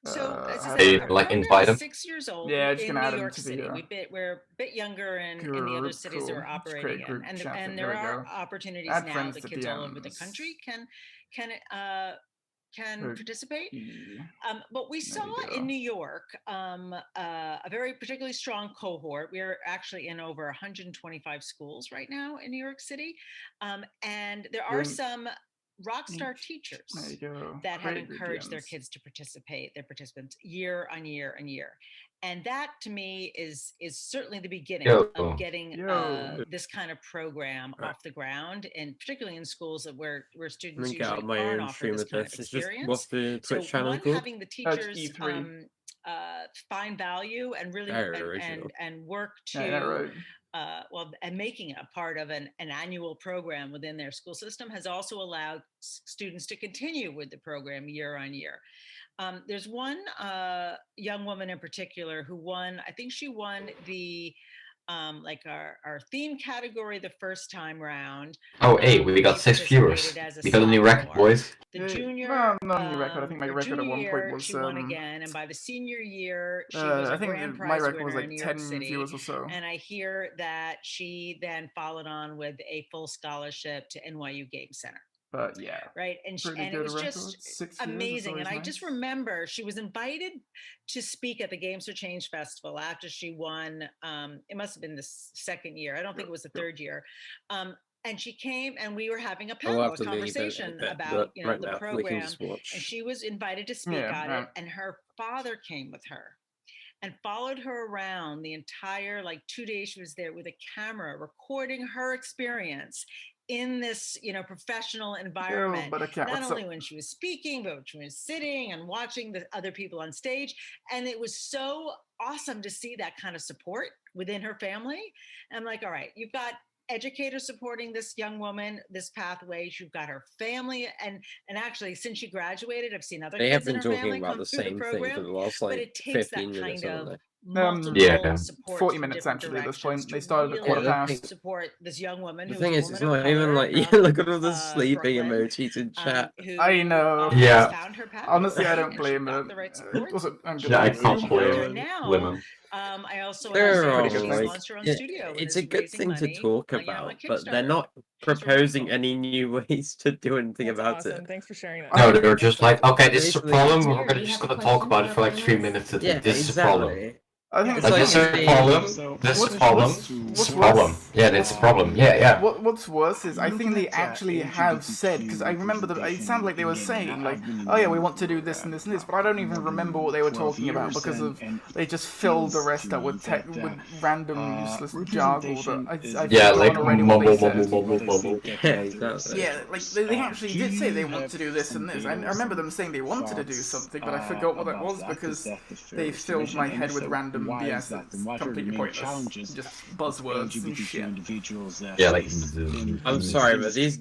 So how Susanna, do I- our like program invite is him? 6 years old Yeah, just in gonna New add him York to City. the We're a bit younger in the other cities that cool. we're Let's operating create in, group and chat thing. there There we are go. opportunities Add now friends that to kids all over the DMs. country can Okay. participate. Yeah. But we saw we go. in New York a very particularly strong cohort. We're actually in over 125 schools right now in New York City, and there are some rock star teachers that have encouraged their kids to participate, their participants year on year on year. And that to me is certainly the beginning of getting this kind of program off the ground, and particularly in schools where students usually aren't offered this kind of experience. What's the Twitch channel called? Having the teachers find value and really and work to and making it a part of an annual program within their school system has also allowed students to continue with the program year on year. There's one young woman in particular who won, I think she won the like our theme category the first time round. Oh, hey, we got 6 viewers. We got a new record, boys. The junior, well, not a new record. I think my record at one year, point was. she won again, and by the senior year, she was a grand prize my record winner was like in New 10 York City. viewers or so. And I hear that she then followed on with a full scholarship to NYU Game Center. But yeah, right, and it was just amazing. And I just remember she was invited to speak at the Games for Change Festival after she won. It must have been the second year. I don't think it was the third year. And she came, and we were having a panel, a conversation about the program. And she was invited to speak on it, and her father came with her and followed her around the entire 2 days she was there with a camera recording her experience in this professional environment, not only when she was speaking, but when she was sitting and watching the other people on stage. And it was so awesome to see that kind of support within her family. And I'm like, all right, you've got educators supporting this young woman, this pathway. You've got her family, and actually, since she graduated, I've seen other kids in her family come through the program. But it takes that kind of multiple support 40 minutes actually at this point. They started at quarter past. Support this young woman. The thing is, it's not even like look at all the sleeping emojis in chat. I know. Yeah. Honestly, I don't blame her. I can't blame women. I also launched her own studio. It's a good thing to talk about, but they're not proposing any new ways to do anything about it. Thanks for sharing that. No, they're just like, okay, this is a problem. We're just gonna talk about it for like 3 minutes. This is a problem. I think this is a problem. This is a problem. This is a problem. Yeah, it's a problem. Yeah. What's worse is I think they actually have said, because I remember that it sounded like they were saying like, oh yeah, we want to do this and this and this, but I don't even remember what they were talking about because of they just filled the rest up with random useless jargon that I yeah, like mumble. Yeah, like they actually did say they want to do this and this. I remember them saying they wanted to do something, but I forgot what that was because they filled my head with random BS that's completely pointless. Just buzzwords and shit. Yeah, like I'm sorry, but these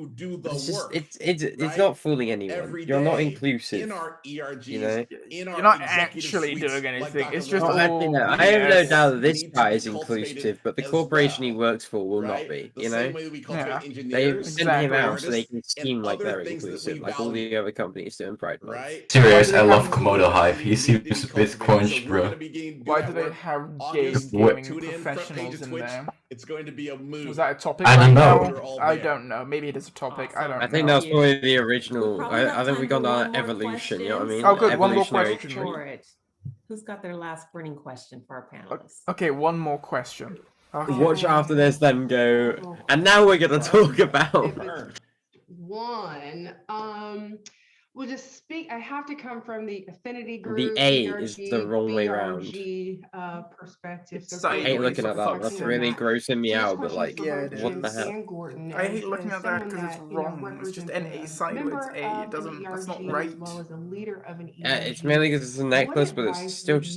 who do the It's just work. it's not fooling anyone. Every You're not day inclusive. in our ERGs, you know? in our You're not executive actually suites, doing anything. like It's Dr. just Lynch all said, I have no BS. doubt that this need to guy be is cultivated inclusive, but the as corporation he well, works for will not right? be. The You same know? way that we cultivate They engineers, sent him out so artists, they can and seem like other they're things that inclusive, we like all value, the other companies do in Pride Month. right? Serious, I love Those are Komodo the hype. values He that need to seems be a bit cultivated. So crunched, we're going bro. to begin Why that do they work have August. gaming Tune in, front page professionals of in Twitch. there? It's going to be a move. Was that a topic? I don't know. I don't know. Maybe it is a topic. I don't know. I think that's probably the original. I think we got that evolution. You know what I mean? Oh, good. One more Evolutionary question. tree. Who's got their last burning question for our panelists? Okay, one more question. Okay. Watch after this, then go. And now we're gonna talk about. One. Well, just speak. I have to come from the affinity group. The A is the wrong way round. Perspective. So I hate looking at that. That's really grossing me out. But like, what the hell? I hate looking at that because it's wrong. It's just an A sideways A. It doesn't. That's not right. It's mainly because it's a necklace, but it's still just.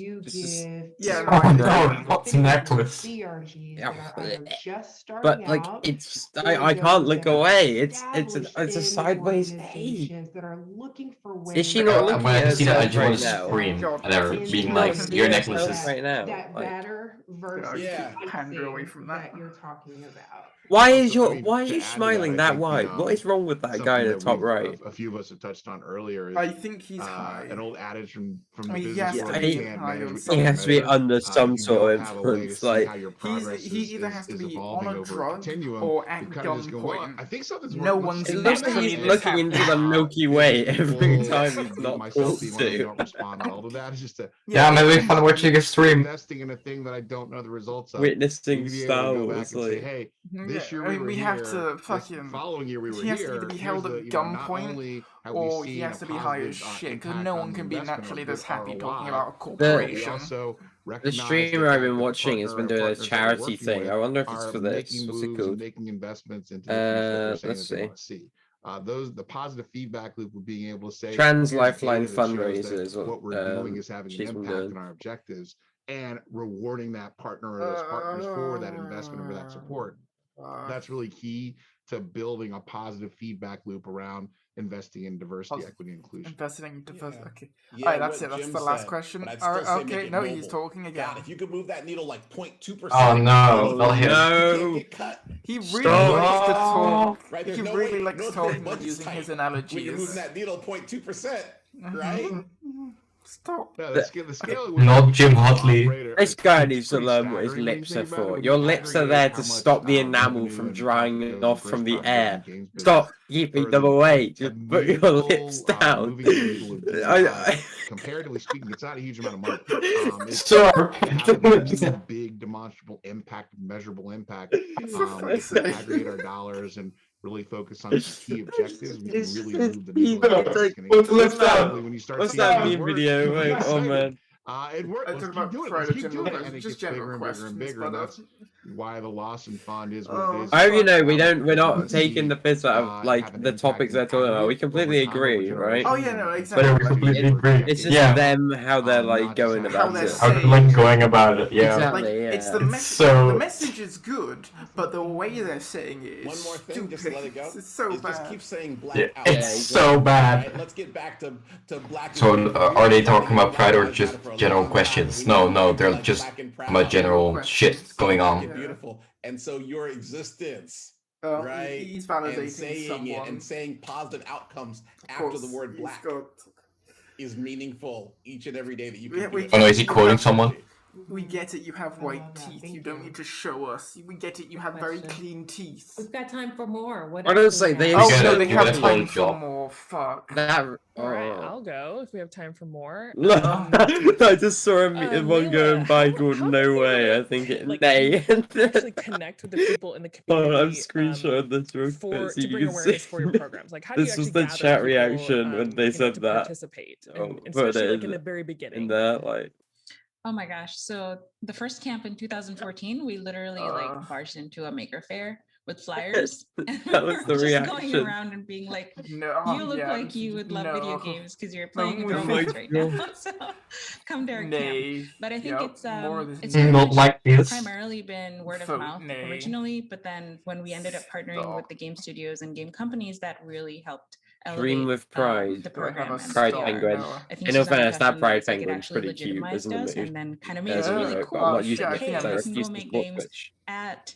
Yeah. Oh no, what's a necklace? But like, it's I can't look away. It's a sideways A. Is she not looking When I at see that, I herself just right want to now? scream and they're being like, your necklace is. Right now. That Like, better versus away from that you're talking about. why are you smiling that wide? What is wrong with that guy in the top right? A few of us have touched on earlier. Is, I think he's high. An old adage from the he business has world. to be You can't high measure on what some you He can't has to be measure. under some You sort don't of have a way to influence. see Like, how your progress he either has to is be evolving on a over drug continuum. or at You kind of just go, well, gunpoint. I think something's No working. one's it looks like he's investing looking into the Milky Way every time he's not myself forced being to. don't respond to all of that. It's just a Yeah, maybe fun watching a stream. investing in a thing that I don't know the results of. Witnessing You be able Star to go Wars, back and say, like. hey, Yeah, this year I mean, we have to this fucking. following year we were He has here. to either be Here's held the, at not gunpoint, only have we or he seen has a to be high as positive, shit, because impact no on one the can be investment naturally of this the happy talking about a ROI, corporation. also The recognize streamer the I've fact been that the watching has been partner or doing a partners that we're charity working thing. with I wonder if it's are for making this. What's it moves and called? making investments into the future that they're saying Let's that they see. want to see. The positive feedback loop of being able to say Trans here's Lifeline data that shows fundraiser that is what we're doing is having an she's been impact doing. on our objectives and rewarding that partner or those partners for that investment or for that support. That's really key to building a positive feedback loop around investing in diversity, equity, and inclusion. Investing in diversity. Okay. Yeah, All right, that's what it. That's Jim the last said, question. but I'd All still right, say make okay, it no, he's mobile. talking again. God, if you could move that needle like 0.2%. Oh no, not him. No. Get cut. He really likes to talk. Right, He there's no really way, likes no talking budget's and using tight his when you're moving analogies. that needle 0.2%, right? Stop. Yeah, the scale Not Jim Hartley. This guy needs to learn what his lips are for. Your lips are there to stop the enamel from drying off from the air. Stop keeping them away. Just put your lips down. Comparatively speaking, it's not a huge amount of money. It's Sure. a big demonstrable impact, measurable impact. If we aggregate our dollars and really focus on some key objectives, we can really move the needle. What's that meme video? Wait, oh man. It worked. Let's keep doing it. Let's keep doing it. And it gets bigger and bigger and bigger. And that's why the loss and fund is what it is. I hope you know we're not taking the piss out of like the topics they're talking about. We completely agree, right? Oh yeah, no, exactly. But we completely agree. It's just Yeah. them how they're like going about it. How they're like going about it. Yeah. Exactly. Like, Yeah. it's the It's message. so- The message is good, but the way they're saying it is One more thing, stupid. just to let it go. It's so is bad. just keep saying black Yeah, out. it's so bad. Right, let's get back to black. So are they talking about pride or just general questions? No, they're just about general shit going on. Beautiful. And so your existence, Oh, right? he's validating and saying someone. it and saying positive outcomes after course, the word he's black got- is meaningful each and every day that you can. Yeah, do we- it. Oh no, is he quoting someone? We get it, you have white teeth. You don't need to show us. We get it, you have very clean teeth. We've got time for more. What I else don't do say we they. have? Oh get no, it, they you have get a time whole for job. more. Fuck. That. All right, Oh. I'll go if we have time for more. I just saw him one Layla, going by how called did No you Way. I like- think it like, nay. actually connect with the people in the community. Oh, I've screenshotted the joke for so to you bring can awareness see. for your programs. Like, how do you This actually was the gather chat people, reaction when they said to that. participate, Oh, and put especially it like in the very beginning. in there, like. Oh my gosh. So the first camp in 2014, we literally like barged into a maker fair with flyers. And That we was were the just going reaction. around and being like, No, you look yeah, like you would love video no. games because you're No, playing with oh my robots right now. God. So come to our camp. Nay. But I think Yep, it's more of this it's nay. very Not much like this. primarily been word of Vote mouth nay. originally, but then when we ended up partnering with the game studios and game companies, that really helped Dream elevate with pride. the program. And, Pride yeah, penguin. I think In all Susanna fairness, touched that on pride this, like, it penguin's actually pretty cute, legitimized isn't us it? and then kind of made As it a really joke, cool. I'm not Oh, using shit, I it think because I I You can go refuse to make support games Twitch. at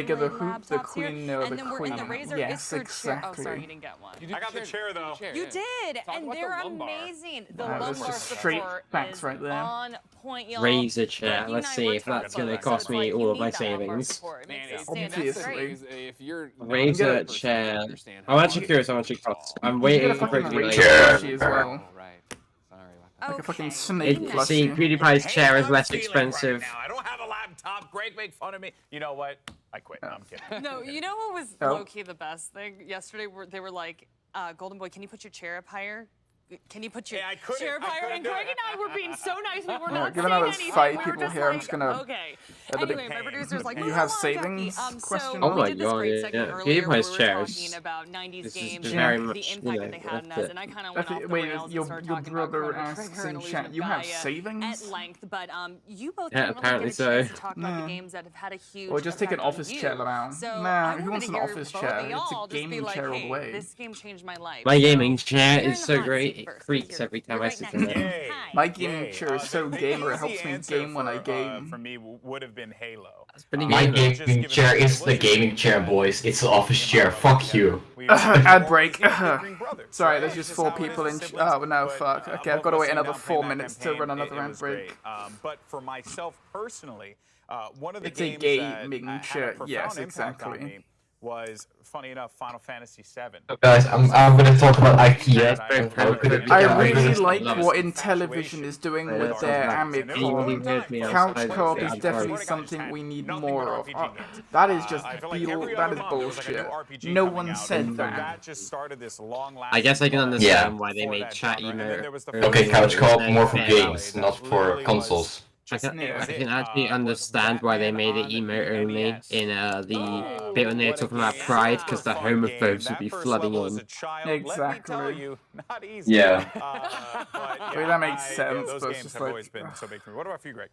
bigger the hoop, the laptops here, queen, and then we're in the Razer yes, Isper chair. Oh, exactly. sorry, you didn't get one. I got the chair though. You did, and about they're the lumbar. amazing. The Wow, this lumbar is straight support backs is right there. on point, y'all. Razer chair. Becky Let's and I see were if that's talking going to about it, so cost it's me like, all you of my need that lumbar savings. support. It makes Man, it stand up obviously. straight. if you're Razer chair. I'm actually curious. so much. I'm You waiting get a for it fucking to be Rachel like. plushie as well. Like a fucking snake plushie. See, PewDiePie's chair is less expensive. I don't have a laptop. Greg, make fun of me. You know what? I quit. No, I'm kidding. No, you know what was low-key the best thing yesterday? They were like, Golden Boy, can you put your chair up higher? Can you put your chair up higher? And Greg and I were being so nice. We were not given saying how there's anything. 5 We were people just here, I'm just gonna. okay. Anyway, my producer's like, you have savings? So Oh we my did this god, great yeah. segment earlier where we PewDiePie's were chairs. talking about 90s This games is and very the much, impact that they had on us, and I kind of went off the rails and started talking about brother Chrono asks Trigger and in Illusion chat, of you have Gaia savings? at length, but you both Yeah, didn't really apparently get a chance so. to talk about the games that have had a huge Or just take an effect on office you. chair around. So Nah, I who wanted wants to an hear office both chair? of It's y'all a just be gaming like, chair all the hey, way. this game changed my life. My gaming chair you're in is the so hot great, seat it first, creaks every time I sit in it. My gaming chair is so gamer, it helps me game when I game. For me, would have been Halo. My gaming chair is the gaming chair, boys. It's the office chair. Fuck you. Ad break. Sorry, there's just 4 people in. Oh no, fuck. Okay, I've got to wait another 4 minutes to run another ad break. But for myself personally, one of the It's a games gaming that chair. had a profound Yes, impact on exactly. me was, funny enough, Final Fantasy VII. Guys, I'm gonna talk about IKEA. I really like what Intellivision is doing with their Amic. Couch co-op is definitely something we need more of. That is just that is bullshit. No one said that. I guess I can understand why they made chat email. Okay, couch co-op more for games, not for consoles. I can actually understand why they made it emo only in the bit when they're talking about Pride, because the homophobes would be flooding in. Exactly. Yeah. I mean, that makes sense, Those but it's games just have like. always been so big for me. What about for you, Greg?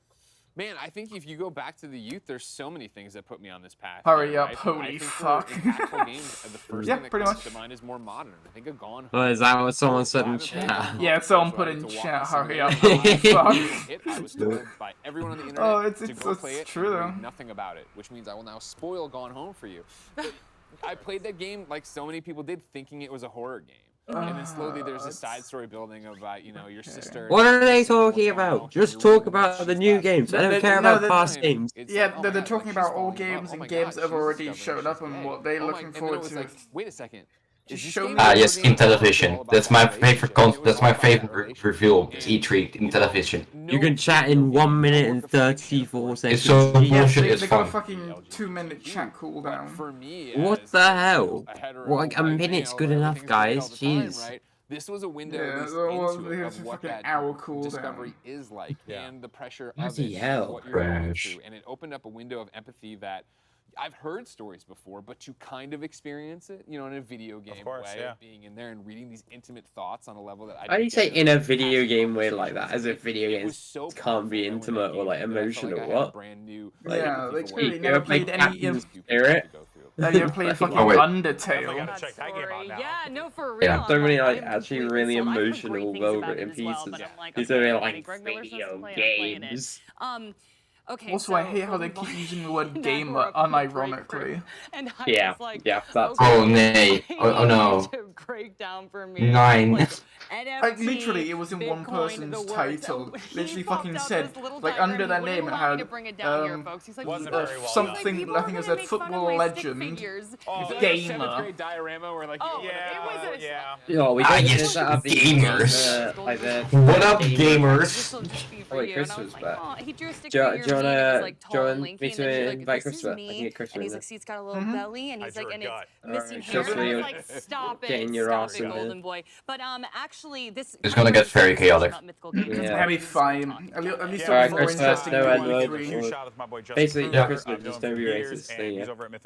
Man, I think if you go back to the youth, there's so many things that put me on this path. Hurry here, up, right? holy I think fuck. for impactful games, the first Yeah, thing that pretty comes much. to mind is more modern. I think a Gone Home. Well, is that what someone said in chat? Yeah, someone put in chat, hurry up, holy fuck. I was told by everyone on the internet Oh, to go play it true and though. read nothing about it, which means I will now spoil Gone Home for you. I played that game like so many people did, thinking it was a horror game. And then slowly there's a side story building about, you know, your sister. What are they talking about? Just talk about the new games. I don't care about past games. Yeah, they're talking about all games and games that have already shown up and what they're looking forward to. Wait a second. Yes, in television. That's my favorite that's my favorite reveal. It's E3 in television. You can chat in 1 minute and 34 seconds. It's so bullshit, it's They got a fun. fucking 2-minute chat cooldown. For me, What the hell? Well, like a minute's good enough, guys. Jeez. This was a window Yeah, at least well, into it it's of a what fucking that hour cooldown. discovery is like and the pressure of Bloody it, hell. what you're going Crash. through. And it opened up a window of empathy that I've heard stories before, but to kind of experience it, you know, in a video game way, of being in there and reading these intimate thoughts on a level that I How do you didn't say get in a video game way like that? As if video games can't be intimate or like emotional. What? Like, Yeah, like you clearly never ever play played any. Captain Spirit? Have you ever played fucking Oh, wait. Undertale? Yeah, no, for real. Yeah, so many like I'm actually completely really sold. I've heard great emotional, things about well-written it as well, pieces. but I'm like, These okay, are if like Greg Miller's supposed to video play it, I'm playing it. games. Okay. Also, I hate how they keep using the word gamer unironically. And I Yeah, was like, yeah, that's. Oh, nay. Oh, no. to break down for me. 9. Like, Like literally, it was in one person's title. Literally fucking said, like under their name it had something. I think it said football legend, gamer. diorama where like Yo, we Ah, don't yes, set up gamers. like the What up, gamers? Oh, wait, Christopher's back. He drew a stick Do figure of me, and he's like tall and me lanky, to and then he's like, invite this is Christopher. I can me, get Christopher and he's in like, see, it's got a little belly, and he's like, and it's missing hair, Alright, and I was Christopher, like, stop it, getting your stop ass it, in there. golden boy. But actually, this It's gonna get very chaotic. That'd be fine. At least it'll Alright, be more Christopher, interesting no than Edward. E3. Basically, Yeah, Christopher, just don't be racist.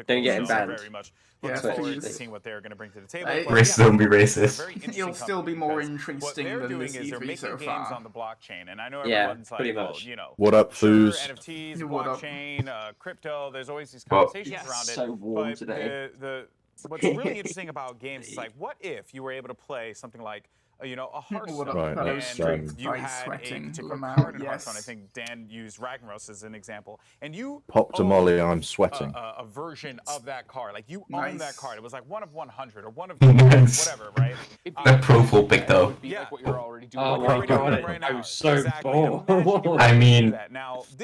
Don't get him banned. Yeah, forward to please. seeing what they're going to bring to the table. Racism don't be racist. It'll still be more interesting What they're than doing this is they're E3 making so games far. on the blockchain, and I know Yeah, everyone's like, pretty well, much. you know, What up, sure, foos? NFTs, What up? blockchain, crypto. There's always these Well, conversations around it. so warm But today. what's really interesting about games is like, what if you were able to play something like a Hearthstone. Right, and you Ice had sweating, a particular Lamau, card in yes. Hearthstone. I think Dan used Ragnaros as an example, and you Pop to owned Molly, I'm sweating. a version of that card. Like you Nice. owned that card. It was like 1 of 100 or 1 of 200, whatever, right? That profile pic though. Be like what you're already doing. Oh my god, I'm so bored. I mean,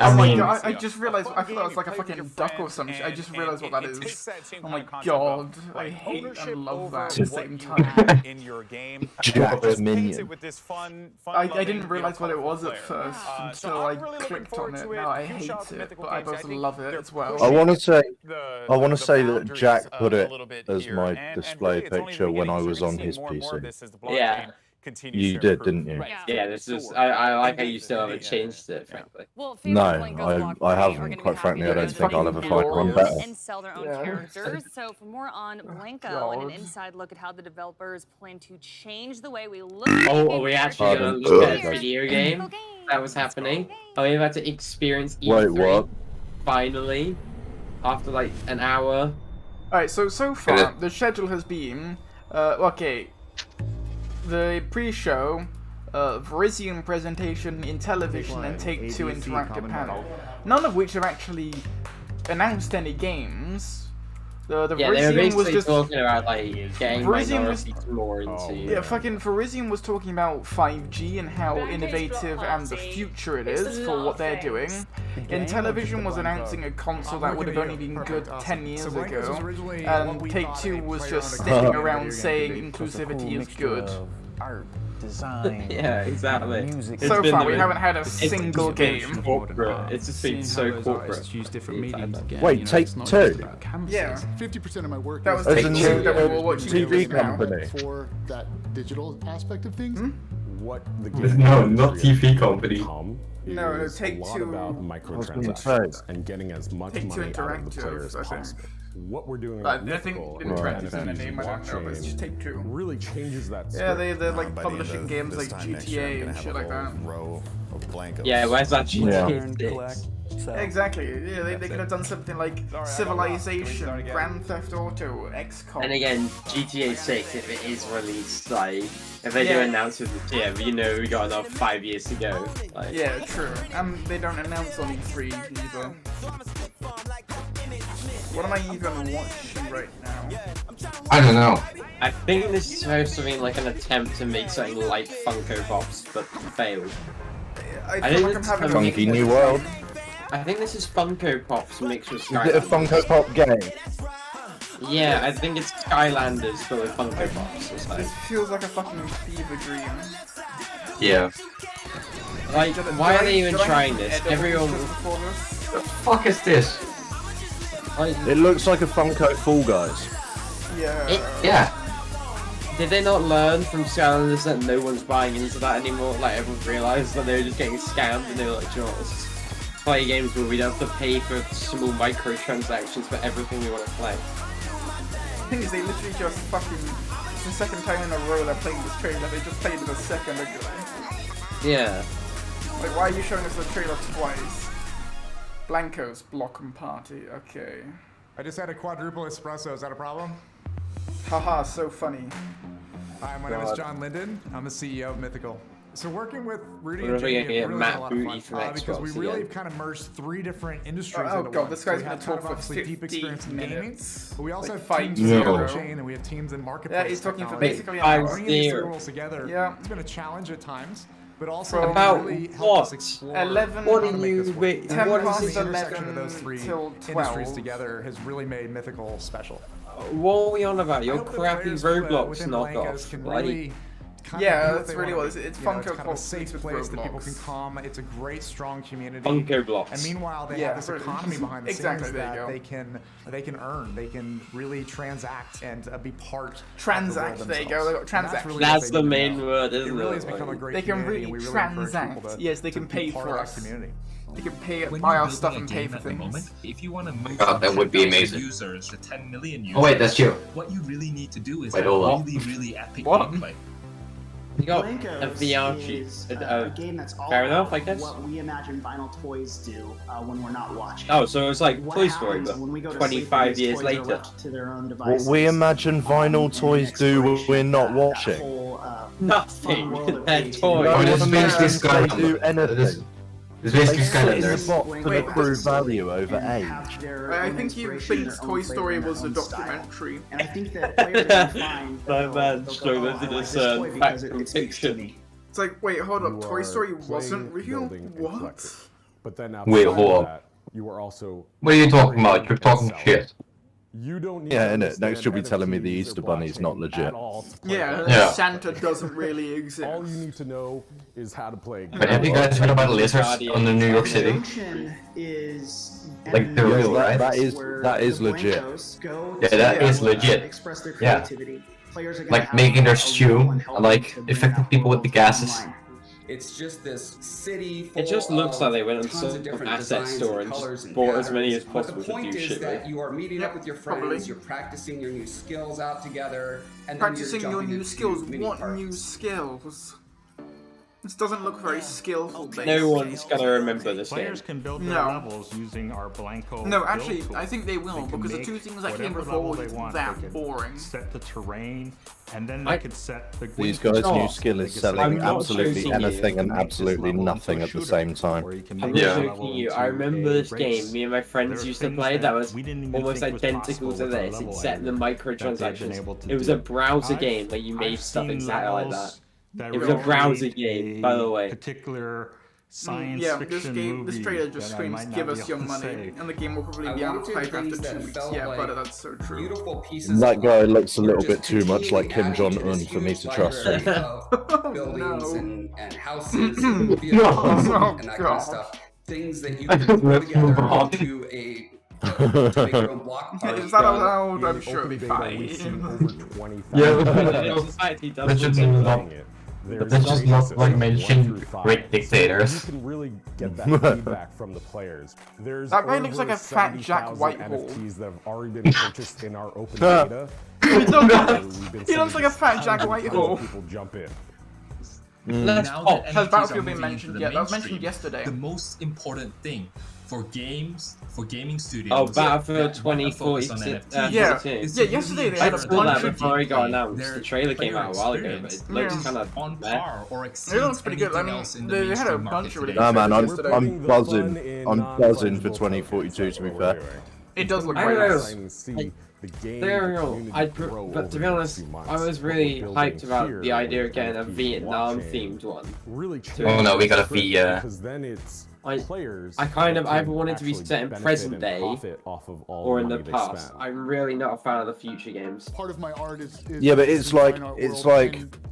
Oh my god, I just realized, I thought that was like a fucking duck or some shit. I just realized what that is. Oh my god, I hate and love that at the same time. In your game, Jack's minion. with this fun I didn't realize what it was at first until I clicked on it. Now I hate it, but I both love it as well. I want to say that Jack put it as my display picture when I was on his PC. Yeah. You did, didn't you? Yeah, this is. I like how you still haven't changed it, frankly. No, I haven't. Quite frankly, I don't think I'll ever find one better. And sell their own characters. So for more on Blanco and an inside look at how the developers plan to change the way we look at Are we actually going to look at a video game that was happening? Are we about to experience E3 Wait, what? finally? After like an hour? Alright, so far, the schedule has been, okay, the pre-show, Verizium presentation in television and Take-Two interactive panel. None of which have actually announced any games. The Yeah, they were Verizium basically was just talking about like getting Verizium was minorities more into. yeah, fucking Verizium was talking about 5G and how innovative and the future it is for what they're doing. Intellivision was announcing a console that would have only been good 10 years ago, and Take-Two was just standing around saying inclusivity is good. Art, design, yeah, exactly. Music. So far, we haven't had a single game. Corporate. It's just been so corporate. Use different mediums. Wait, Take-Two? Yeah. 50% of my work That was As a Take-Two that we were new watching TV now. company. for that digital aspect of things. What the No, not TV company. No, is Take a lot Two. about microtransactions and getting as much Take Two money out of the player Interactive, as I think. possible. What we're doing I with think Mythical Interactive and is in the name, I don't know, but it's just Take Two. really changes that. Yeah, script. they're like publishing games like GTA and shit like that. Row of Blancos. Yeah, where's that GTA 6? Exactly. Yeah, they could have done something like Civilization, Grand Theft Auto, XCOM. And again, GTA 6, if it is released, like, if they do announce it, yeah, you know, we got another 5 years to go. Like. Yeah, true. And they don't announce on E3 either. What am I even watching right now? I don't know. I think this is supposed to be like an attempt to make something like Funko Pops, but failed. I feel like I'm having Funky New World. I think this is Funko Pops mixed with Is it a Skylanders. Funko Pop game? Yeah, I think it's Skylanders but with Funko Pops or something. This feels like a fucking fever dream. Yeah. Like, why are they even trying this? Everyone. The fuck is this? Like, It looks like a Funko Fall Guys. Yeah. Did they not learn from Skylanders that no one's buying into that anymore? Like, everyone realised that they were just getting scammed and they were like, you know what, let's just play games where we don't have to pay for small microtransactions for everything we want to play. The thing is, they literally just fucking. It's the second time in a row they're playing this trailer. They just played it a second ago. Yeah. Like, why are you showing us the trailer twice? Blanco's Block'em Party, okay. I just had a quadruple espresso, is that a problem? Haha, so funny. Hi, my name is John Linden. I'm the CEO of Mythical. So working with Rudy We're and gonna Jamie get has really Matt been a lot of Booty from fun because we Xbox really again. kind of merged three different industries Oh into god, one. this So guy's we gonna have kind talk of for obviously 50 deep experience in gaming, minutes. but we also Like have 5 teams in zero. blockchain and we have teams in marketplace. Yeah, he's talking for technology. basically an hour. Bringing these three 5-0. worlds together, Yeah. it's been a challenge at times, but also About really helped what? us explore 11 What how do to make you this work. wait? 10 What past is The it? intersection of those three till industries 12. together has really made Mythical special. What are we on about? I Your hope that crappy players Roblox within Blancos knockoff. can Like, really kind Yeah, of do what that's they really wanna what it is. be. It's You know, Funko kind of a Pop safe mixed with place that people Roblox. can come. It's a great, strong community. Funko Blocks. And meanwhile, they Yeah, have this sort of. economy behind the Exactly, scenes there you that go. they can earn. They can really transact and be part. Transact, of the world there you go. They got themselves. And transact. really That's what the they do main now. word, It isn't really it? has become a Like, great They can community, really and we really encourage people transact. to, Yes, they to can be pay part for of that us. community. They can pay, When buy you're our stuff building and a pay game for at the things. moment, if you want to move God, from that would be 10,000 amazing. users to 10 million users, Oh wait, that's you. what you really need to do is Wait, have hold on. really, really epic What? gameplay. You got a Blancos VR cheat. is a game that's all Fair enough, about I guess. what we imagine vinyl toys do when we're not watching. Oh, so it's like What Toy Story, happens but when we go to 25 sleep and years these toys are later. left to their own What devices? we imagine vinyl toys do when we're not watching. Whole Nothing. world of They're creativity. toys. Oh, this is basically They Skylander. do anything. It's basically They sit in the Skylanders. box and accrue value over age. I think he thinks Toy Story was a documentary. And I think that players are going to find My that man they'll struggles go, to "Oh, I like this discern toy because fact from it speaks to fiction. me." It's like, wait, hold up, You Toy are Story playing, wasn't real? building, and What? collecting. But then Wait, outside hold of up. that, you are also What are you talking about? You're talking selling. shit. You don't need Yeah, to innit? understand Next you'll be telling me the NFTs or Easter Bunny's not blockchain legit. at all to play Yeah, games. Yeah. Santa doesn't really exist. All you need to know is how to play. a But have you game. guys heard about lizards on the New York The City? notion is Like, they're NFTs real, right? That is where legit. Blancos go Yeah, to, that is legit. express their Yeah. creativity. Players are gonna Like have making their a stew, role in helping like to bring affecting that people with the world gases. online. It's just this city full It just looks like they went on tons some of different asset designs store and and colors just and bought as many as patterns. But possible the to point do is shit that with. you are meeting up with your friends, probably. you're practicing your new skills out together, and then Practicing you're your jumping new into skills. mini What parties. new skills? This doesn't look very skillful. No one's gonna remember this game. Players can build their No. levels using our Blanco. No, build actually, tool. I think they will, can because the make two things that came whatever before level was they want. that They can boring. Set the terrain, and then they can set the. These guys' Oh, new skill is I'm selling not absolutely joking anything you. and absolutely nothing at the same time. I'm not joking you. I remember this game me and my friends used to play that was almost identical to this, except the microtransactions. It was a browser game where you made stuff exactly like that. It was a browser game, by the way. Particular science Yeah, fiction this trailer just screams, give us your money, and the game will probably be out of hype after 2 weeks. Yeah, but that's so true. Beautiful pieces That of guy art looks a little were bit just too much like Kim continually Jong Un added to for me this to trust library him. of buildings and houses and vehicles and that kind of stuff. Things that you can put together into a to make your own block party. Is that allowed? I'm sure it'll be fine. That should just not like mention great dictators. You can really get that feedback from the players. There's That guy looks like over a fat Jack 70,000 Whitehall. NFTs that have already been purchased in our open beta. He looks like a fat Jack Whitehall. People jump in. Now that Has NFTs Battlefield are been moving mentioned into yet? the That was mentioned mainstream, yesterday. The most important thing for games, for gaming studios. Oh, Battlefield that wanna focus on 2042. NFTs Yeah, is yeah. to Yesterday really they had a I saw that bunch of. before it got announced. their The trailer came player out a while ago, but it experience looks kind of on par or exceeds It looks pretty good. I anything mean, else in the they had a mainstream bunch of market really today. Nah, man, I'm yesterday. buzzing. I'm buzzing for 2042. To be fair, It does look I great. don't know. But to be honest, I was really hyped about the idea of getting a Vietnam themed one. Really Oh no, we got a V. because then it's I kind of either wanted to be set in present day or in the past. Spend. I'm really not a fan of the future games. Part of my art is yeah, but it's like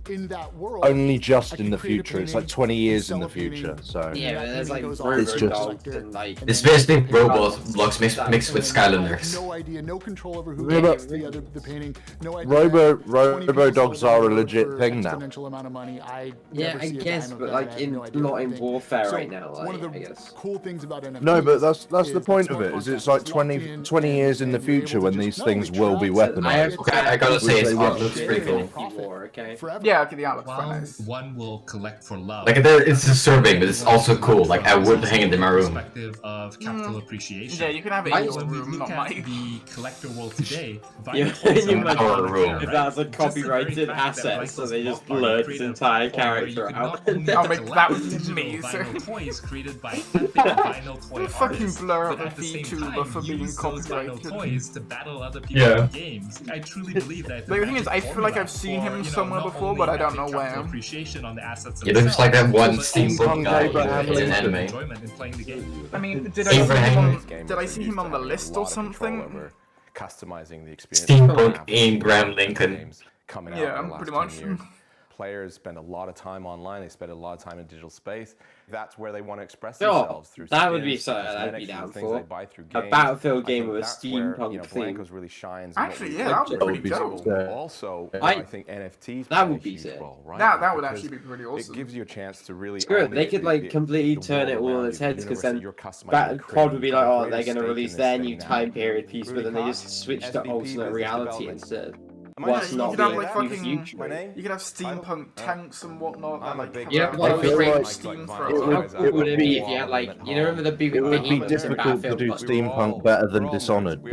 in that world, only just I in can the create a future. It's like painting, 20 years in the celebrating future. So Yeah, but there's like It's robot just- dogs and like. It's basically Roblox mixed with Skylanders. No idea, no control over who Yeah, but gets the painting. No idea. Robo dogs are a legit thing now. Exponential amount of money. I Yeah, never I see a guess, dime of but that. like I have in no idea not what in they think. warfare So right now. one of Like, the I guess. cool things about NFTs. no, but that's the is point the of it. smart Is it's contracts. like Walk 20, in 20 years in the and be able future to when just these know things it will be tracks weaponized. Okay, I gotta say it's art Which looks they pretty cool. War, okay. Yeah, okay, the art looks quite While nice. one will collect for love. Like it's disturbing, but it's also cool. Like I would hang it in my room. Perspective of capital appreciation. Yeah, you can have it in your When we room, look not at mine. the collector world today, Yeah, vinyl toys you are might- out room. there, If right? that's a Just the very copyrighted fact that asset, so Michael's they just Block Party blurred his created a entire platform where you character could out. not only I'll make that collect with digital me, so- vinyl toys created by epic vinyl toy Fucking artists, blur out but the at the same VTuber time for being use those vinyl copyrighted. toys to battle other people Yeah. in games. I truly believe that. The thing is, I feel like I've seen him somewhere before, but I don't know where. Appreciation on the assets It looks like that one themselves, steampunk but guy also Abraham in an Lincoln. anime. enjoyment in playing the game. I mean, did I see him on the list or something? Customizing the experience. Steampunk Abraham Lincoln. Coming out Yeah, in the last pretty 10 much. years. Players spend a lot of time online. They spend a lot of time in digital space. That's where they want to express Oh, themselves through. that would be skins, something through I'd be cosmetics, down through things for. they buy through A games. Battlefield I game think with a that's where, steampunk you know, theme. Blancos really shines. in what Actually, we yeah, do. that would be That would pretty be dope. sick. Also, I- I think NFTs that play would a be huge sick. role, right? That would Because actually be pretty awesome. It gives you a chance to really. Screw it, they elevate could like completely turn it all on its head because then COD would be like, oh, they're gonna release their new time period piece, but then they just switch to alternate reality instead. What's you not could have being like new fucking, future. you could have steampunk tanks and whatnot. That, like, have Yeah, a but I feel great like steam How thrower. cool would it be if you had like, you know, remember the big It would be behemoths in difficult to Battlefield? do steampunk better than Dishonored did.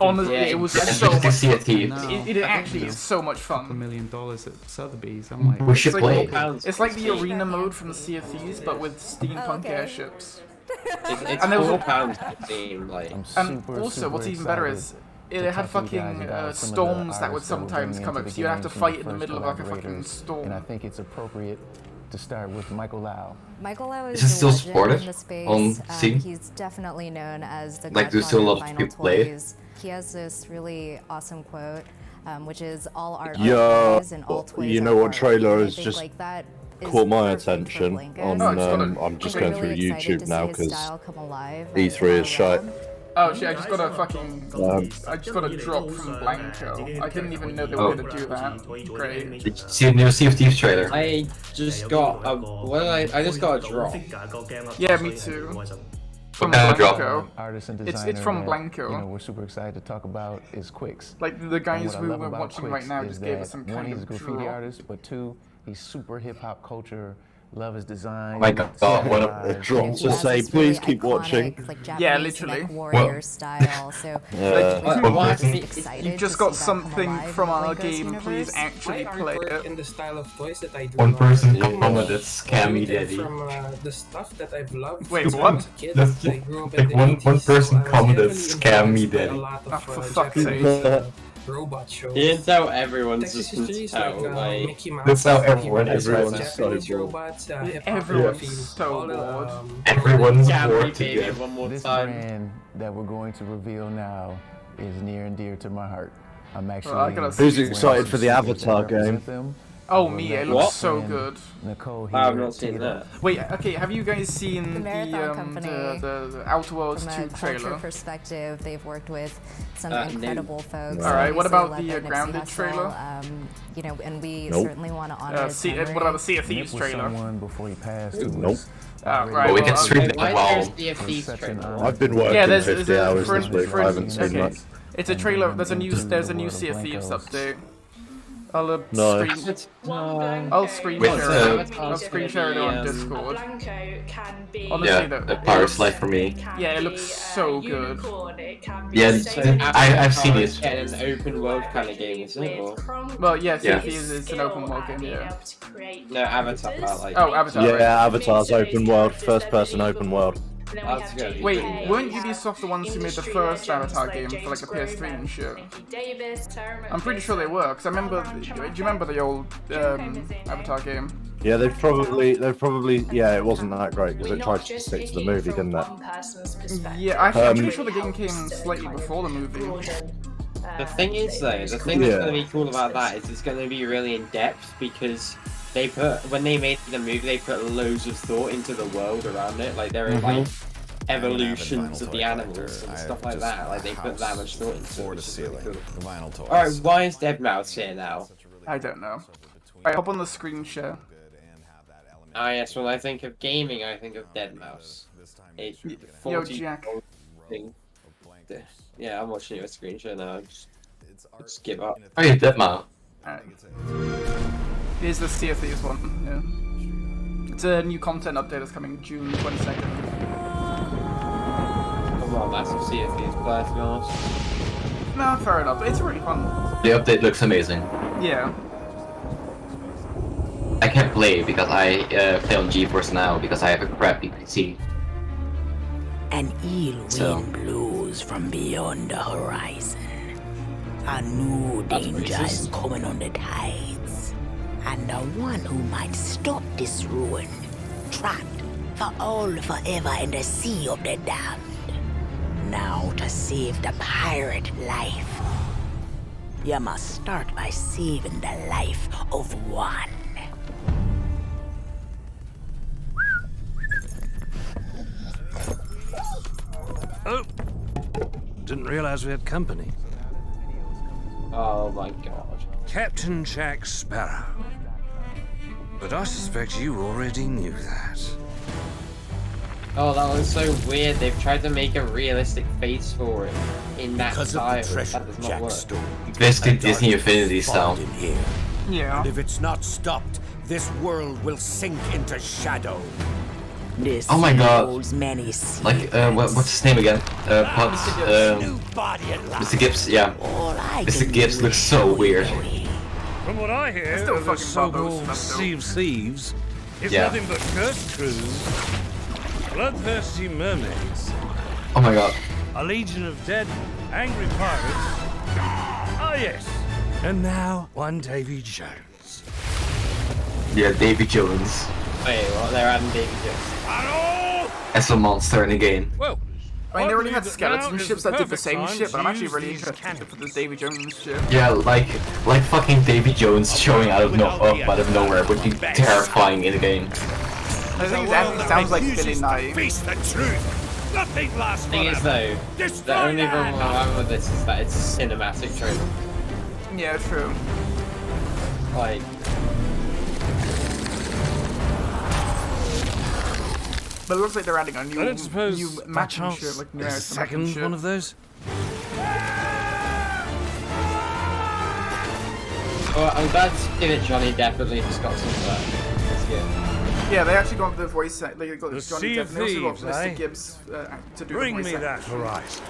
Honestly, Yeah, it was yeah, so much Sea of fun. Thieves. It actually is so much $2 fun. million at Sotheby's. I'm like, We should play. It's like the arena mode from Sea of Thieves, but with steampunk airships. It's And there was £4 it seemed like. And also, what's even better is it had fucking storms that would sometimes come up, so you have to fight in the middle of like a fucking storm. And I think it's appropriate to start with Michael Lau. Michael Lau Is it still supported in the space. on Steam? He's definitely known as the Like, do still a godfather lot of of people Final play it? Toys. He has this really awesome quote, which is all art Yeah, toys and all toys you are know what art. trailer And I has think, just like, that is caught my perfect for attention Blankus. on. I'm just going through really excited YouTube to now see his because style come alive E3 in is our shite. realm. Oh shit, I just got a fucking... I just got a drop from Blanco. I didn't even know they were going to do that. Great. Did you see the new Sea of Thieves trailer? I just got a I just got a drop. Yeah, me too. From kind of drop? Blanco. Artist and designer It's from that, Blanco. You know, we're super excited to talk about is Quicks. Like the guys And who what I love we're about watching Quicks right now is just gave that, us some one, kind he's a of graffiti drop. artist, but two, he's super hip hop culture. Love his design. Oh my god, what a drop to say, please keep watching. Like Yeah, Japanese literally. mech warrior style. So You've just got something from our game, please actually play it. In the style of toys that I do. One person commented scammy daddy. From the stuff that I've loved Wait, since I what? was a kid. That's I grew up in like the one 80s, person so I was commented heavily scammy influenced by daddy. a lot of, Oh, for fuck's Japanese, sake. robot shows. You didn't tell everyone Texas just History is tell, like Mickey Mouse. That's how everyone is right now. Japanese robots, hip-hop Everyone's graffiti, so all the, bored. Everyone's Yeah, bored repeat together. it one more This time. brand that we're going to reveal now is near and dear to my heart. I'm actually. I gotta see Who's these excited ones. for the Avatar game? Oh, me, it looks What? so good. Nicole I have here not seen to- that. Wait, okay, have you guys seen The Marathon Company, the Outer Worlds from 2 a culture trailer? perspective, they've worked with some No. incredible folks. Alright, what about Obviously, the led by Grounded Nipsey Hussle, trailer? You know, and we Nope. certainly want to honor his memory. What about the Sea of Thieves Nip was trailer? someone before he passed who Nope. was Right, But we can well, stream that Why while. is there Sea of Thieves trailer? I've been working Yeah, there's 50 hours for, this week. for I haven't seen okay. much. It's a trailer. There's a new Sea of Thieves update. I'll Nice. I'll screen Wait, share it. I'll screen share it on Discord. Honestly, Yeah, though, the it Power looks- Slide for me. Yeah, it looks so good. Yeah, I've seen it. An open world kind of game, isn't it? Or... Well, yeah, Sea Yeah. of Thieves is an open world game, yeah. No, Avatar. Like, Oh, Avatar. right. Yeah, Avatar's open world, first person open world. That's good. Wait, weren't Ubisoft the ones who made the first Avatar game for like a PS3 and shit? I'm pretty sure they were, because I remember. Do you remember the old Avatar game? Yeah, they've probably, yeah, it wasn't that great because it tried to stick to the movie, didn't it? Yeah, I'm pretty sure the game came slightly before the movie. The thing is, though, the thing that's Yeah. going to be cool about that is it's going to be really in depth because they put when they made the movie, they put loads of thought into the world around it. Like there are like evolutions of the animals and stuff like that. Like they put that much thought into it. Which is really cool. All right, why is Deadmau5 here now? I don't know. Alright, hop on the screen share. Ah, yes. When I think of gaming, I think of Deadmau5. A Yo, 40 Jack. thing. Yeah, I'm watching your screen share now. Just give up. Oh, yeah, Deadmau5. Alright. Here's the Sea of Thieves one. Yeah. It's a new content update that's coming June 22nd. I'm not a massive Sea of Thieves player, to be honest. No, fair enough. It's really fun. The update looks amazing. Yeah. I can't play because I play on GeForce now because I have a crappy PC. An ill wind blows from beyond the horizon. A new danger is coming on the tides. And the one who might stop this ruin, trapped for all forever in the sea of the damned. Now to save the pirate life, you must start by saving the life of one. Oh, didn't realize we had company. Oh my god. Captain Jack Sparrow. But I suspect you already knew that. Oh, that was so weird. They've tried to make a realistic face for it in that Because of style. the treasure That does not Jack work. stole. Basically Disney Infinity style. Yeah. And if it's not stopped, this world will sink into shadow. This Oh my god. holds many secrets. Like, what's his name again? Potts, Mr. Gibbs, yeah. Mr. Gibbs looks so weird. From what I hear, still the fucking so-called Barbosa, Sea of Thieves is Yeah. nothing but cursed crews. bloodthirsty mermaids. Oh my god. A legion of dead, angry pirates. Ah, yes. And now, one Davy Jones. Yeah, Davy Jones. Wait, what? They're adding Davy Jones. As a monster in the game. Well, I mean, they already had skeleton ships that did the same shit, but I'm actually really interested for this Davy Jones ship. Yeah, like fucking Davy Jones showing out of nowhere would be terrifying in the game. I think it sounds like Billy Nye. Face the truth. Nothing lasts The thing is though, the only problem I have with this is that it's a cinematic trailer. Yeah, true. Like, but it looks like they're adding a new, I don't suppose new by matching chance ship, like there's a second one of those. well, I'm glad to see that Johnny definitely just got some That's good. Yeah, they actually got the voice. They got The Johnny Sea of Depp. They also got Thieves, Mr. eh? Gibbs to do Bring the me voice that acting. horizon.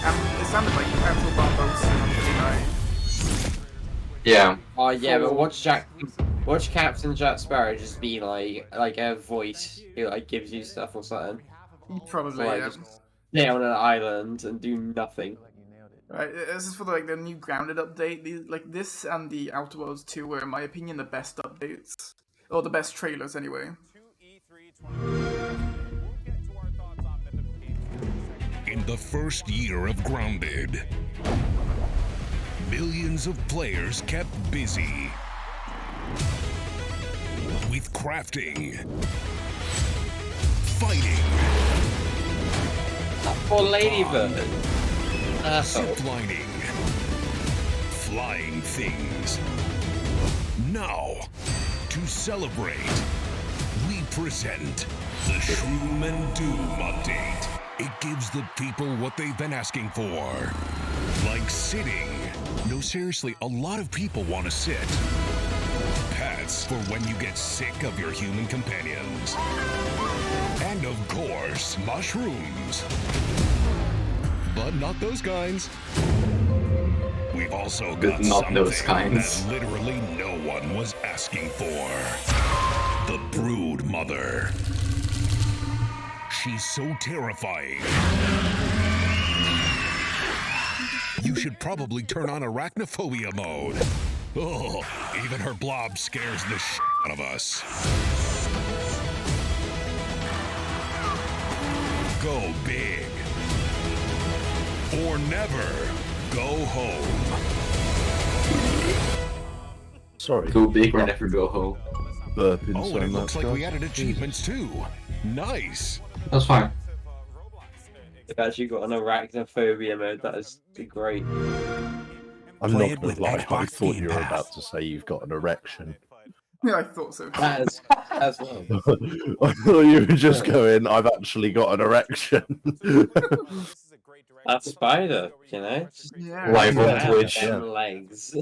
It sounded like actual Barbosa and Billy Nye. Yeah. Oh yeah, but watch Captain Jack Sparrow just be like a voice who like gives you stuff or something. Probably, So, like, yeah. just stay on an island and do nothing. Right, this is for the new Grounded update. This and the Outer Worlds 2 were, in my opinion, the best updates. Or the best trailers, anyway. In the first year of Grounded, millions of players kept busy with crafting, fighting, Poor ladybird. ziplining, flying things. Now, to celebrate, we present the Shroom and Doom update. It gives the people what they've been asking for. Like sitting. No, seriously, a lot of people want to sit. Pets for when you get sick of your human companions. And of course, mushrooms. But not those kinds. We've also got Not those something kinds. that literally no one was asking for. The Brood Mother. She's so terrifying. You should probably turn on arachnophobia mode. Oh, even her blob scares the shit out of us. Go big. Or never go home. Sorry. Go big or never go home. Burping Oh, so and it much. looks like we added achievements too. Nice. That's fine. They've actually got an arachnophobia mode. That is great. I'm not gonna lie, I thought you were about to say you've got an erection. Yeah, I thought so. That is as well. I thought you were just going, I've actually got an erection. That spider, you know? Yeah. Live on Damn, Twitch. them legs.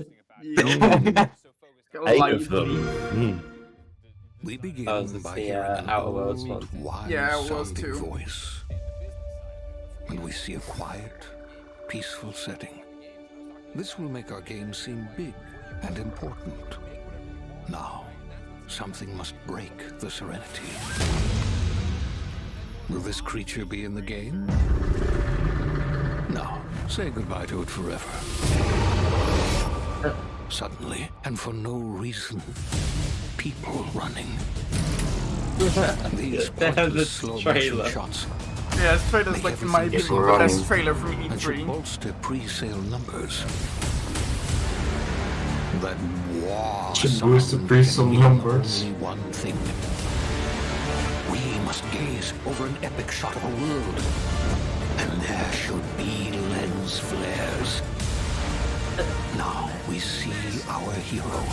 Eight of them. We begin Oh, is this by the hearing an Outer Worlds one? old, wise Yeah, Outer Worlds sounding 2. voice. And we see a quiet, peaceful setting. This will make our game seem big and important. Now, something must break the serenity. Will this creature be in the game? No. Say goodbye to it forever. Suddenly, and for no reason, people running. These pointless slow motion shots. Yeah, this trailer's like, in my opinion, the best trailer from and should E3. bolster pre-sale numbers. That wah Should boost the pre-sale numbers. Only one thing. We must gaze over an epic shot of a world, and there should be lens flares. Now we see our hero.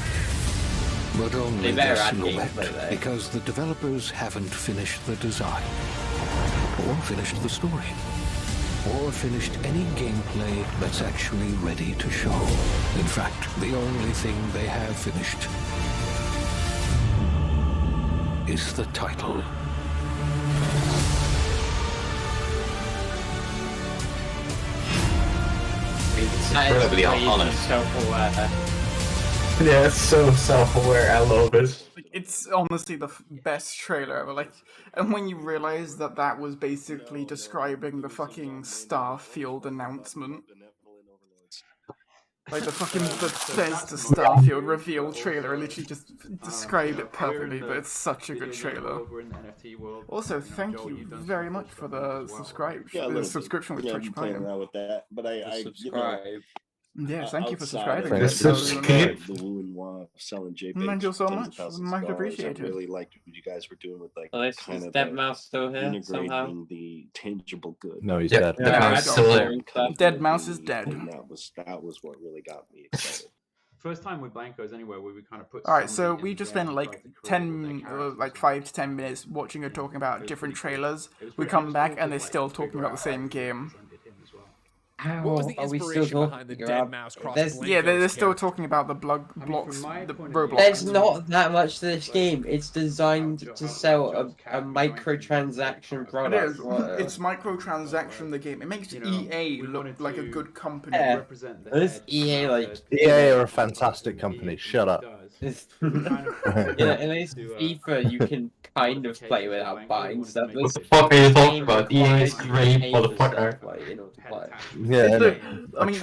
But only They better their add silhouette, gameplay there. because the developers haven't finished the design, or finished the story, or finished any gameplay that's actually ready to show. In fact, the only thing they have finished is the title. It's incredibly honest. Self-aware. Yeah, it's so self-aware. I love it. It's honestly the best trailer ever. Like, and when you realize that that was basically describing the fucking Starfield announcement. Like the fucking Bethesda Starfield reveal trailer literally just described it perfectly, but it's such a good trailer. Also, thank you very much for the subscription with Twitch Prime. Around with that, but I Yes, thank you for subscribing. The woo and wah of selling JPEGs. Thank you so much. Much I appreciated. really liked what you guys were doing with like kind of Deadmau5 still here integrating somehow. the tangible good. No, he's dead. Deadmau5 still there. Deadmau5 is dead. And that was what really got me excited. First time with Blankos anywhere where we kind of put. All right, so we just spent like 5 to 10 minutes watching her talking about different trailers. We come back and they're still talking about the same game. What was the inspiration behind the Deadmau5 cross? Yeah, they're still talking about the blocks, the Roblox. There's not that much to this game. It's designed to sell a microtransaction product. It's microtransaction the game. It makes EA look like a good company. Yeah, this EA like EA are a fantastic company. Shut up. In this FIFA, you can kind of play without buying stuff. What the fuck are you talking about? EA is great, motherfucker. Yeah, I mean,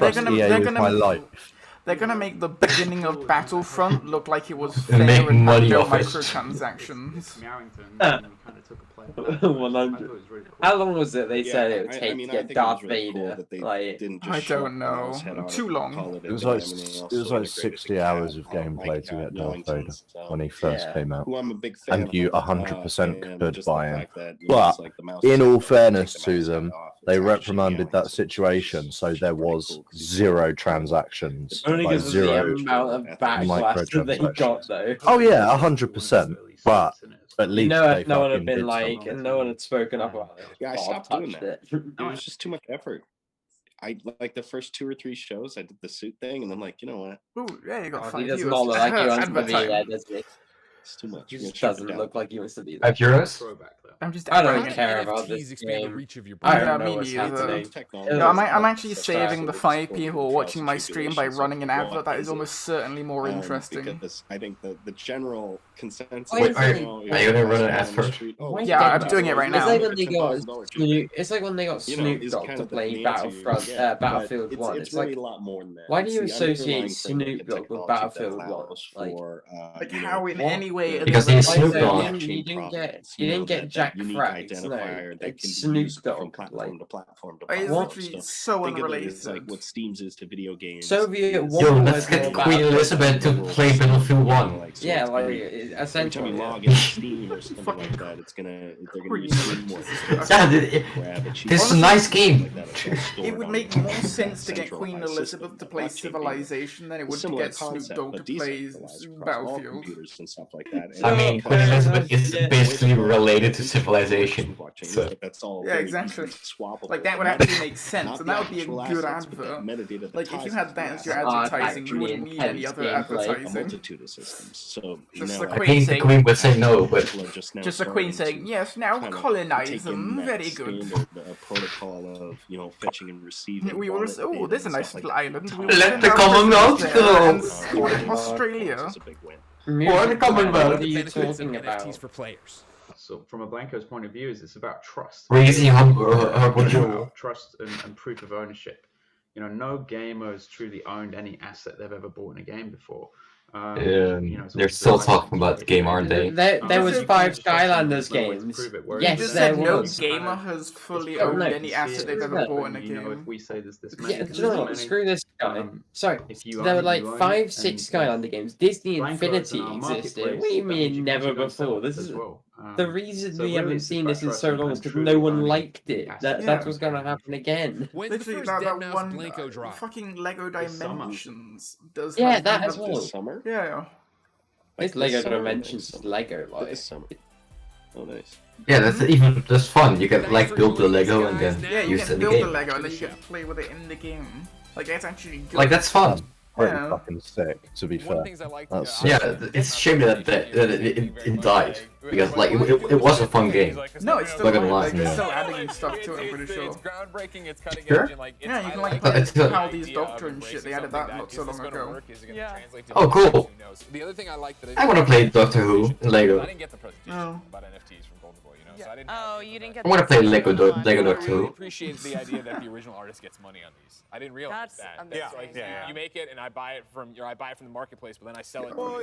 they're gonna make the beginning of Battlefront look like it was fair make and money no off it. microtransactions. 100. How long was it they said it would take to get Darth Vader? Like, I don't know. Too long. It was like 60 hours of gameplay to get Darth Vader when he first came out, and you 100% could buy him. But in all fairness to them, they reprimanded that situation, so there was 0 transactions. Only like because of the amount of backlash that he got, though. Oh yeah, 100%. But at least no one fucking had been did like, something. no one had spoken up about it. Yeah, I Bob stopped doing touched that. it. It was just too much effort. I like the first 2 or 3 shows. I did the suit thing, and I'm like, you know what? Ooh, yeah, you got 5 He does viewers. not look like he wants to be Advertise. there, does he? It's too much. He just doesn't look like he wants to be there. 5 euros? I'm just. I don't care about this game. I don't know what's happening. No, I'm actually saving the 5 people watching my stream by running an advert that is almost certainly more interesting. Because I think the general consensus. Wait, are you gonna run an advert? Yeah, I'm doing it right now. It's like when they got Snoop Dogg to play Battlefield 1. It's like, why do you associate Snoop Dogg with Battlefield 1? Like how in any way? Because he's Snoop Dogg. You didn't get Jack Frags, no. Like Snoop Dogg, like it's literally so Think of it unrelated. as like what Steam's is to video games. Soviet War. Yo, let's get Queen Elizabeth to play Battlefield 1. Yeah, like Every essentially. time you log into Steam or something like that, they're gonna use Steam more. This is a nice game. It would make more sense to get Queen Elizabeth to play Civilization than it would to get Snoop Dogg to play Battlefield. And stuff like that. I mean, Queen Elizabeth is basically related to Civilization. So. Yeah, exactly. Like that would actually make sense, and that would be a good advert. Like if you had that as your advertising, you wouldn't need any other advertising. Just the I Queen think the saying, Queen would say no, but just the Queen saying, yes, now colonize them. Very good. The protocol of fetching and receiving. We will. Oh, there's a nice little island. We let the Commonwealth go. Call it Australia. Or the Commonwealth. What are you talking about? NFTs for players. So from a Blanco's point of view, it's about trust. Crazy Trust and proof of ownership. No gamer has truly owned any asset they've ever bought in a game before. They're still talking about the game, aren't they? There was 5 Skylanders games. Yes, there no was. gamer has fully owned any asset they've ever bought in a game. If we say there's this Yeah, do you know what? Screw this guy. Sorry, there were like 5, 6 Skylander games. Disney Infinity existed. What do you mean never before? This is the reason we haven't seen this in so long is because no one liked it. That's what's gonna happen again. Literally, that one fucking Lego Dimensions does. Yeah, that as well. Summer? Yeah. It's Lego Dimensions is Lego, like. This summer. Oh, nice. Yeah, that's fun. You can like build the Lego and then Yeah, you use it can in the build the game. Lego and then you get to play with it in the game. Like that's actually good. Like that's fun. Pretty Yeah. fucking sick, to be fair. That's Yeah, it's a shame that it died. because like it was a fun game. No, it's still Not gonna like, lie. they're still adding stuff to it, I'm pretty sure. It's groundbreaking, it's cutting Sure? edge, and like, Yeah, you can like I- play it's good. Paldy's Doctor and shit, they added that not so long ago. Oh, cool. The other thing I like that I want to play Doctor Who in Lego. I didn't get the presentation about NFTs from Golden Boy, you know, so I didn't. Oh, you didn't get. I want to play Lego I Doctor really Who. appreciate the idea that the original artist gets money on these. I didn't realize that. Yeah. So, like, you make it, and I buy it from the marketplace, but then I sell it. Well,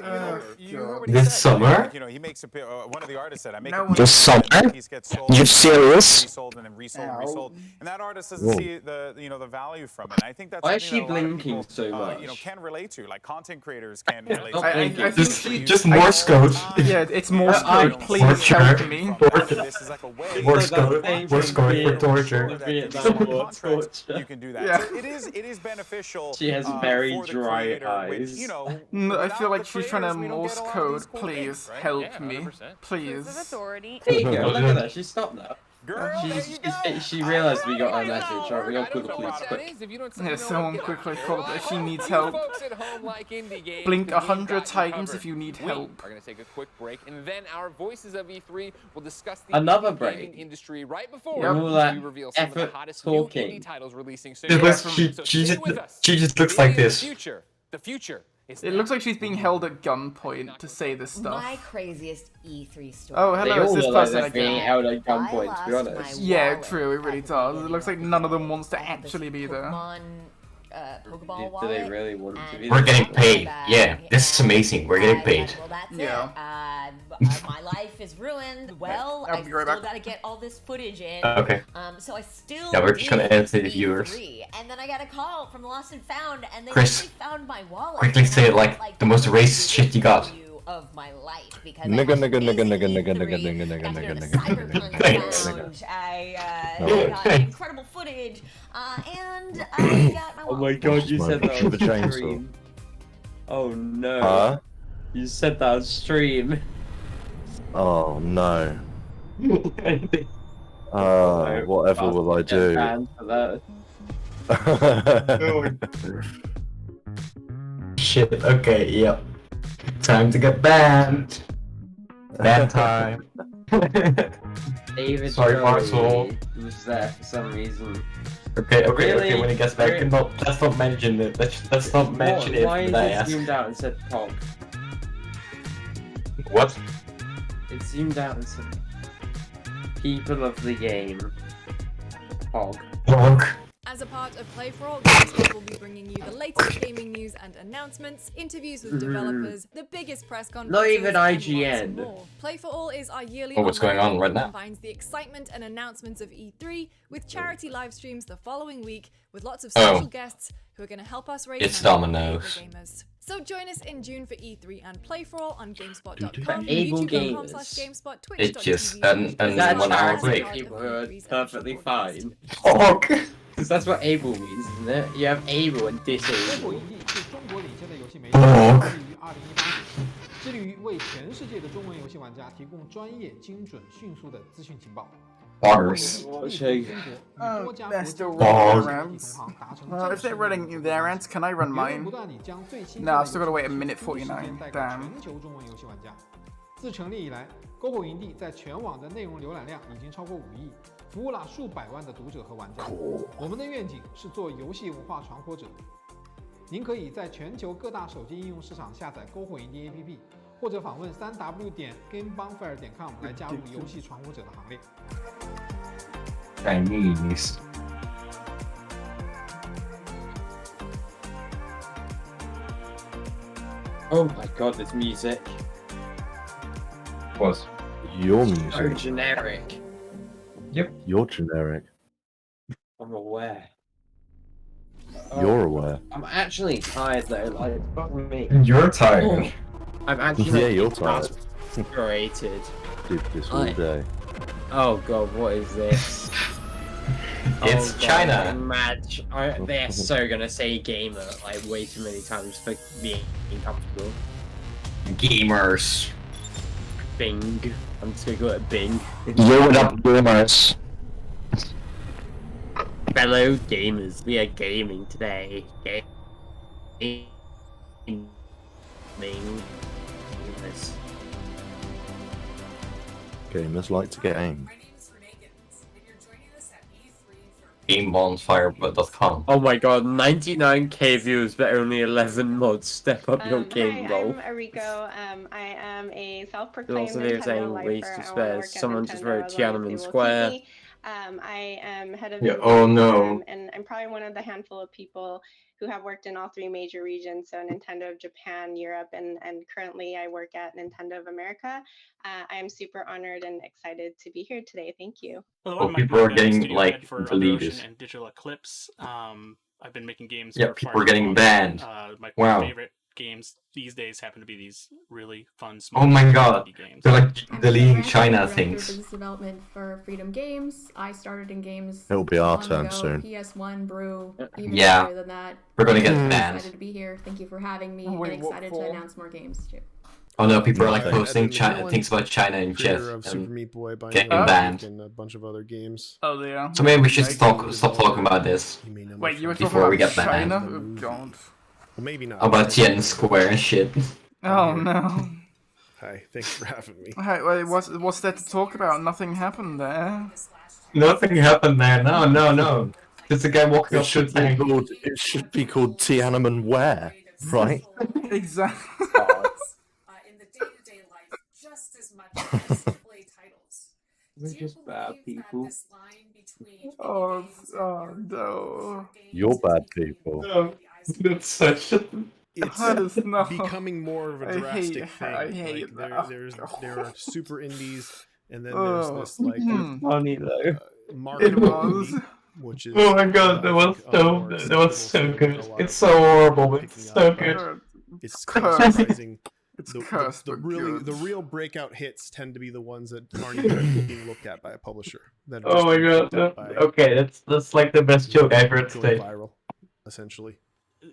you heard what he This said. summer? You know, he makes one of the artists said, "I make No a This summer? piece gets sold, You serious? resold and then resold and resold, and that artist Whoa. doesn't see the value from it. And I think that's Why is something she that a lot of blinking people, so much? can relate to. Like content creators can relate. Not to. blinking. I think she, Just Morse code. Yeah, it's Morse code. Please Torture. help me. This is like a way. Morse code for torture. You can do that. Yeah. So it is beneficial. She has very for the dry creator, which, eyes. you know, No, I without feel like the she's trying to creators, we don't Morse get a lot of code. these cool Please things, right? help me. 100%. Please. Proof of authority. There you go. Look at that. She stopped now. Girl, She realized we got her message. Right, we got to call the police quick. Yeah, someone quickly called if she needs help. Blink 100 times if you need help. We're gonna take a quick break, and then our voices of E3 will discuss the Another indie break. gaming industry right before All that we reveal some of the effort hottest new talking. indie titles releasing soon. She just looks like this. The future. It looks like she's being held at gunpoint to say this stuff. My craziest E3 story. Oh, They hello, all it's this look like person they're being again. held at gunpoint, to be honest. Yeah, true, it really does. It looks like none of them wants to actually be there. Pokeball Do they wallet. really want to be We're there? getting paid. Yeah, this is amazing. We're getting paid. Well, that's Yeah. it. My life is ruined. Well, I'll I be still right back. gotta get all this footage in. Okay. So I still. Yeah, we're just gonna did answer the viewers. E3, and then I got a call from Lost and Found, and they Chris, actually found my wallet. Quickly say it like the most racist shit you got. Of my life because Nigga, I nigga, nigga, nigga, nigga, nigga, I nigga, got nigga, to nigga, go to nigga, Cyberpunk Thanks. Lounge. I No. got incredible footage, and I got my Oh wallet. my god, you Smoke said that with a on chainsaw. stream. Oh no. Huh? You said that on stream. Oh no. Whatever will I Get do? banned for that. Shit, okay, yep. Time to get banned. Ban time. David Sorry, Bowie Parsival. was there for some reason. Okay, Really? when he gets back, Really? let's not mention it. Let's not mention it. Why is that I it asked. zoomed out and said POG? What? It zoomed out and said people of the game. POG. Pog. As a part of Play for All, GameSpot will be bringing you the latest gaming news and announcements, interviews with developers, the biggest press conferences, Not even and lots IGN. more. Play for All is our yearly Oh, what's going online on right event now? that combines the excitement and announcements of E3 with charity live streams the following week with lots of special guests who are going to help us raise It's money for Domino's. favorite gamers. So join us in June for E3 and Play for All on GameSpot.com, Able YouTube.com/GameSpot, It's just Twitch.tv. an Is that 1 hour charity break. people who are perfectly fine? Pog. Because that's what able means, isn't it? You have able and disabled. 是中国领先的游戏媒体， Pog. 致力于2018年，致力于为全世界的中文游戏玩家提供专业、精准、迅速的资讯情报。 Poggers. They're still Pog. running errands. If they're running their errands, can I run mine? No, I've still got to wait a minute 49. Damn. 全球中文游戏玩家。自成立以来，篝火营地在全网的内容浏览量已经超过5亿，服务了数百万的读者和玩家。我们的愿景是做游戏文化传播者。您可以在全球各大手机应用市场下载篝火营地 APP， 或者访问3w.gamebonfire.com 来加入游戏传播者的行列。 Chinese. Oh my god, this music. Was Your So music. generic. Yep. You're generic. I'm aware. You're aware. I'm actually tired though, like, fuck me. You're tired. I'm actually Yeah, you're tired. frustrated. Did this all day. Oh god, what is this? It's God, China. Match. They're so gonna say gamer like way too many times for being comfortable. Gamers. Bing. I'm just gonna go at Bing. Yo, what up, gamers? Fellow gamers, we are gaming today. Gaming. Gamers. Gamers like to game. GameBonfire.com. Oh my god, 99k views but only 11 mods. Step up your game, lol. I'm Ariko. I am a self-proclaimed Also, they're Nintendo saying lifer. waste of I want to spares. work at Someone just Nintendo wrote as long as they Tiananmen will Square. keep me. I am head of Yeah, India, oh no. and I'm probably one of the handful of people who have worked in all 3 major regions, so Nintendo of Japan, Europe, and currently I work at Nintendo of America. I am super honored and excited to be here today. Thank you. Oh, people are getting, like, the leaders. And Digital Eclipse. I've been making games Yeah, for people far are too getting long. banned. My Wow. favorite games these days happen to be these really fun, small Oh my god, indie games. they're like I'm deleting Sarah, China Director of things. Business Development for Freedom Games. I started in games. It'll be our long turn ago, soon. PS1, Brew, even Yeah. earlier than that. We're gonna get I'm banned. excited to be here. Thank you for having me, Wait, and what excited for? to announce more games too. Oh no, people are like Okay. posting Evan things about China and Jeff creator of Super and Meat Boy, Binding getting of banned. Isaac, and a bunch of other games. Oh, yeah. So maybe we should Like- stop talking about this You may know me Wait, you were from talking before we about get banned. China? Oh, God. Well, maybe not. About Tiananmen Square and shit. Oh, no. Hi, thanks for having me. Hey, wait, what's there to talk about? Nothing happened there. Nothing happened there. No. There's a guy walking up to the tank. It should be called Tiananmen Ware, right? Exactly. In the day-to-day life, just as much as AAA titles. We're just bad people. This line between Oh, no. You're bad people. No, that's such a... It's That is not- becoming more of a I drastic hate- thing. I hate like that. there are super indies, and then Oh. there's this like funny though. market It was. indie, which is Oh my god, that was so good. It's so horrible, but it's so good. It's cursed. surprising. It's cursed, but good. The real breakout hits tend to be the ones that aren't even being looked at by a publisher. That are Oh just my being god, picked up by okay, that's like the best joke I heard going today. viral, essentially.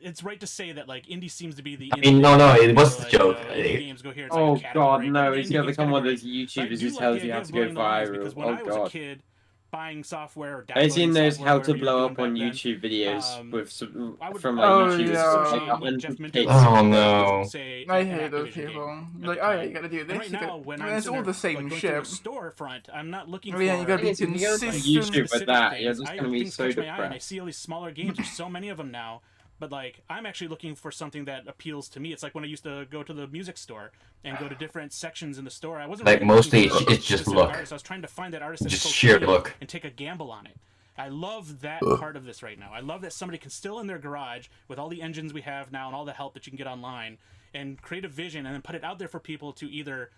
It's right to say that like indie seems to be the. I mean, no, it was the joke. Games go here, it's Oh like a god, category, no, indie he's gonna games become one of category. those I YouTubers do who like tells the you idea how of to go blowing the lines, viral. because when Oh I was a god. kid, buying software or Have you seen downloading those software, how to whatever you blow were up doing on back then, YouTube videos with some, I would from like Oh, YouTubers yeah. and Jeff mentioned Kate. it. Oh no. Say I an hate those Activision game people. at Like, the oh yeah, time. you gotta do And this. right You now, gotta... when it's I'm all sitting the there, same like, going shit. through a storefront, I'm not looking Oh, yeah, for. you gotta be If you go to consistent. YouTube with that, things. you're just gonna be things so catch my eye, and I depressed. see all these smaller games. There's so many of them now. But like, I'm actually looking for something that appeals to me. It's like when I used to go to the music store and go to different sections in the store. I wasn't Like, really mostly looking for it's just specific look. artists. I was trying to find that artist that's Just so sheer cool look. and take a gamble on it. I love that part of this right now. I love that somebody can still in their garage with all the engines we have now and all the help that you can get online and create a vision and then put it out there for people to either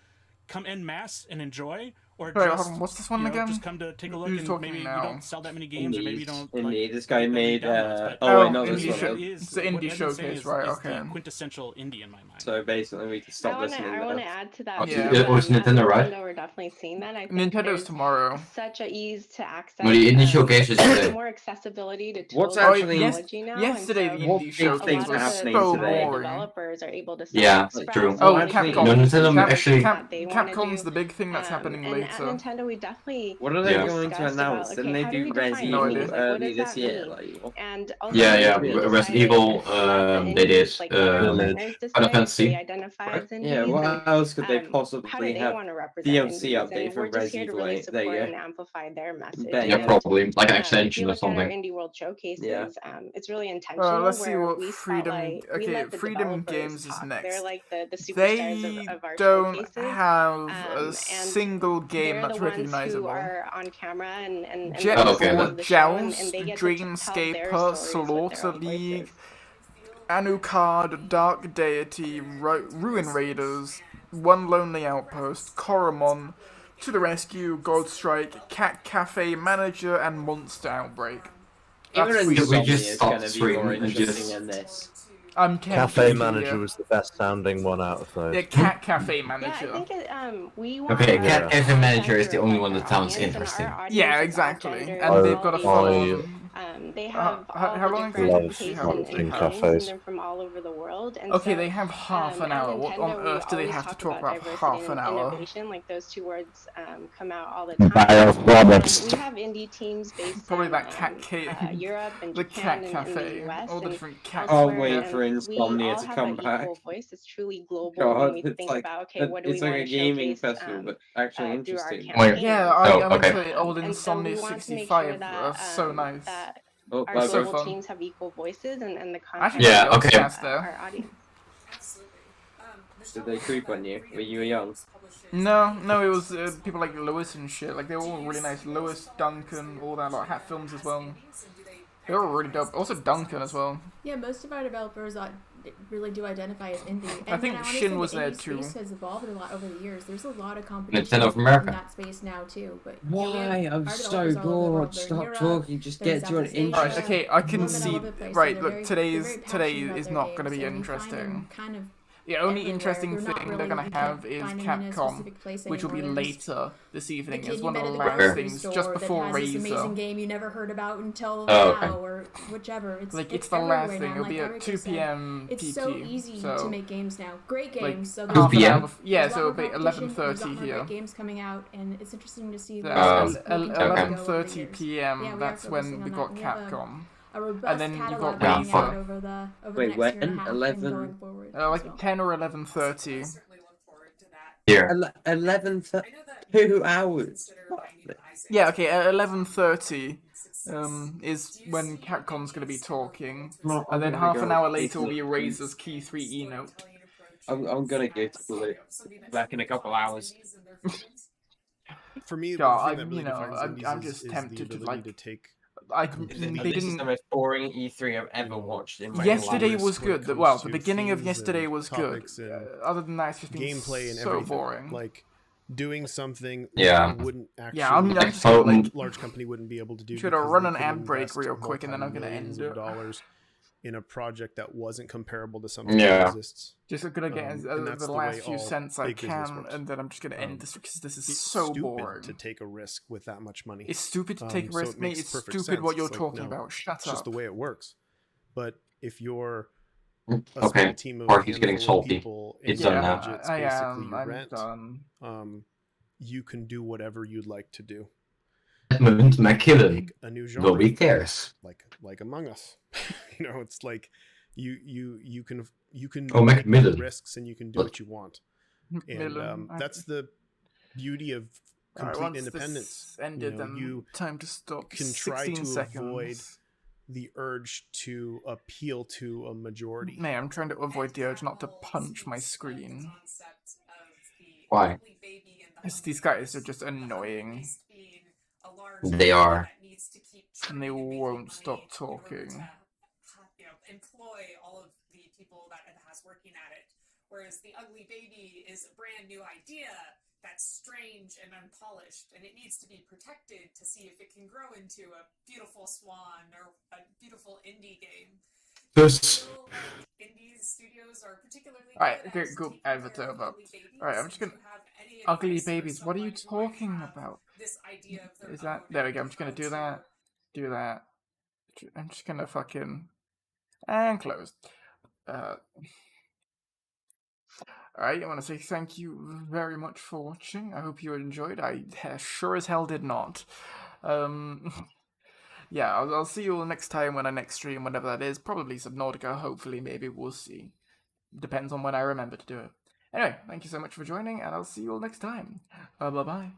come en masse and enjoy, or Wait, just, hold on, what's this one you know, again? just come to take a look, Who's and talking maybe now? you don't sell that many games, or maybe you don't. Indeed, like, this guy get that many made. downloads, but Oh wait, no, this indie one. show. is It's the what indie Edmon's saying showcase, is right? the Okay. quintessential indie in my mind. So basically, we can stop I listening. want to now. add to that. Oh, too. it was At Nintendo, right? Nintendo, we're definitely seeing that. I think Nintendo's there's tomorrow. such a ease to access. No, the indie showcase is today. More accessibility to tools What's and actually- technology now. Yesterday and the so indie a showcase lot was of the so smaller boring. developers are able to Yeah, that's self-express true. and Oh, work actually, on no, the Nintendo things actually- that they wanna Capcom's do. the big thing that's happening And later. at Nintendo, we definitely What are they discussed going to about, announce? okay, Didn't they how do do we Res define No Evil idea. indie? Like, what early does this that year? mean? Like, And yeah, ultimately, we Res decided Evil. a lot of the They did. indies, like a lot of Final partners decided Fantasy. they identify as indies. Yeah, what else could they how do possibly they have? want to represent DLC indies? update And for we're just Res here to Evil really 8. There support you and go. amplify their message. Yeah, And, probably like an if extension you or look at our something. indie world showcases, Yeah. it's really intentional. Let's see where what we Freedom. spotlight, we Okay, let the Freedom developers Games is talk. next. They're like the superstars They of our don't showcases. have a And single game they're that's the ones who recognizable. are on camera and Je- Oh, okay, the then. show, and Joust, they get to tell their Dreamscaper, stories with their Slaughter own League, voices. Anucard, Dark Deity, Ruin Raiders, One Lonely Outpost, Koromon, To the Rescue, Godstrike, Cat Cafe Manager, and Monster Outbreak. Even That's we three just songs. stopped streaming more and interesting just. than this. I'm Cafe Manager was the best sounding one out of those. Yeah, Cat Cafe Yeah, Manager. I think we want Okay, our Cat Cafe content Manager is to the only reflect one that our sounds audience, and interesting. our audience Yeah, is all exactly. genders, And they've got a all follow ages, on. They have all how the long different tastes and in feelings, and they're from all over the world. And okay, so, they have half an hour. What on earth do they have to talk about for half an hour? Innovation, like those two words come out all the time. We have indie teams based probably in that Europe and the Japan cat and the cafe, US all the and different cat. I'll wait elsewhere. for And we Insomnia all to have come that back. equal voice. It's truly global God, when we it's think like about, okay, what do we it's want like a to gaming showcase festival, but actually through our interesting. campaigns? Yeah, I'm into it. Old And so we Insomnia want to make 65. sure that So nice. that Oh, our so global fun. teams have equal voices and the Actually, content yeah, okay. our audience. Did they creep on you? Were you young? No, it was people like Lewis and shit. Like they were all really nice. Lewis, Duncan, all that, like Hat Films as well. They were really dope. Also Duncan as well. Yeah, most of our developers really do identify as indie. And I think Shin was there too. The space has evolved a lot over the years. There's a lot of competition Nintendo of America. in that space now too. But why? I'm so bored. Stop talking. Just get to an intro. Right, okay, I can see. Right, look, today is not going to be interesting. The only interesting thing they're going to have is Capcom, which will be later this evening. It's one of the last things, just before Razor. This amazing game you never heard about until now, or whichever. It's the last thing. It'll be at 2 p.m. PT. It's so easy to make games now. Great games. Like, so 2 p.m. Yeah, so it'll be 11:30 here. Games coming out, and it's interesting to see. 11:30 p.m. That's when we got Capcom. And then you got Razor. Wait, when? 11? Like 10 or 11:30. Here. 11, 2 hours. Yeah, okay, at 11:30 is when Capcom's going to be talking. And then half an hour later will be Razor's Key 3 E-Note. I'm going to go to sleep back in a couple hours. For me, I'm just tempted to like... This is the most boring E3 I've ever watched in my life. Yesterday was good. Well, the beginning of yesterday was good. Other than that, it's just been gameplay and so everything. boring. Like doing something that wouldn't actually. Yeah, I'm just gonna, like, large company wouldn't be able to do. Should I run an ad break real quick and then I'm gonna end it? Dollars in a project that wasn't comparable to something that exists. Just gonna get the last few cents I can, and then I'm just gonna end this because this is so boring. To take a risk with that much money. It's stupid to take a risk, mate. It's stupid what you're talking about. Shut up. It's just the way it works. But if you're okay, Parky's getting salty. It's done now. I am. I'm done. You can do whatever you'd like to do. Edmund McKillen. Nobody cares. Like Among Us. It's like you can Macmillan. take risks and you can do what you want. And that's the beauty of complete independence. You time to stop. Can try to avoid the urge to appeal to a majority. Man, I'm trying to avoid the urge not to punch my screen. Why? These guys are just annoying. They are. And they won't stop talking. Employ all of the people that it has working at it. Whereas the ugly baby is a brand new idea that's strange and unpolished, and it needs to be protected to see if it can grow into a beautiful swan or a beautiful indie game. Indie studios are particularly Alright, okay, go advertise up. Alright, I'm just gonna... Ugly babies, what are you talking about? Is that... There we go, I'm just gonna do that. Do that. I'm just gonna fucking... And close. Alright, I want to say thank you very much for watching. I hope you enjoyed. I sure as hell did not. Yeah, I'll see you all next time when I next stream, whenever that is. Probably Subnautica, hopefully, maybe, we'll see. Depends on when I remember to do it. Anyway, thank you so much for joining, and I'll see you all next time. Bye-bye.